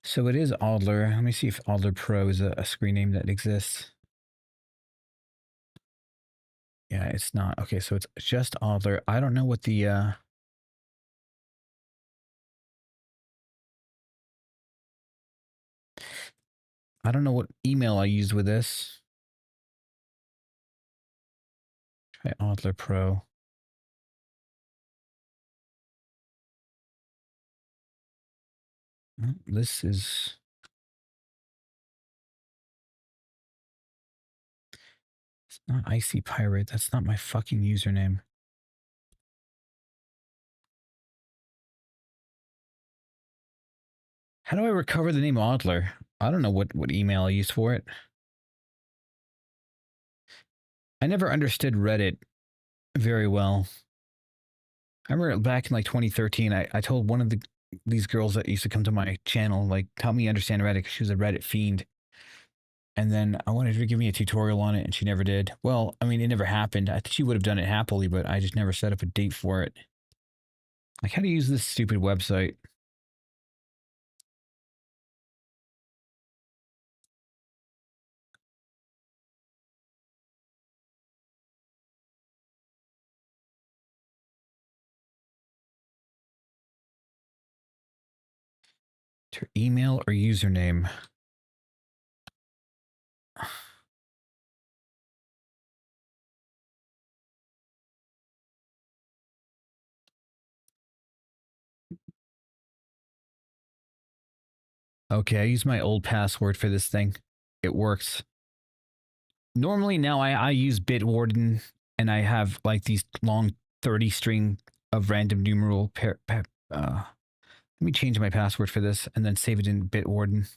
So it is Oddler. Let me see if Oddler Pro is a screen name that exists. Yeah, it's not. Okay, so it's just Oddler. I don't know what the I don't know what email I used with this. Try Oddler Pro. Oh, this is... It's not Icy Pirate. That's not my fucking username. How do I recover the name Oddler? I don't know what email I used for it. I never understood Reddit very well. I remember back in like 2013, I told one of these girls that used to come to my channel, like, help me understand Reddit, because she was a Reddit fiend. And then I wanted her to give me a tutorial on it, and she never did. Well, I mean, it never happened. I think she would have done it happily, but I just never set up a date for it. Like, how to use this stupid website? To email or username? Okay, I use my old password for this thing. It works. Normally now I use Bitwarden, and I have like these long 30 string of random numeral let me change my password for this and then save it in Bitwarden.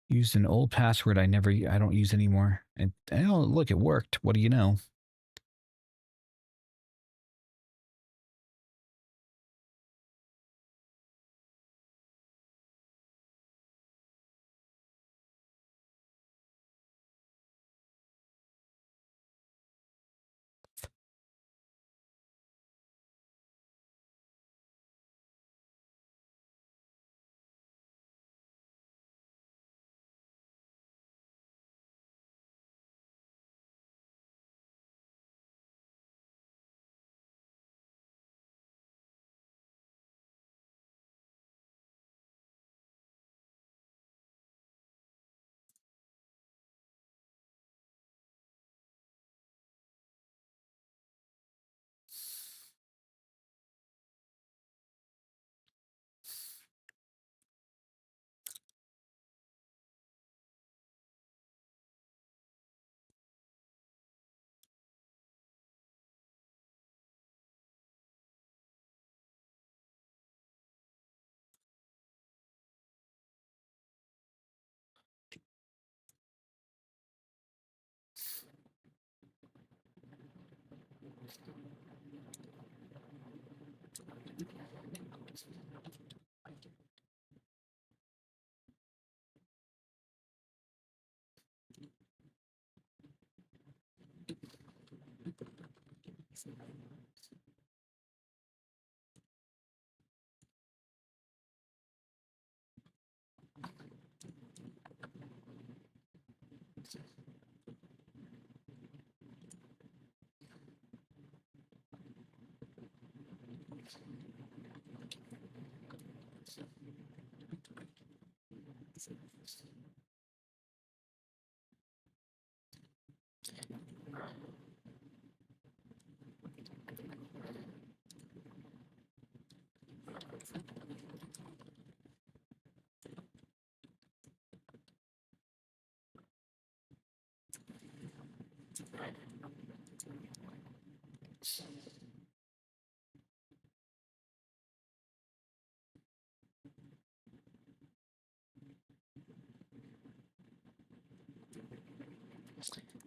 Used an old password I don't use anymore. And oh, look, it worked. What do you know?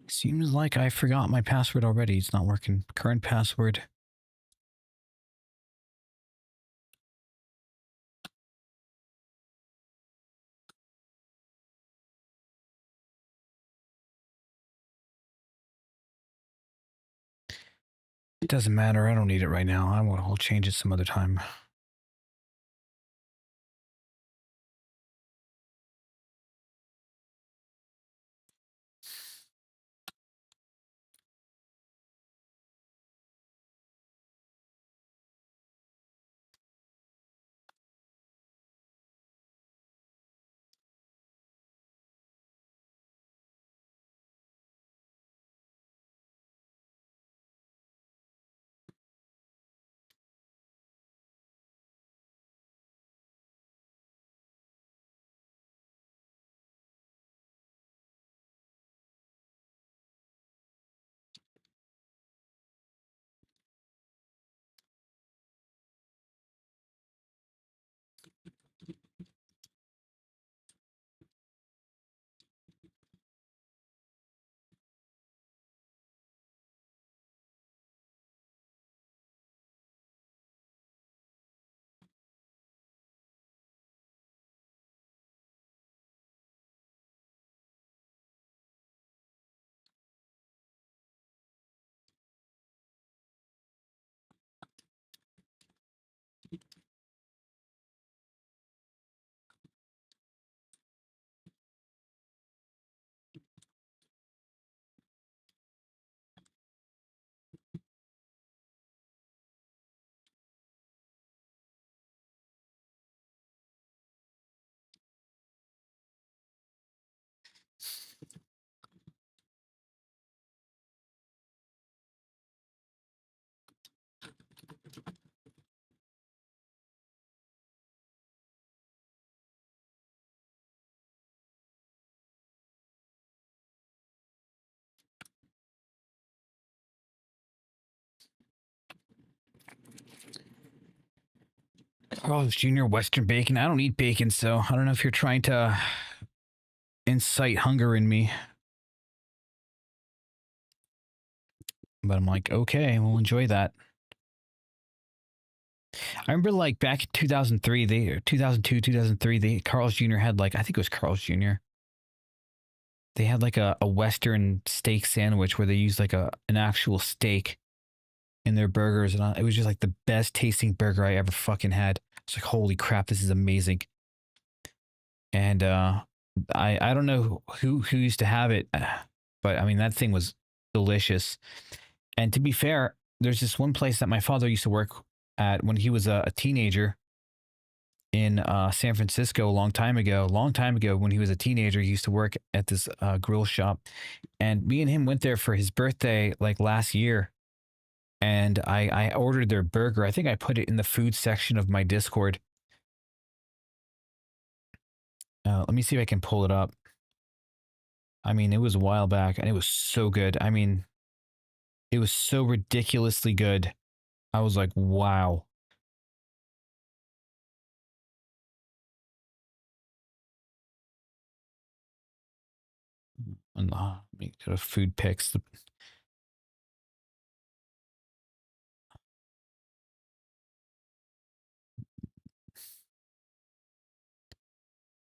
Seems like I forgot my password already. It's not working. Current password. It doesn't matter. I don't need it right now. I'll change it some other time. Carl's Jr. Western bacon. I don't eat bacon, so I don't know if you're trying to incite hunger in me. But I'm like, okay, we'll enjoy that. I remember like back in 2003, 2002, 2003, Carl's Jr. had like, I think it was Carl's Jr. They had like a Western steak sandwich where they used like an actual steak in their burgers. And it was just like the best tasting burger I ever fucking had. It's like, holy crap, this is amazing. And I don't know who used to have it, but I mean, that thing was delicious. And to be fair, there's this one place that my father used to work at when he was a teenager in San Francisco a long time ago. When he was a teenager, he used to work at this grill shop. And me and him went there for his birthday like last year. And I ordered their burger. I think I put it in the food section of my Discord. Let me see if I can pull it up. I mean, it was a while back and it was so good. I mean, it was so ridiculously good. I was like, wow. And let me go to food pics.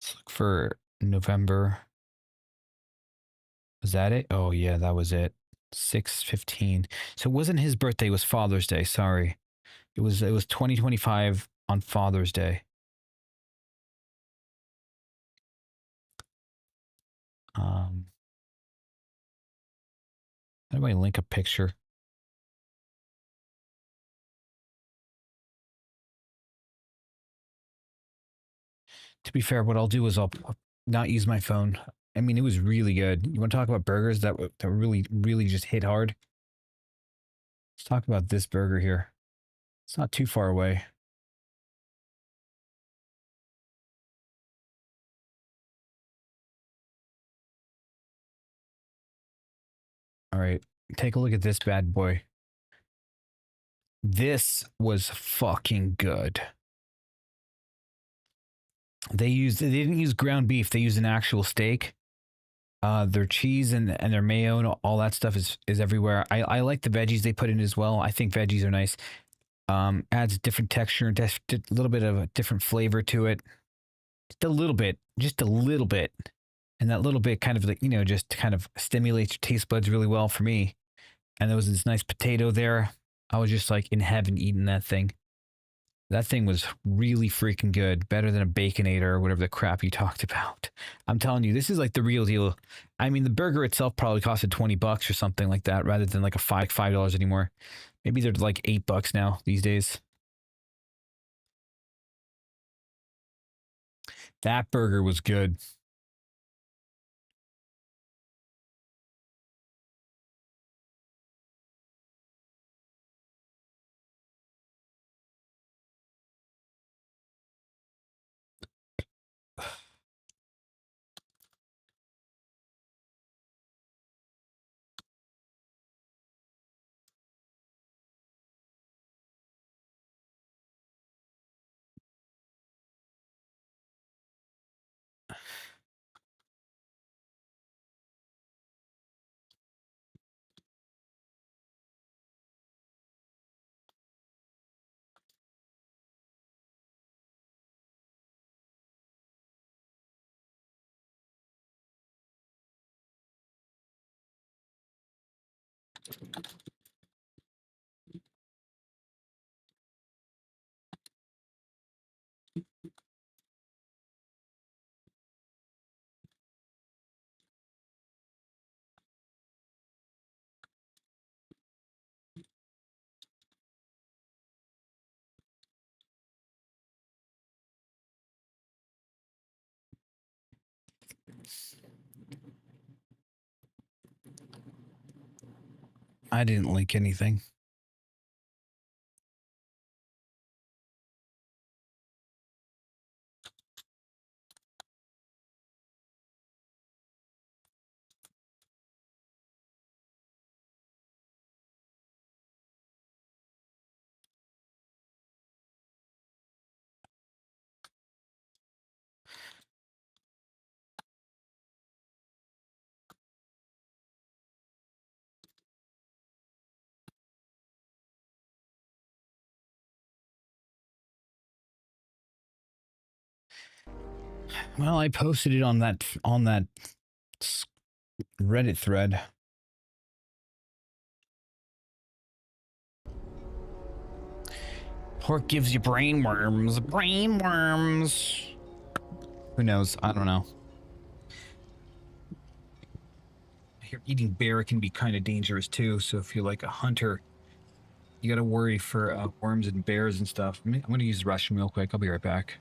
Let's look for November. Was that it? Oh yeah, that was it. 6/15. So it wasn't his birthday, it was Father's Day, sorry. It was 2025 on Father's Day. How do I link a picture? To be fair, what I'll do is I'll not use my phone. I mean, it was really good. You want to talk about burgers that really just hit hard? Let's talk about this burger here. It's not too far away. All right, take a look at this bad boy. This was fucking good. They didn't use ground beef. They used an actual steak. Their cheese and their mayo and all that stuff is everywhere. I like the veggies they put in as well. I think veggies are nice. Adds different texture and a little bit of a different flavor to it. Just a little bit. And that little bit kind of like, just kind of stimulates your taste buds really well for me. And there was this nice potato there. I was just like in heaven eating that thing. That thing was really freaking good. Better than a Baconator or whatever the crap you talked about. I'm telling you, this is like the real deal. I mean, the burger itself probably costed $20 or something like that, rather than like $5 anymore. Maybe they're like $8 now these days. That burger was good. I didn't link anything. Well, I posted it on that Reddit thread. Pork gives you brain worms. Brain worms. Who knows? I don't know. I hear eating bear can be kind of dangerous too. So if you're like a hunter, you got to worry for worms and bears and stuff. I'm going to use the restroom real quick. I'll be right back.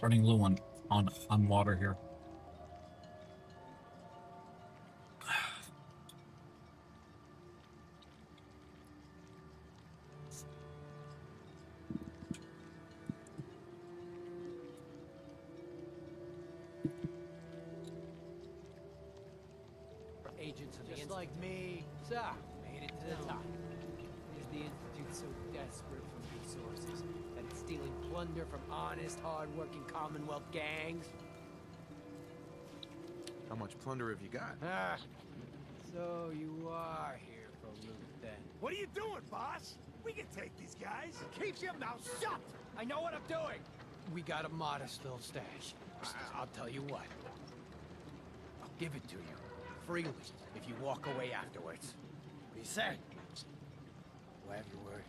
Running low on water here. Agents of just like me. So, made it to the top. Is the Institute so desperate for resources that it's stealing plunder from honest, hard-working Commonwealth gangs? How much plunder have you got? Ah, so you are here for loot then. What are you doing, boss? We can take these guys. Keep your mouth shut! I know what I'm doing! We got a modest little stash. I'll tell you what. I'll give it to you. Freely, if you walk away afterwards. What do you say? We'll have your word.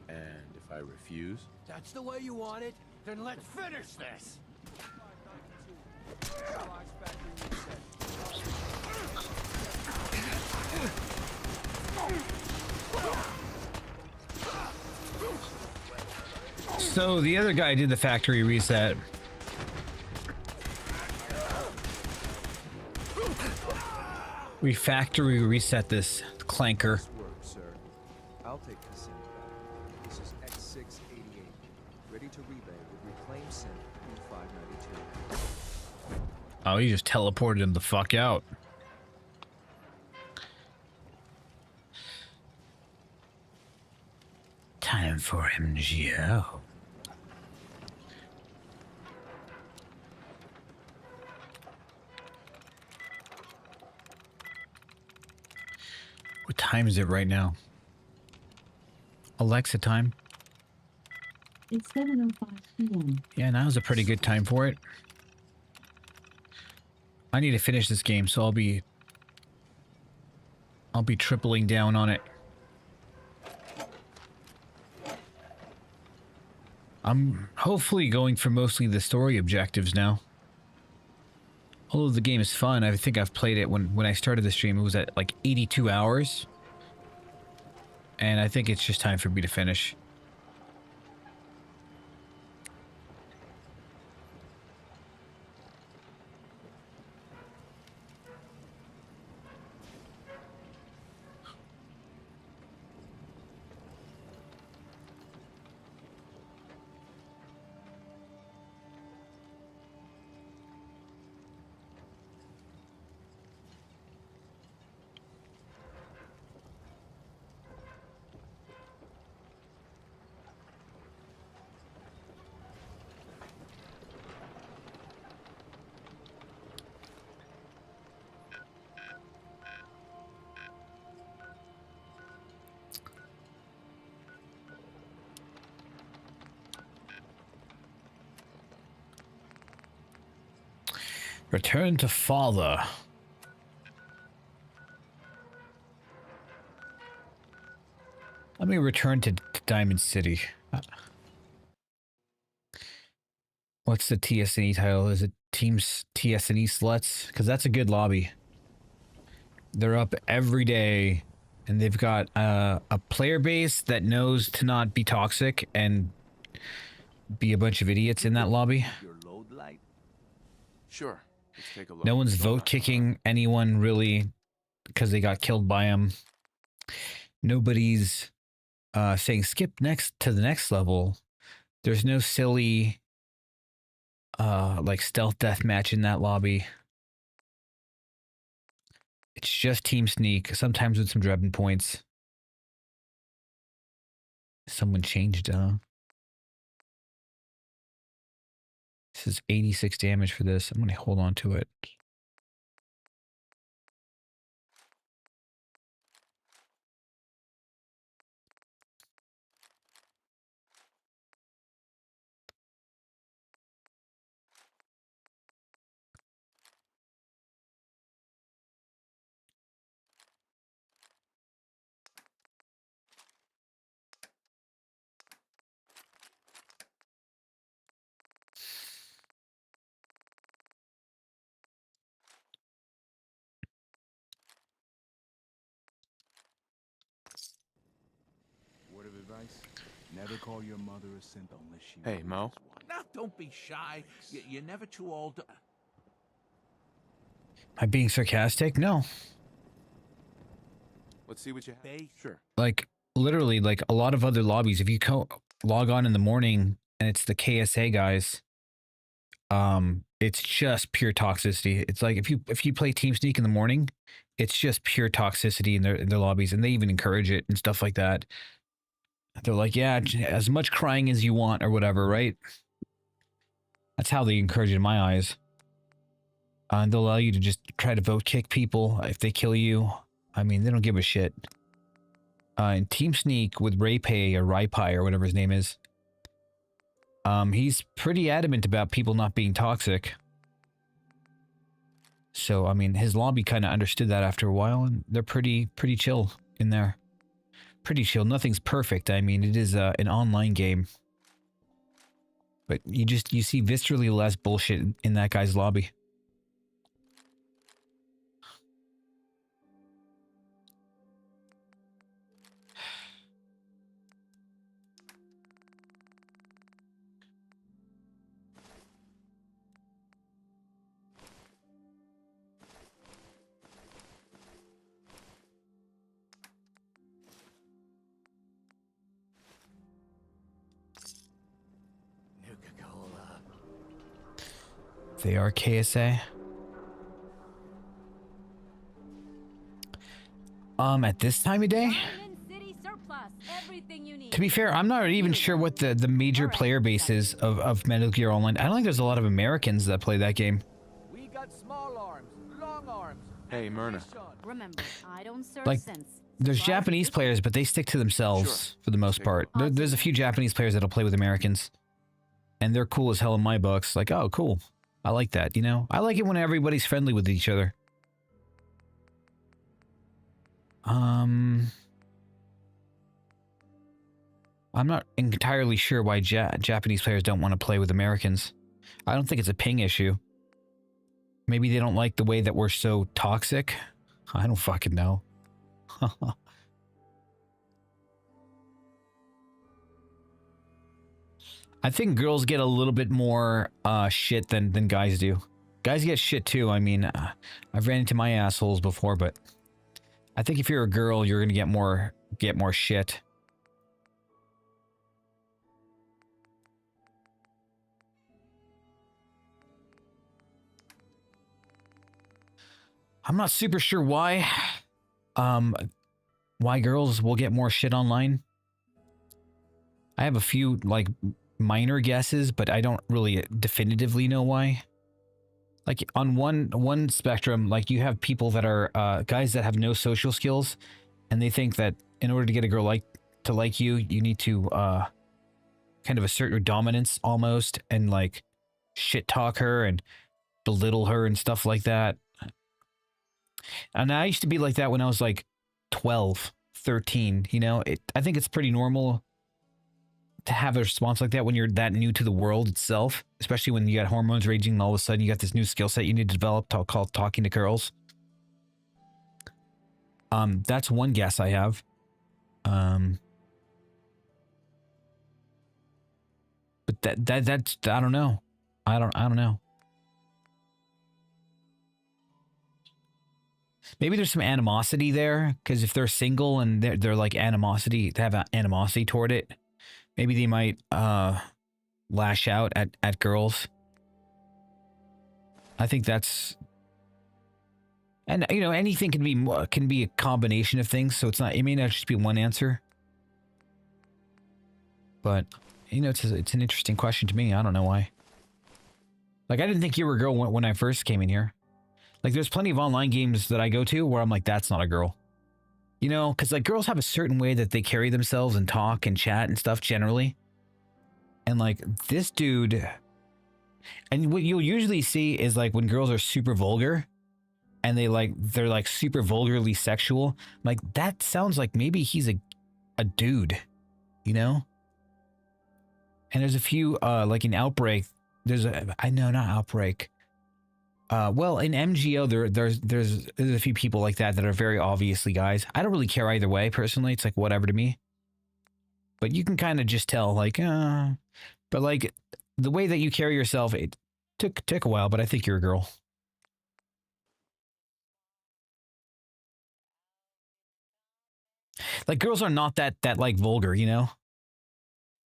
And if I refuse? That's the way you want it? Then let's finish this! So the other guy did the factory reset. We factory reset this clanker. Nice work, sir. I'll take this synth back. This is X688, ready to relay with reclaimed synth B592. Oh, he just teleported him the fuck out. Time for MGO. What time is it right now? Alexa time? It's 7:05 p.m. Yeah, now's a pretty good time for it. I need to finish this game, so I'll be tripling down on it. I'm hopefully going for mostly the story objectives now. Although the game is fun, I think I've played it when I started the stream, it was at like 82 hours. And I think it's just time for me to finish. Return to father. Let me return to Diamond City. What's the TSNE title? Is it Teams TSNE Sluts? Because that's a good lobby. They're up every day, and they've got a player base that knows to not be toxic and be a bunch of idiots in that lobby. Your load light? Sure. Let's take a look. No one's vote kicking anyone really because they got killed by him. Nobody's saying skip next to the next level. There's no silly like stealth deathmatch in that lobby. It's just team sneak, sometimes with some Drebin points. Someone changed this is 86 damage for this. I'm gonna hold on to it. call your mother a simp unless she... Hey, Mo. Now, don't be shy. You're never too old to... Am I being sarcastic? No. Let's see what you have. Sure. Like, literally, like a lot of other lobbies, if you log on in the morning and it's the KSA guys, it's just pure toxicity. It's like if you play Team Sneak in the morning, it's just pure toxicity in their lobbies, and they even encourage it and stuff like that. They're like, yeah, as much crying as you want or whatever, right? That's how they encourage it in my eyes. And they'll allow you to just try to vote kick people if they kill you. I mean, they don't give a shit. In Team Sneak with Raypay or Raipai or whatever his name is, he's pretty adamant about people not being toxic. So, I mean, his lobby kind of understood that after a while, and they're pretty chill in there. Pretty chill. Nothing's perfect. I mean, it is an online game. But you see viscerally less bullshit in that guy's lobby. Nuka-Cola. They are KSA. At this time of day? City surplus. Everything you need. To be fair, I'm not even sure what the major player base is of Metal Gear Online. I don't think there's a lot of Americans that play that game. We got small arms, long arms. Hey, Myrna. Remember, I don't serve Like, sense. there's Japanese players, but they stick to themselves for the most part. There's a few Japanese players that'll play with Americans. And they're cool as hell in my books. Like, oh, cool. I like that, you know? I like it when everybody's friendly with each other. I'm not entirely sure why Japanese players don't want to play with Americans. I don't think it's a ping issue. Maybe they don't like the way that we're so toxic. I don't fucking know. I think girls get a little bit more shit than guys do. Guys get shit too. I mean, I've ran into my assholes before, but I think if you're a girl, you're gonna get more shit. I'm not super sure why girls will get more shit online. I have a few like minor guesses, but I don't really definitively know why. Like on one spectrum, like you have people that are guys that have no social skills, and they think that in order to get a girl to like you, you need to kind of assert your dominance almost, and like shit talk her and belittle her and stuff like that. And I used to be like that when I was like 12, 13, you know? I think it's pretty normal to have a response like that when you're that new to the world itself, especially when you got hormones raging and all of a sudden you got this new skill set you need to develop called talking to girls. That's one guess I have. But that's I don't know. I don't know. Maybe there's some animosity there, because if they're single and they're like animosity, they have animosity toward it, maybe they might lash out at girls. I think that's, and you know, anything can be a combination of things, so it may not just be one answer. But you know, it's an interesting question to me. I don't know why. Like, I didn't think you were a girl when I first came in here. Like, there's plenty of online games that I go to where I'm like, that's not a girl. You know, because like girls have a certain way that they carry themselves and talk and chat and stuff generally. And like this dude, and what you'll usually see is like when girls are super vulgar and they're like super vulgarly sexual, like that sounds like maybe he's a dude, you know? And there's a few, like in Outbreak, not Outbreak. Well, in MGO, there's a few people like that are very obviously guys. I don't really care either way, personally. It's like whatever to me. but you can kind of just tell, like, but like the way that you carry yourself, it took a while, but I think you're a girl. Like girls are not that like vulgar, you know?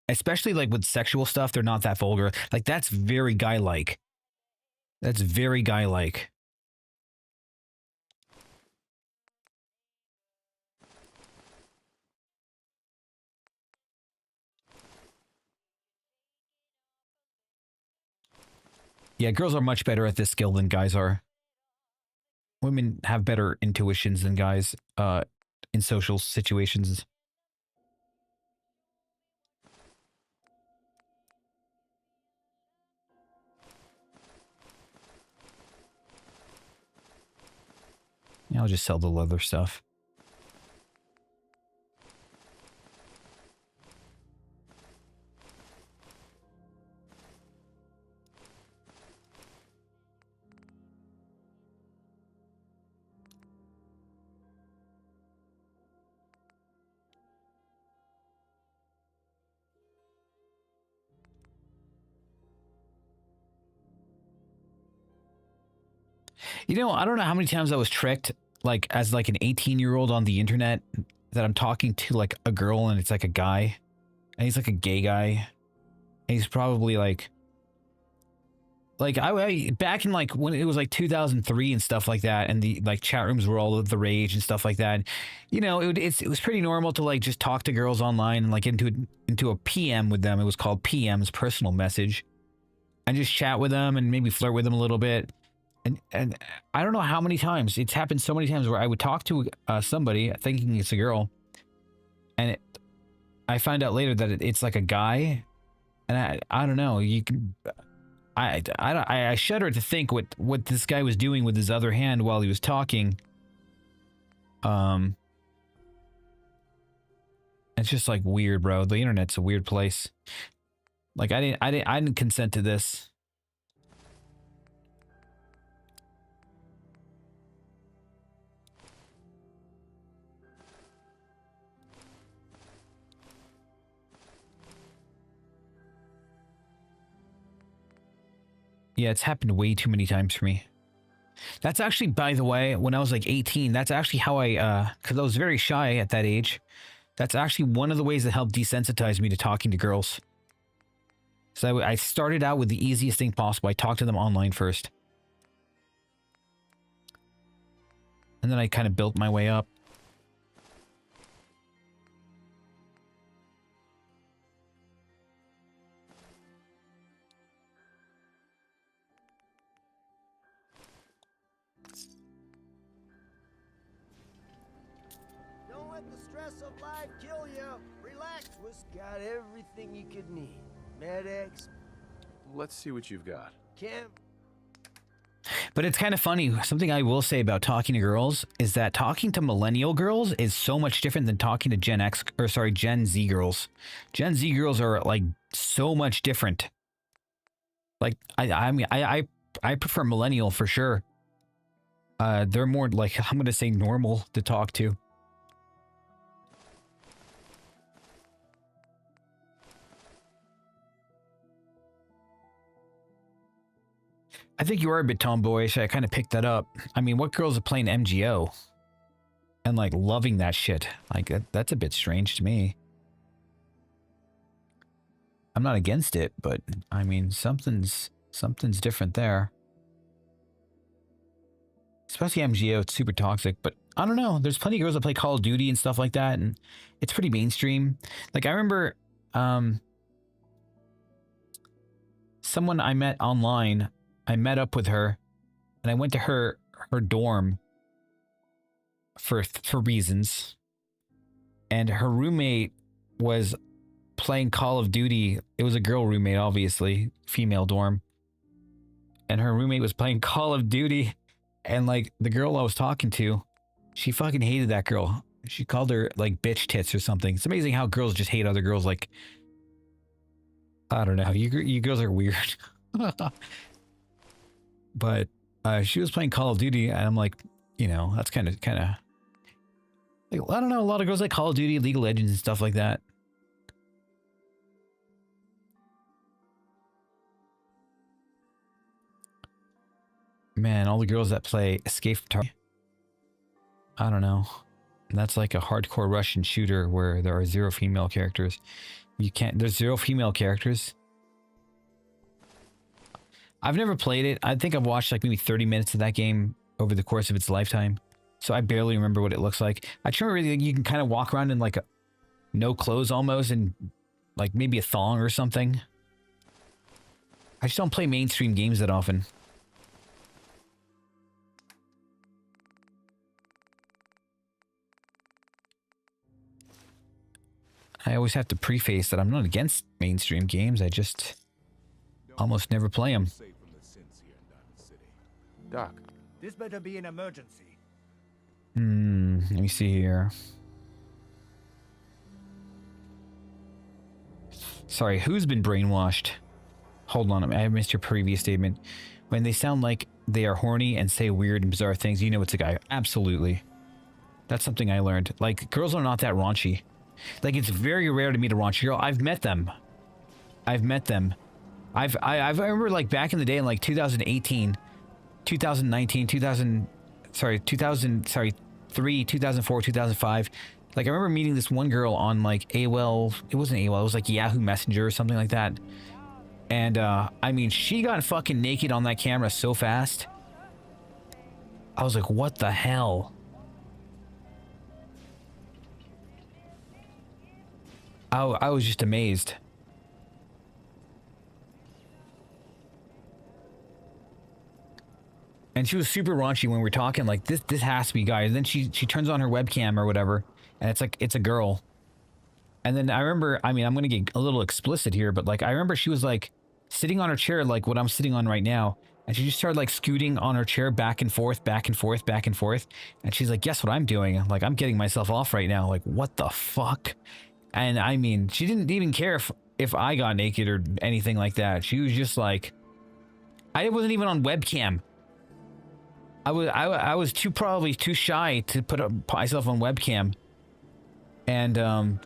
Especially like with sexual stuff, they're not that vulgar. Like that's very guy-like. That's very guy-like. Yeah, girls are much better at this skill than guys are. Women have better intuitions than guys in social situations. Yeah, I'll just sell the leather stuff. You know, I don't know how many times I was tricked, like as like an 18-year-old on the internet, that I'm talking to like a girl and it's like a guy, and he's like a gay guy, and he's probably like I back in like when it was like 2003 and stuff like that, and the like chat rooms were all the rage and stuff like that. You know, it was pretty normal to like just talk to girls online and like into a PM with them. It was called PM's, personal message, and just chat with them and maybe flirt with them a little bit. And I don't know how many times it's happened. So many times where I would talk to somebody thinking it's a girl, and I find out later that it's like a guy, and I don't know. You can. I shudder to think what this guy was doing with his other hand while he was talking. It's just like weird, bro. The internet's a weird place. Like I didn't consent to this. Yeah, it's happened way too many times for me. That's actually, by the way, when I was like 18, that's actually how because I was very shy at that age. That's actually one of the ways that helped desensitize me to talking to girls. So I started out with the easiest thing possible. I talked to them online first. And then I kind of built my way up. Of life kill you. Relax. Got everything you could need. Med-X. Let's see what you've got. Camp. But it's kind of funny. Something I will say about talking to girls is that talking to millennial girls is so much different than talking to Gen Z girls. Gen Z girls are like so much different. Like I prefer millennial for sure. They're more like, I'm gonna say, normal to talk to. I think you are a bit tomboyish. I kind of picked that up. I mean, what girls are playing MGO and like loving that shit? Like that's a bit strange to me. I'm not against it, but I mean, something's different there. Especially MGO, it's super toxic, but I don't know. There's plenty of girls that play Call of Duty and stuff like that, and it's pretty mainstream. Like I remember someone I met online, I met up with her, and I went to her dorm for reasons. And her roommate was playing Call of Duty. It was a girl roommate, obviously, female dorm. And her roommate was playing Call of Duty, and like the girl I was talking to, she fucking hated that girl. She called her like bitch tits or something. It's amazing how girls just hate other girls. Like, I don't know. You girls are weird. But she was playing Call of Duty, and I'm like, you know, that's kind of like, I don't know, a lot of girls like Call of Duty, League of Legends and stuff like that. Man, all the girls that play Escape from Tarkov. I don't know. That's like a hardcore Russian shooter where there are 0 female characters. You can't... There's 0 female characters. I've never played it. I think I've watched like maybe 30 minutes of that game over the course of its lifetime. So I barely remember what it looks like. I just remember you can kind of walk around in like no clothes almost and like maybe a thong or something. I just don't play mainstream games that often. I always have to preface that I'm not against mainstream games. I just almost never play them. Doc. This better be an emergency. Let me see here. Sorry, who's been brainwashed? Hold on, I missed your previous statement. When they sound like they are horny and say weird and bizarre things, you know it's a guy. Absolutely. That's something I learned. Like, girls are not that raunchy. Like, it's very rare to meet a raunchy girl. I've met them. I remember, like, back in the day in, like, 2018, 2019, 2003, 2004, 2005. Like, I remember meeting this one girl on, like, AOL. It wasn't AOL. It was, like, Yahoo Messenger or something like that. And, I mean, she got fucking naked on that camera so fast. I was like, what the hell? I was just amazed. And she was super raunchy when we were talking, like, this has to be guys. And then she turns on her webcam or whatever, and it's like, it's a girl. And then I remember, I mean, I'm gonna get a little explicit here, but like, I remember she was like sitting on her chair, like what I'm sitting on right now. And she just started like scooting on her chair back and forth, back and forth, back and forth. And she's like, guess what I'm doing? Like, I'm getting myself off right now. Like, what the fuck? And I mean, she didn't even care if I got naked or anything like that. She was just like, I wasn't even on webcam. I was probably too shy to put myself on webcam. And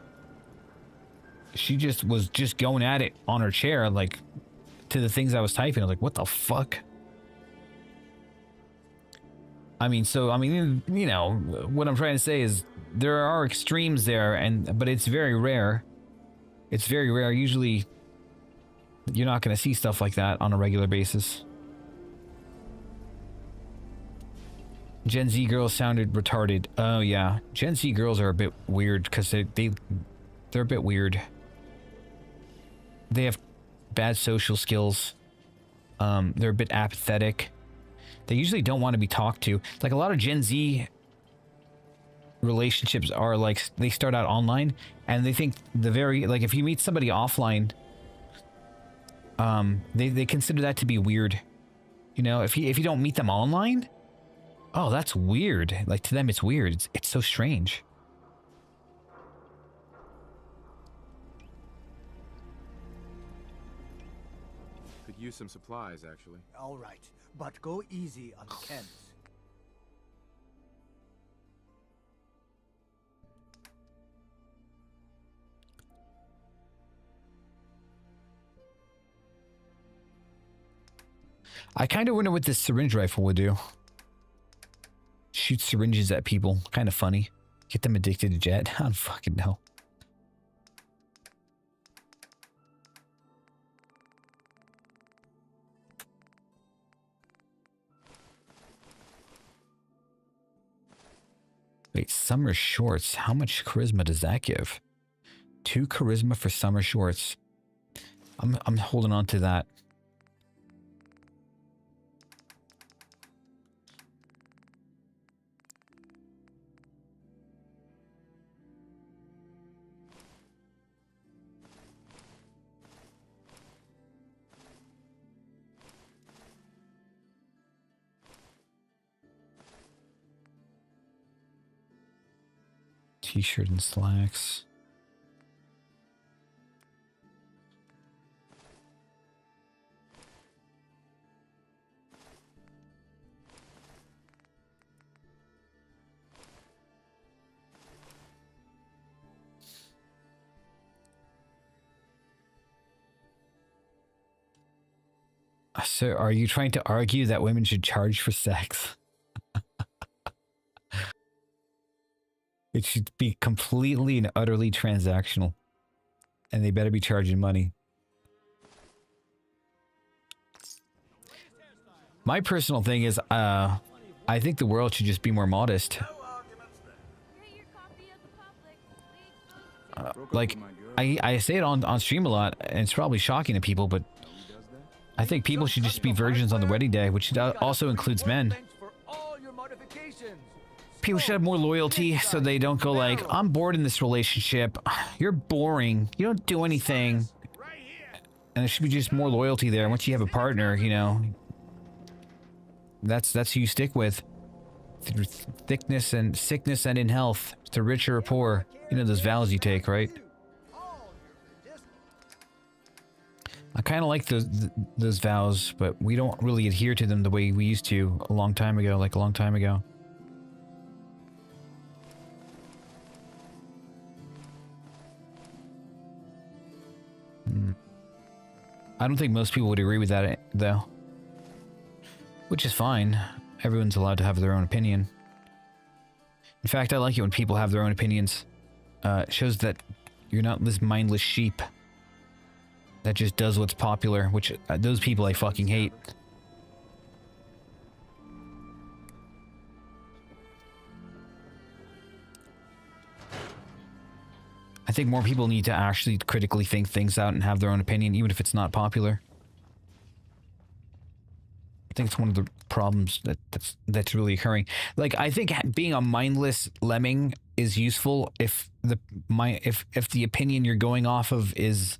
she just was going at it on her chair, like, to the things I was typing. I was like, what the fuck? I mean, so, I mean, you know, what I'm trying to say is there are extremes there, but it's very rare. It's very rare. Usually, you're not going to see stuff like that on a regular basis. Gen Z girls sounded retarded. Oh, yeah. Gen Z girls are a bit weird because they're a bit weird. They have bad social skills. They're a bit apathetic. They usually don't want to be talked to. Like, a lot of Gen Z relationships are like, they start out online and they think like, if you meet somebody offline, they consider that to be weird. You know, if you don't meet them online, oh, that's weird. Like, to them, it's weird. It's so strange. Could use some supplies, actually. All right, but go easy on Ken. I kind of wonder what this syringe rifle would do. Shoot syringes at people. Kind of funny. Get them addicted to jet. I don't fucking know. Wait, summer shorts. How much charisma does that give? 2 charisma for summer shorts. I'm holding on to that. T-shirt and slacks. So, are you trying to argue that women should charge for sex? It should be completely and utterly transactional. And they better be charging money. My personal thing is, I think the world should just be more modest. Like, I say it on stream a lot, and it's probably shocking to people, but I think people should just be virgins on the wedding day, which also includes men. People should have more loyalty so they don't go like, I'm bored in this relationship. You're boring. You don't do anything. And there should be just more loyalty there. Once you have a partner, you know, that's who you stick with. Through thickness and sickness and in health. To rich or poor. You know those vows you take, right? I kind of like those vows, but we don't really adhere to them the way we used to a long time ago, like a long time ago. I don't think most people would agree with that, though. Which is fine. Everyone's allowed to have their own opinion. In fact, I like it when people have their own opinions. It shows that you're not this mindless sheep that just does what's popular, which those people I fucking hate. I think more people need to actually critically think things out and have their own opinion, even if it's not popular. I think it's one of the problems that's really occurring. Like, I think being a mindless lemming is useful if the opinion you're going off of is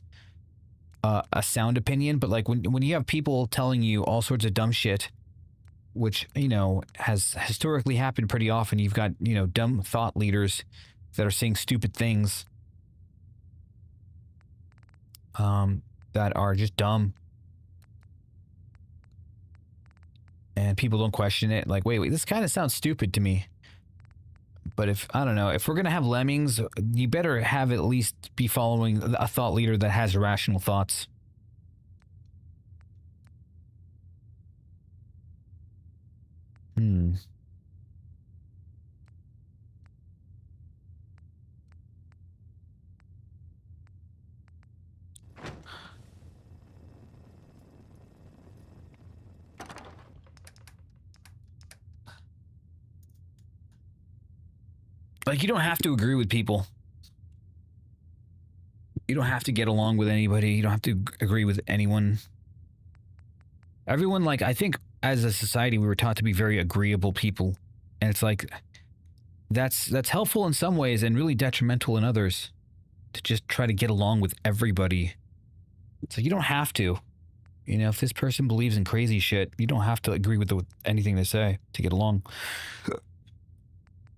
a sound opinion. But like when you have people telling you all sorts of dumb shit, which, you know, has historically happened pretty often. You've got, you know, dumb thought leaders that are saying stupid things. That are just dumb. And people don't question it. Like, wait, this kind of sounds stupid to me. But if, I don't know, if we're going to have lemmings, you better have at least be following a thought leader that has irrational thoughts. Like, you don't have to agree with people. You don't have to get along with anybody. You don't have to agree with anyone. Everyone, like, I think as a society, we were taught to be very agreeable people. And it's like, that's helpful in some ways and really detrimental in others. To just try to get along with everybody. So you don't have to. You know, if this person believes in crazy shit, you don't have to agree with anything they say to get along.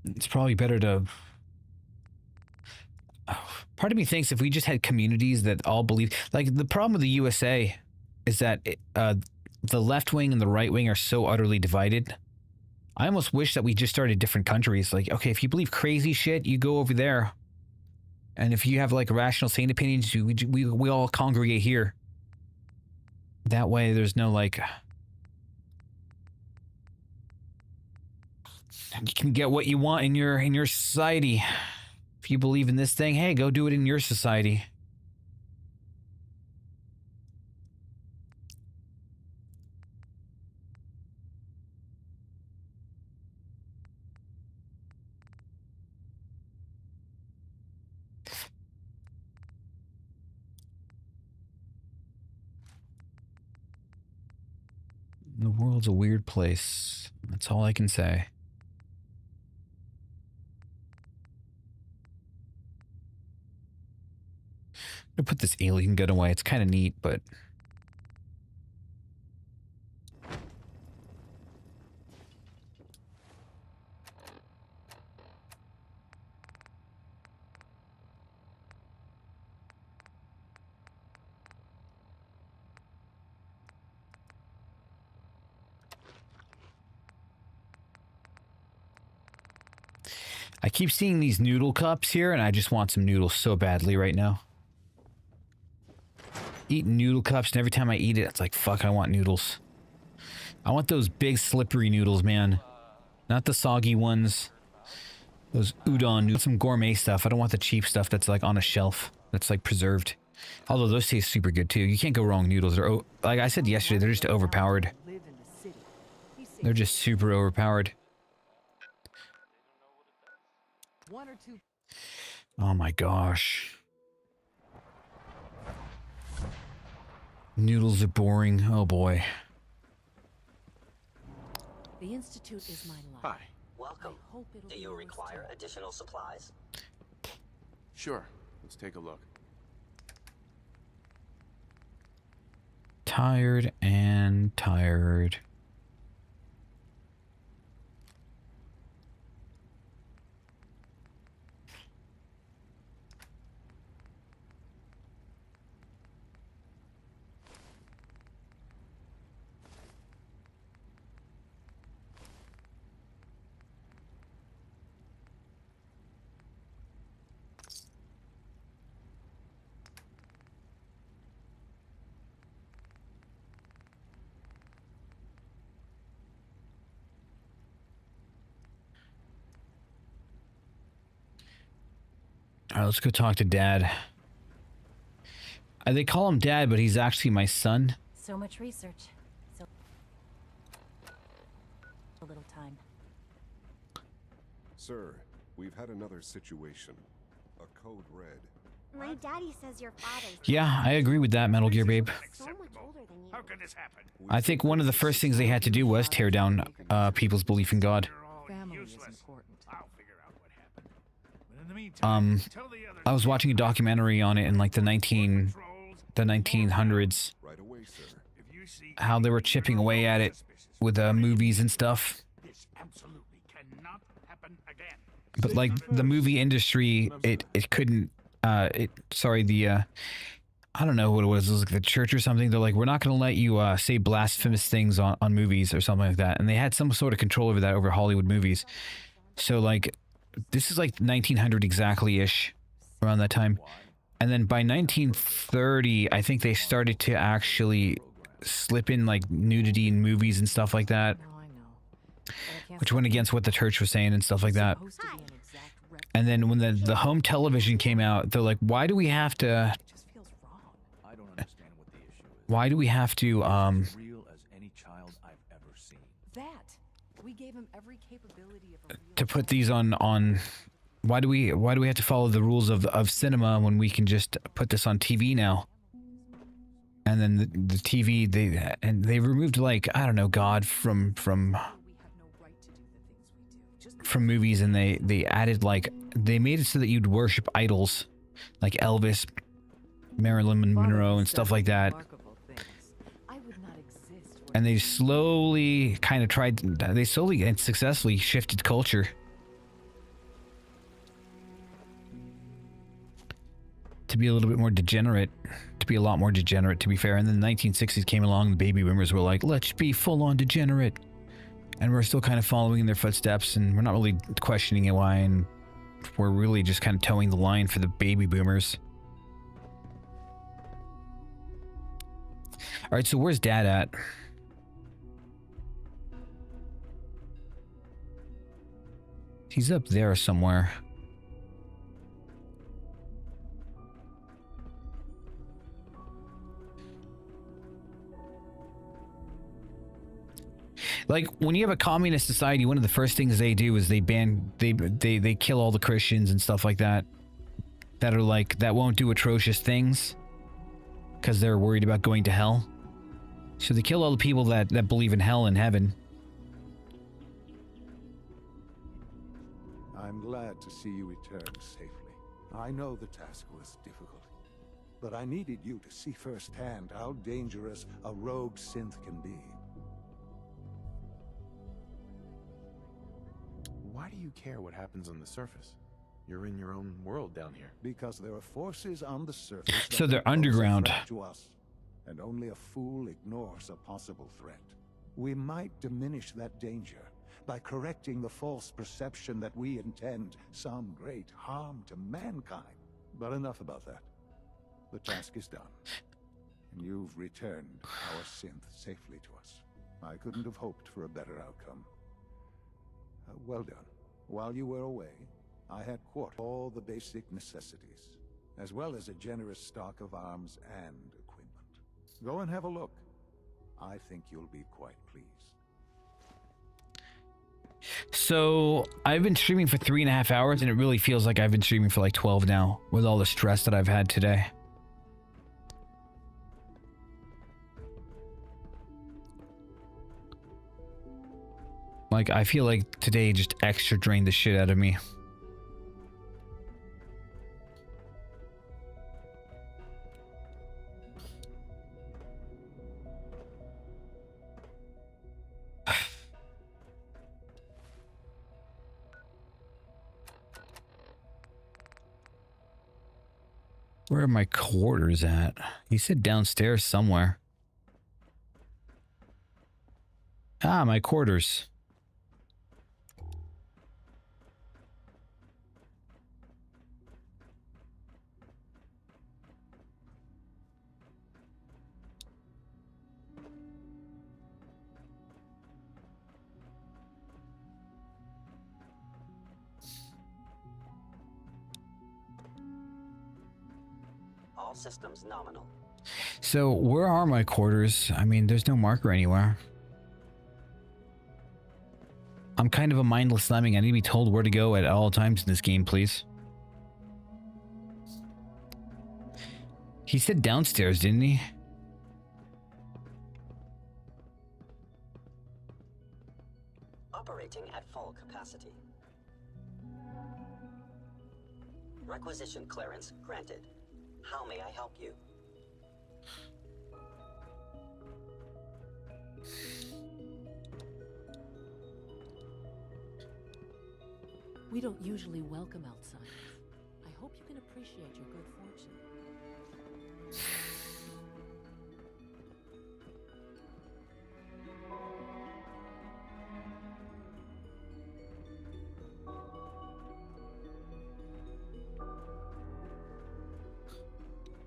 It's probably better to... Part of me thinks if we just had communities that all believe... Like, the problem with the USA is that the left wing and the right wing are so utterly divided. I almost wish that we just started different countries. Like, okay, if you believe crazy shit, you go over there. And if you have, like, rational, sane opinions, we all congregate here. That way, there's no, like... You can get what you want in your society. If you believe in this thing, hey, go do it in your society. The world's a weird place. That's all I can say. I'm gonna put this alien gun away. It's kind of neat, but... I keep seeing these noodle cups here, and I just want some noodles so badly right now. eat noodle cups, and every time I eat it, it's like, fuck, I want noodles. I want those big slippery noodles, man. Not the soggy ones. Those udon noodles, some gourmet stuff. I don't want the cheap stuff that's like on a shelf, that's like preserved. Although those taste super good too. You can't go wrong with noodles. They're, like I said yesterday, they're just overpowered. They're just super overpowered. Oh my gosh. Noodles are boring. Oh boy. The Institute is my life. Hi. Welcome. Do you require additional supplies? Sure. Let's take a look. Tired and tired. All right, let's go talk to Dad. They call him Dad, but he's actually my son. So much research. So a little time. Sir, we've had another situation. A code red. My daddy says your father's... Yeah, I agree with that, Metal Gear Babe. so much older than you. How could this happen? I think one of the first things they had to do was tear down people's belief in God. Family is important. I'll figure out what happened. But in the meantime, tell the others I was watching a documentary on it in like the 1900s. Right away, sir. if you see How they were chipping away at it with movies and stuff. this absolutely cannot happen again. But like the movie industry, it couldn't. I don't know what it was. It was like the church or something. They're like, we're not going to let you say blasphemous things on movies or something like that. And they had some sort of control over that over Hollywood movies. So like, this is like 1900 exactly-ish, around that time. And then by 1930, I think they started to actually slip in like nudity in movies and stuff like that, which went against what the church was saying and stuff like that. And then when the home television came out, they're like, why do we have to... I don't understand what the issue is. Why do we have to, As real as any child I've ever seen. That we gave him every capability of a real to put these on why do we have to follow the rules of cinema when we can just put this on TV now? And then the TV, they removed, like, I don't know, God from movies, and they added, like, they made it so that you'd worship idols like Elvis, Marilyn Monroe, and stuff like that. And they slowly kind of they slowly and successfully shifted culture to be a little bit more degenerate, to be a lot more degenerate, to be fair. And then the 1960s came along, the baby boomers were like, let's be full-on degenerate. And we're still kind of following in their footsteps, and we're not really questioning it why, and we're really just kind of towing the line for the baby boomers. All right, so where's Dad at? He's up there somewhere. Like, when you have a communist society, one of the first things they do is they kill all the Christians and stuff like that, that are like, that won't do atrocious things because they're worried about going to hell. So they kill all the people that believe in hell and heaven. I'm glad to see you return safely. I know the task was difficult, but I needed you to see firsthand how dangerous a rogue synth can be. Why do you care what happens on the surface? You're in your own world down here. Because there are forces on the surface. So they're that pose a underground. threat to us, and only a fool ignores a possible threat. We might diminish that danger by correcting the false perception that we intend some great harm to mankind. But enough about that. The task is done. and you've returned our synth safely to us. I couldn't have hoped for a better outcome. Well done. While you were away, I had quartered all the basic necessities, as well as a generous stock of arms and equipment. Go and have a look. I think you'll be quite pleased. So I've been streaming for 3.5 hours, and it really feels like I've been streaming for like 12 now, with all the stress that I've had today. Like, I feel like today just extra drained the shit out of me. Where are my quarters at? He said downstairs somewhere. Ah, my quarters. All systems nominal. So, where are my quarters? I mean, there's no marker anywhere. I'm kind of a mindless lemming. I need to be told where to go at all times in this game, please. He said downstairs, didn't he? Operating at full capacity. Requisition clearance granted. How may I help you? We don't usually welcome outsiders. I hope you can appreciate your good fortune.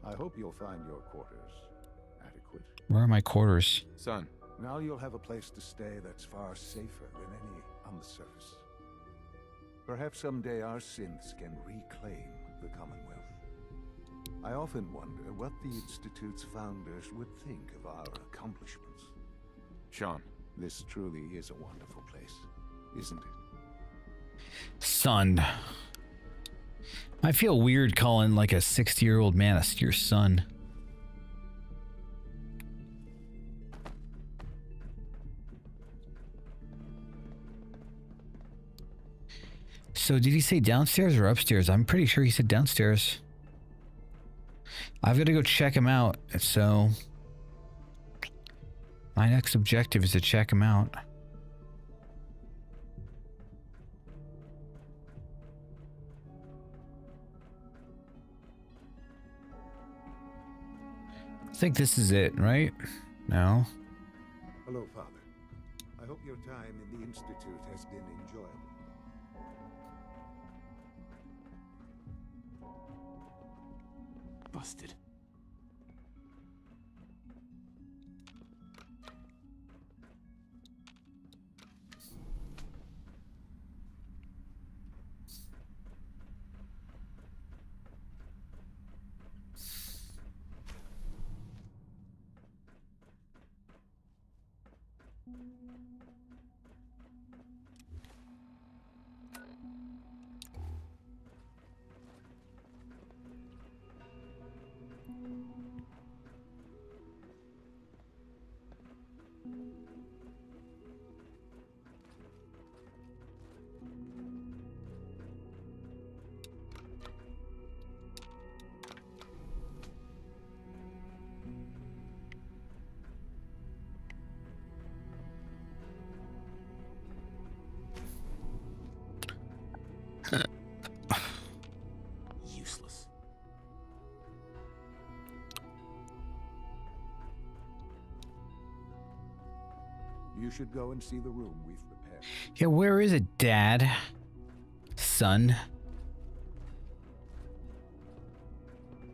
I hope you'll find your quarters adequate. Where are my quarters? Son. Now you'll have a place to stay that's far safer than any on the surface. Perhaps someday our synths can reclaim the Commonwealth. I often wonder what the Institute's founders would think of our accomplishments. Sean. This truly is a wonderful place, isn't it? Son. I feel weird calling like a 60-year-old man your son. So did he say downstairs or upstairs? I'm pretty sure he said downstairs. I've got to go check him out, so my next objective is to check him out. I think this is it, right? No. Hello, Father. I hope your time in the Institute has been enjoyable. Busted. Useless. You should go and see the room we've prepared. Yeah, where is it, Dad? Son?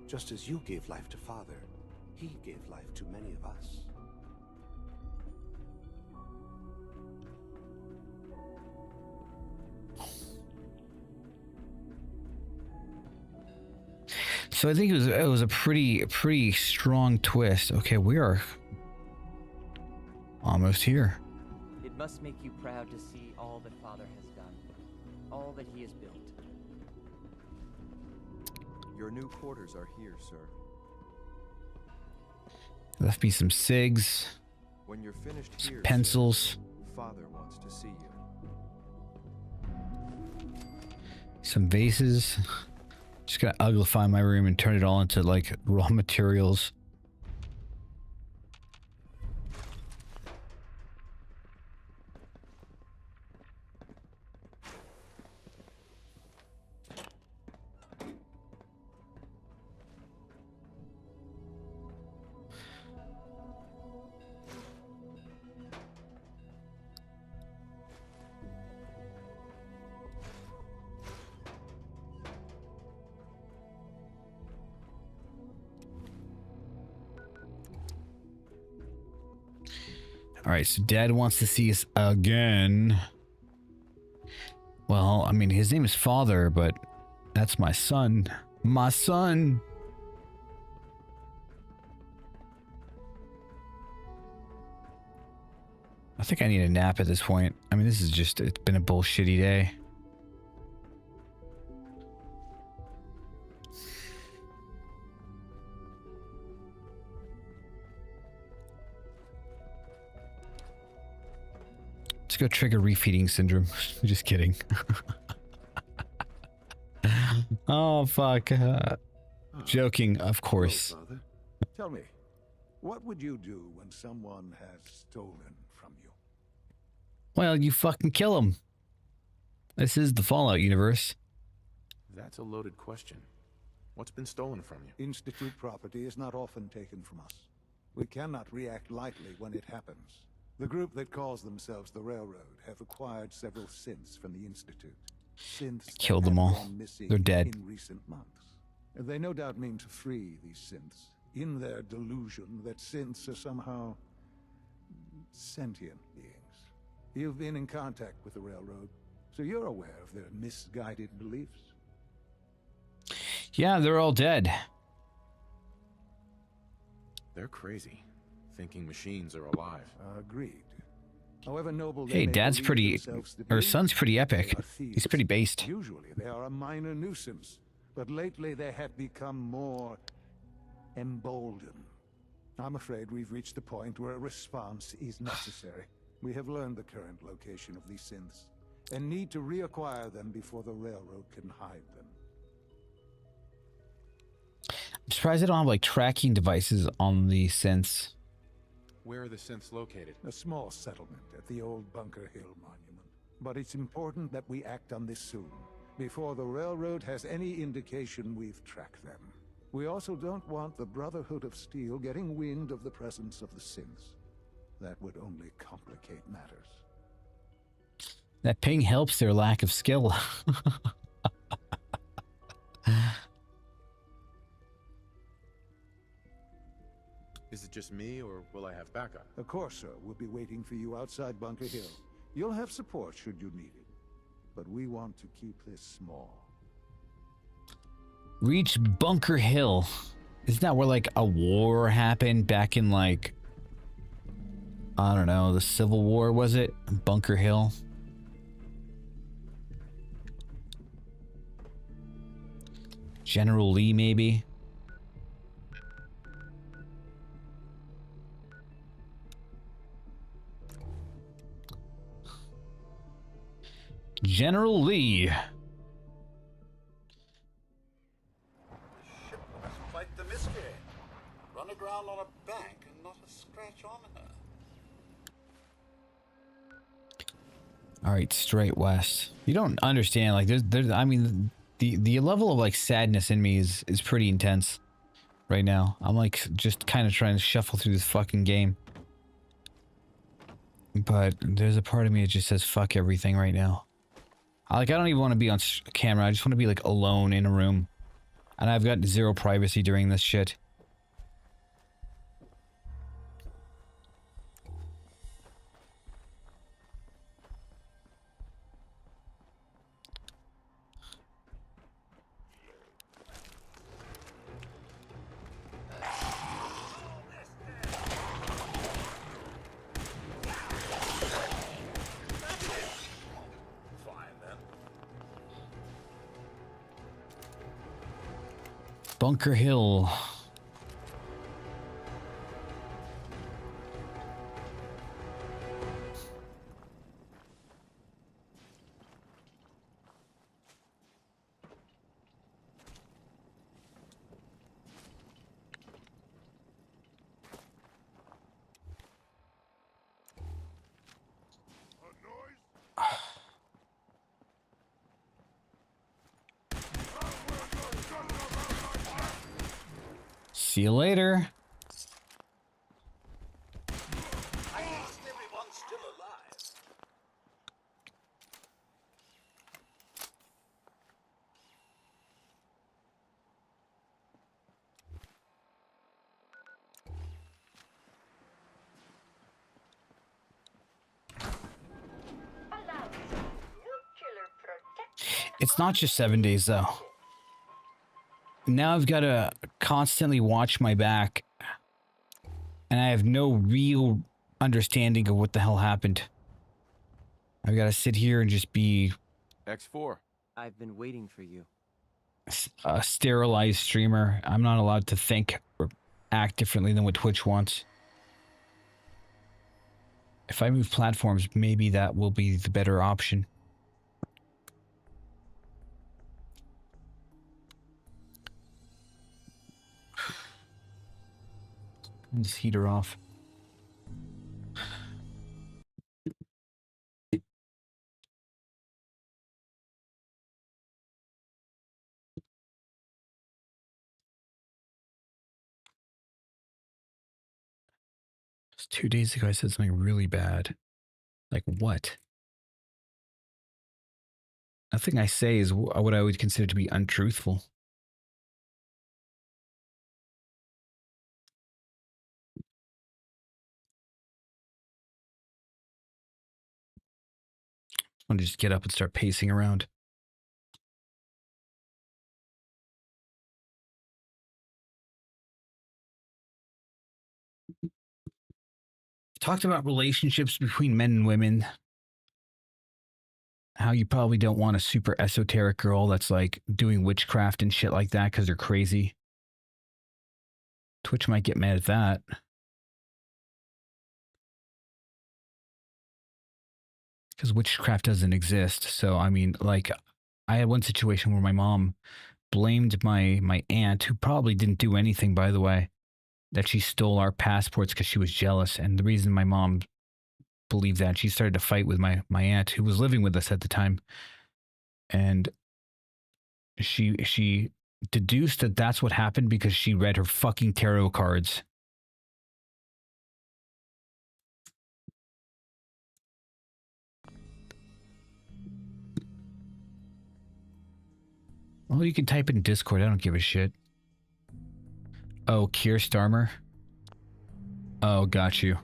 Just as you gave life to Father, He gave life to many of us. So I think it was a pretty strong twist. Okay, we are almost here. It must make you proud to see all that Father has done, all that he has built. Your new quarters are here, sir. Left me some cigs, When you're finished some here, pencils. sir, Father wants to see you. Some vases. Just gonna uglify my room and turn it all into like raw materials. All right, so Dad wants to see us again. Well, I mean, his name is Father, but that's my son. My son. I think I need a nap at this point. I mean, this is just, it's been a bullshitty day. Let's go trigger refeeding syndrome. Just kidding. Oh, fuck. Joking, of course. Hello, Father. Tell me, what would you do when someone has stolen from you? Well, you fucking kill him. This is the Fallout universe. That's a loaded question. What's been stolen from you? Institute property is not often taken from us. We cannot react lightly when it happens. The group that calls themselves the Railroad have acquired several synths from the Institute. Synths Killed that them have all. gone missing They're dead. in recent months. They no doubt mean to free these synths, in their delusion that synths are somehow sentient beings. You've been in contact with the Railroad, so you're aware of their misguided beliefs. Yeah, they're all dead. They're crazy, thinking machines are alive. Agreed. However noble they Hey, may Dad's believe pretty, themselves to or be, son's pretty epic. they are thieves. He's pretty based. Usually they are a minor nuisance, but lately they have become more emboldened. I'm afraid we've reached the point where a response is necessary. We have learned the current location of these synths, and need to reacquire them before the Railroad can hide them. I'm surprised they don't have like tracking devices on the synths. Where are the synths located? A small settlement at the old Bunker Hill Monument. But it's important that we act on this soon, before the Railroad has any indication we've tracked them. We also don't want the Brotherhood of Steel getting wind of the presence of the synths. That would only complicate matters. That ping helps their lack of skill. Is it just me, or will I have backup? Of course, sir. We'll be waiting for you outside Bunker Hill. You'll have support should you need it. But we want to keep this small. Reach Bunker Hill. Isn't that where like a war happened back in like, I don't know, the Civil War, was it? Bunker Hill. General Lee, maybe? General Lee. Ship was quite the mystery. Run aground on a bank and not a scratch on her. All right, straight west. You don't understand. Like, there's. I mean, the level of like sadness in me is pretty intense right now. I'm like just kind of trying to shuffle through this fucking game, but there's a part of me that just says fuck everything right now. I don't even want to be on camera. I just want to be like alone in a room, and I've got zero privacy during this shit. Bunker Hill. See you later. I guess everyone's still alive. It's not just 7 days though. Now I've got to constantly watch my back, and I have no real understanding of what the hell happened. I've got to sit here and just be X4. I've been waiting for you. a sterilized streamer. I'm not allowed to think or act differently than what Twitch wants. If I move platforms, maybe that will be the better option. This heater off. Just 2 days ago, I said something really bad. Like what? Nothing I say is what I would consider to be untruthful. I want to just get up and start pacing around. Talked about relationships between men and women. How you probably don't want a super esoteric girl that's like doing witchcraft and shit like that because they're crazy. Twitch might get mad at that. Because witchcraft doesn't exist. So, I mean, like, I had one situation where my mom blamed my aunt, who probably didn't do anything, by the way, that she stole our passports because she was jealous. And the reason my mom believed that, she started to fight with my aunt, who was living with us at the time. And she deduced that that's what happened because she read her fucking tarot cards. Well, you can type it in Discord. I don't give a shit. Oh, Keir Starmer. Oh, got you.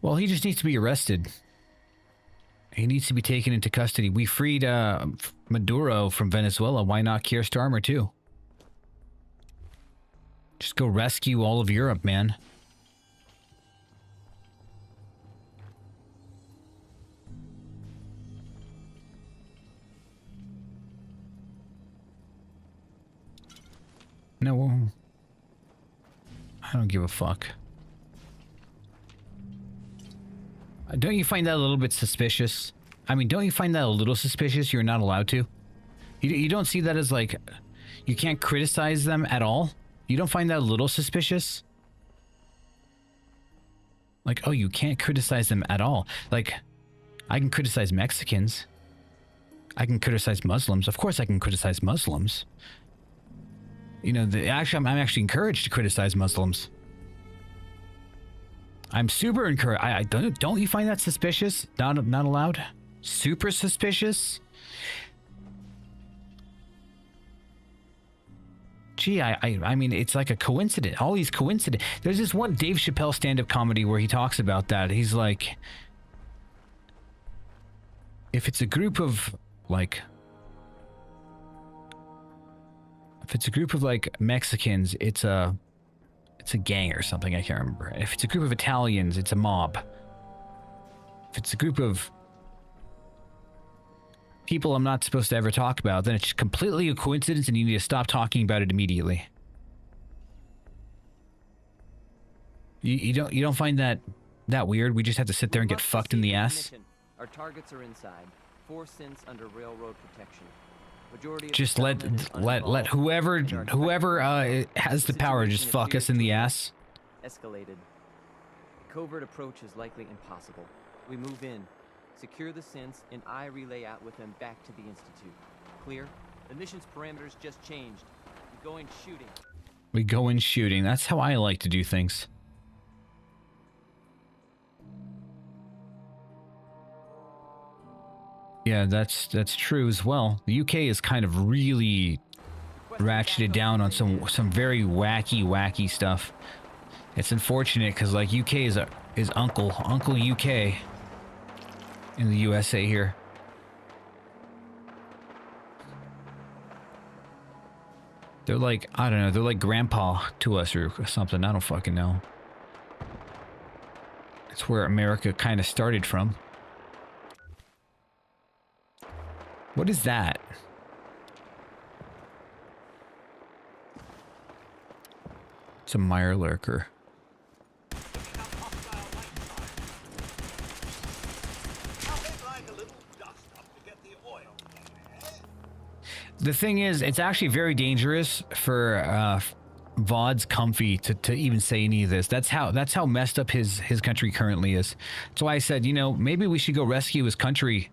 Well, he just needs to be arrested. He needs to be taken into custody. We freed Maduro from Venezuela. Why not Keir Starmer too? Just go rescue all of Europe, man. No, I don't give a fuck. Don't you find that a little bit suspicious? I mean, don't you find that a little suspicious? You're not allowed to? You don't see that as like, you can't criticize them at all? You don't find that a little suspicious? Like, oh, you can't criticize them at all. Like, I can criticize Mexicans. I can criticize Muslims. Of course I can criticize Muslims. You know, I'm actually encouraged to criticize Muslims. I'm super encouraged. I don't you find that suspicious? Not allowed? Super suspicious? Gee, I mean, it's like a coincidence. All these coincidence. There's this one Dave Chappelle stand-up comedy where he talks about that. He's like, if it's a group of like Mexicans, it's a gang or something, I can't remember. If it's a group of Italians, it's a mob. If it's a group of people I'm not supposed to ever talk about, then it's completely a coincidence and you need to stop talking about it immediately. You don't find that weird? We just have to sit there and get fucked in the ass? Our targets are inside. 4 synths under railroad protection. Majority of Just the let settlement is uninvolved. whoever has the power just fuck us in the ass. Escalated. Covert approach is likely impossible. We move in, secure the synths, and I relay out with them back to the Institute. Clear? The mission's parameters just changed. We go in shooting. We go in shooting. That's how I like to do things. Yeah, that's true as well. The UK is kind of really ratcheted down on some very wacky stuff. It's unfortunate because like UK is Uncle UK in the USA here. They're like, I don't know, they're like grandpa to us or something. I don't fucking know. It's where America kind of started from. What is that? It's a Meyer lurker. The thing is, it's actually very dangerous for Vod's Comfy to even say any of this. That's how messed up his country currently is. That's why I said, you know, maybe we should go rescue his country.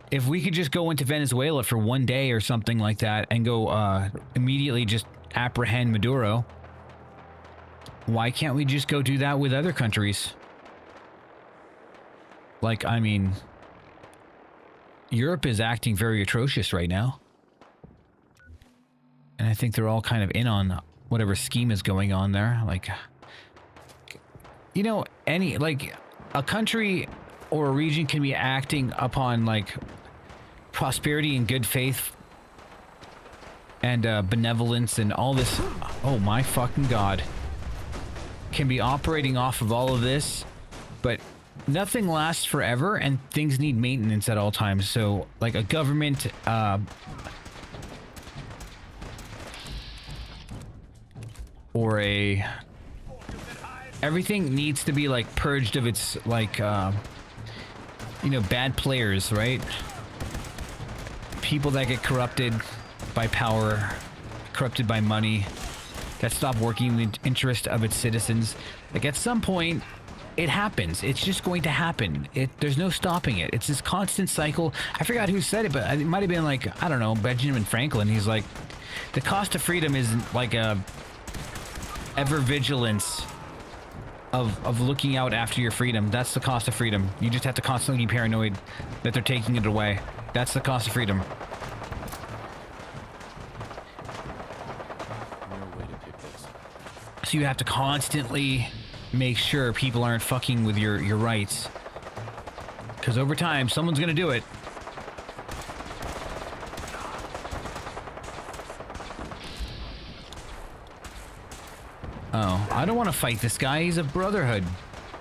If we could just go into Venezuela for one day or something like that and go immediately just apprehend Maduro, why can't we just go do that with other countries? Like, I mean, Europe is acting very atrocious right now. And I think they're all kind of in on whatever scheme is going on there. Like, you know, a country or a region can be acting upon like prosperity and good faith and benevolence and all this. Oh my fucking god. Can be operating off of all of this, but nothing lasts forever and things need maintenance at all times. So like a government or everything needs to be like purged of its like you know, bad players, right? People that get corrupted by power, corrupted by money, that stop working in the interest of its citizens. Like at some point, it happens. It's just going to happen. There's no stopping it. It's this constant cycle. I forgot who said it, but it might have been like, I don't know, Benjamin Franklin. He's like, the cost of freedom is like a ever vigilance of looking out after your freedom. That's the cost of freedom. You just have to constantly be paranoid that they're taking it away. That's the cost of freedom. No way to pick this. So you have to constantly make sure people aren't fucking with your rights. Because over time, someone's gonna do it. Oh, I don't want to fight this guy. He's a brotherhood.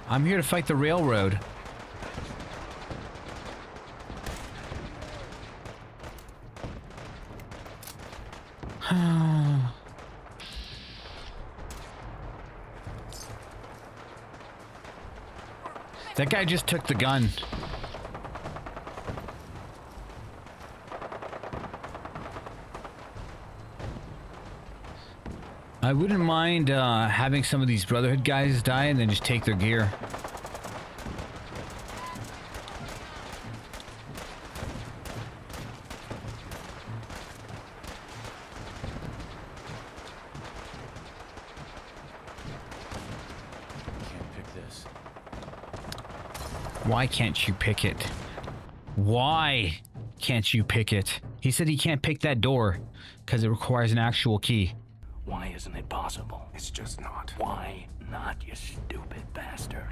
I'm here to fight the railroad. That guy just took the gun. I wouldn't mind having some of these Brotherhood guys die and then just take their gear. Can't pick this. Why can't you pick it? Why can't you pick it? He said he can't pick that door because it requires an actual key. Why isn't it possible? It's just not. Why not, you stupid bastard?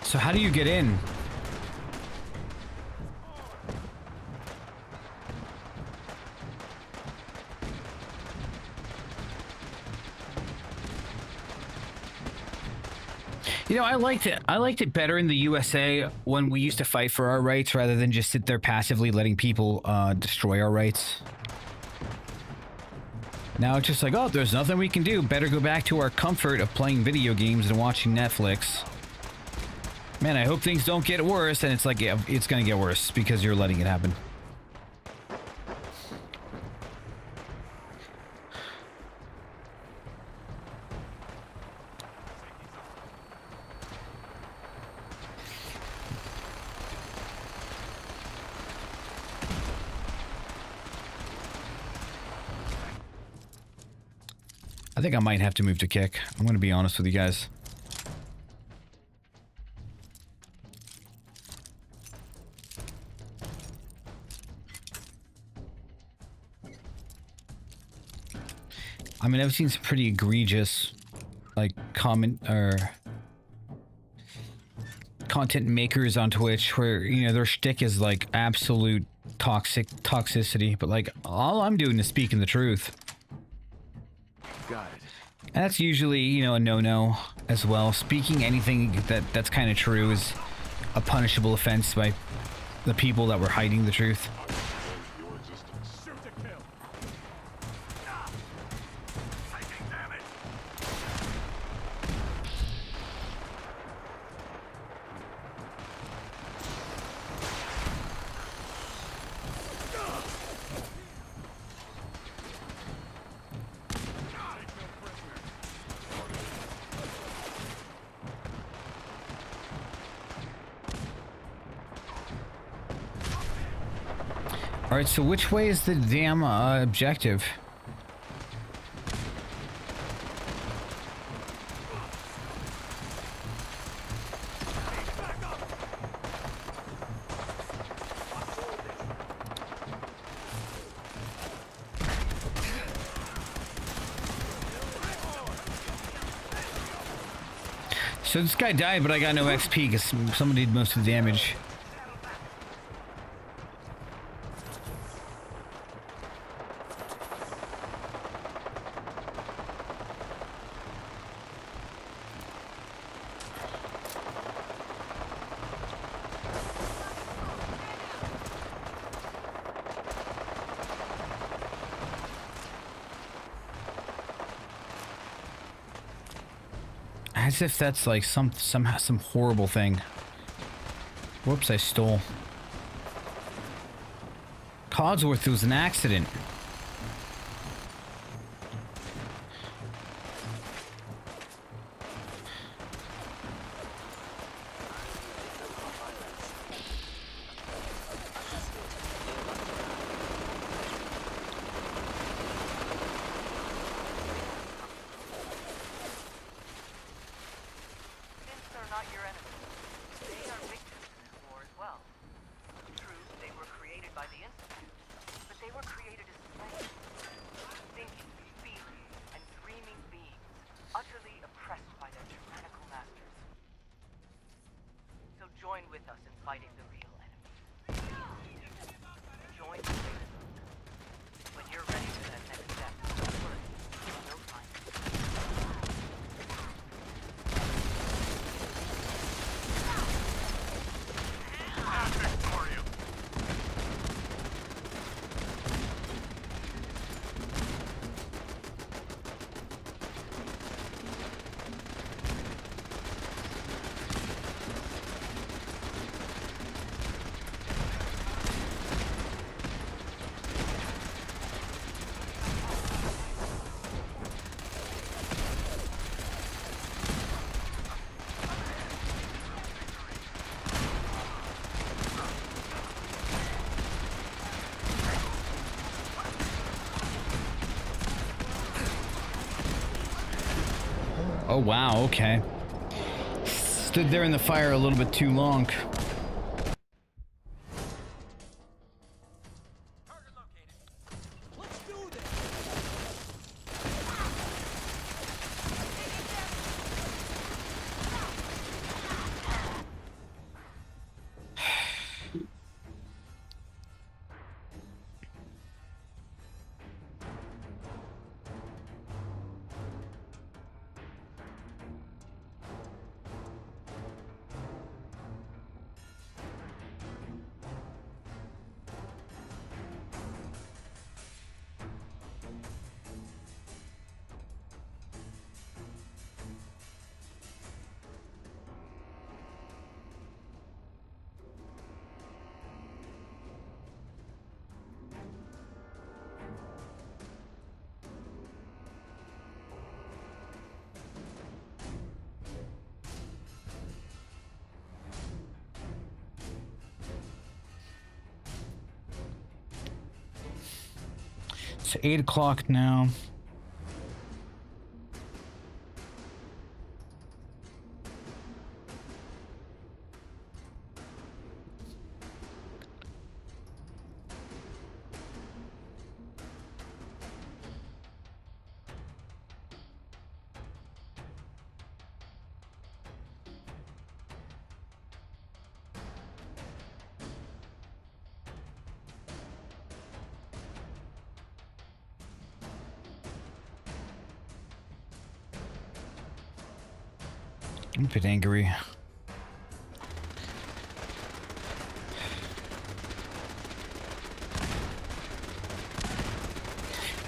So how do you get in? You know, I liked it. I liked it better in the USA when we used to fight for our rights rather than just sit there passively letting people destroy our rights. Now it's just like, oh, there's nothing we can do. Better go back to our comfort of playing video games and watching Netflix. Man, I hope things don't get worse. And it's like, yeah, it's going to get worse because you're letting it happen. I think I might have to move to kick. I'm going to be honest with you guys. I mean, I've seen some pretty egregious, like, content makers on Twitch where, you know, their shtick is, like, absolute toxicity. But, like, all I'm doing is speaking the truth. Got it. And that's usually, you know, a no-no as well. Speaking anything that's kind of true is a punishable offense by the people that were hiding the truth. Alright, so which way is the damn objective? So this guy died, but I got no XP because somebody did most of the damage. As if that's like some horrible thing. Whoops, I stole. Codsworth, it was an accident. Oh, wow, okay. Stood there in the fire a little bit too long. It's 8 o'clock now. I'm a bit angry. I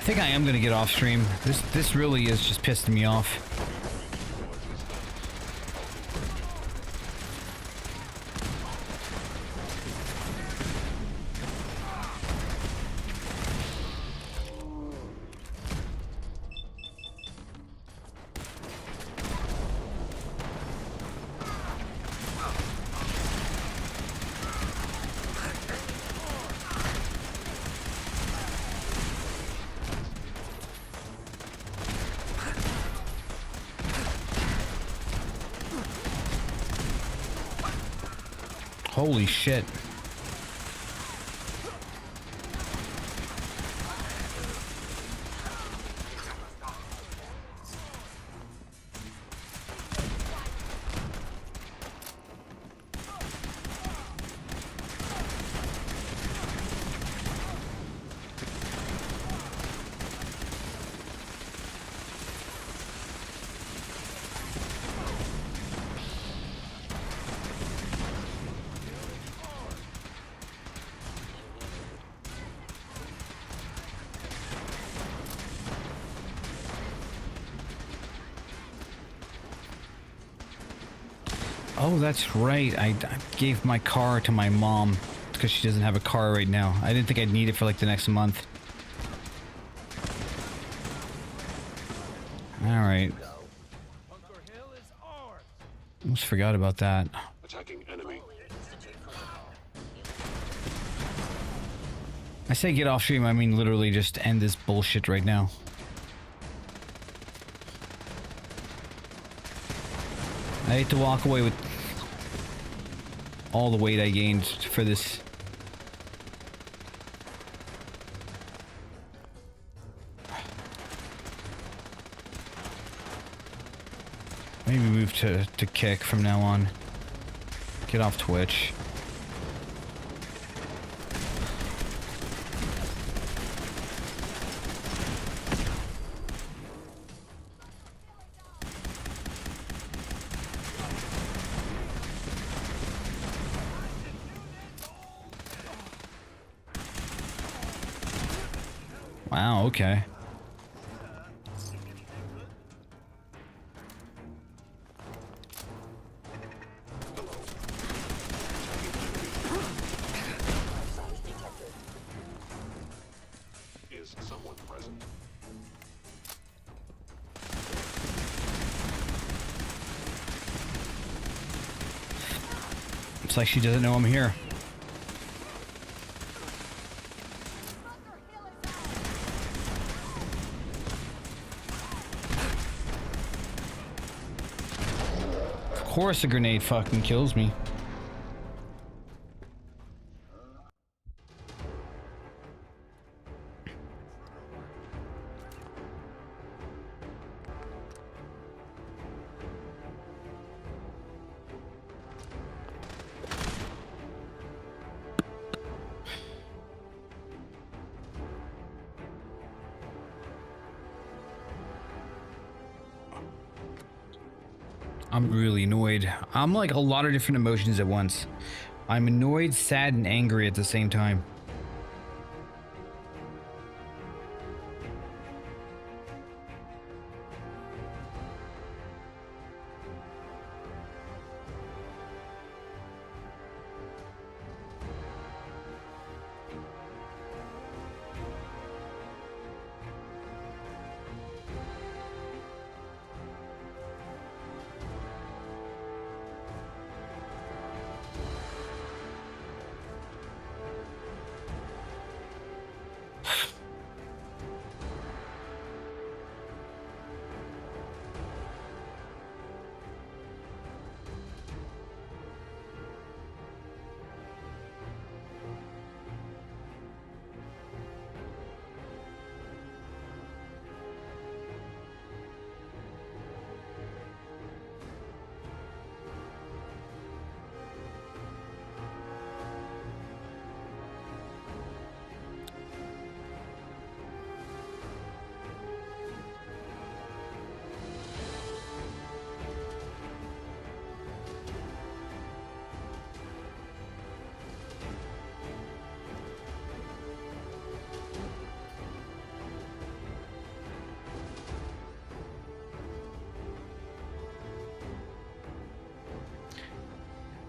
think I am gonna get off stream. This really is just pissing me off. Holy shit. Oh, that's right. I gave my car to my mom because she doesn't have a car right now. I didn't think I'd need it for like the next month. Alright. Almost forgot about that. Attacking enemy. I say get off stream, I mean literally just end this bullshit right now. I hate to walk away with all the weight I gained for this. Maybe move to kick from now on. Get off Twitch. Wow, okay. Is someone present? It's like she doesn't know I'm here. Of course a grenade fucking kills me. I'm really annoyed. I'm like a lot of different emotions at once. I'm annoyed, sad, and angry at the same time.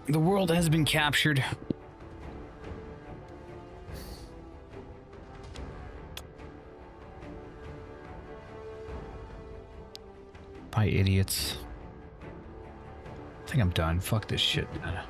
The world has been captured. By idiots. I think I'm done. Fuck this shit, man.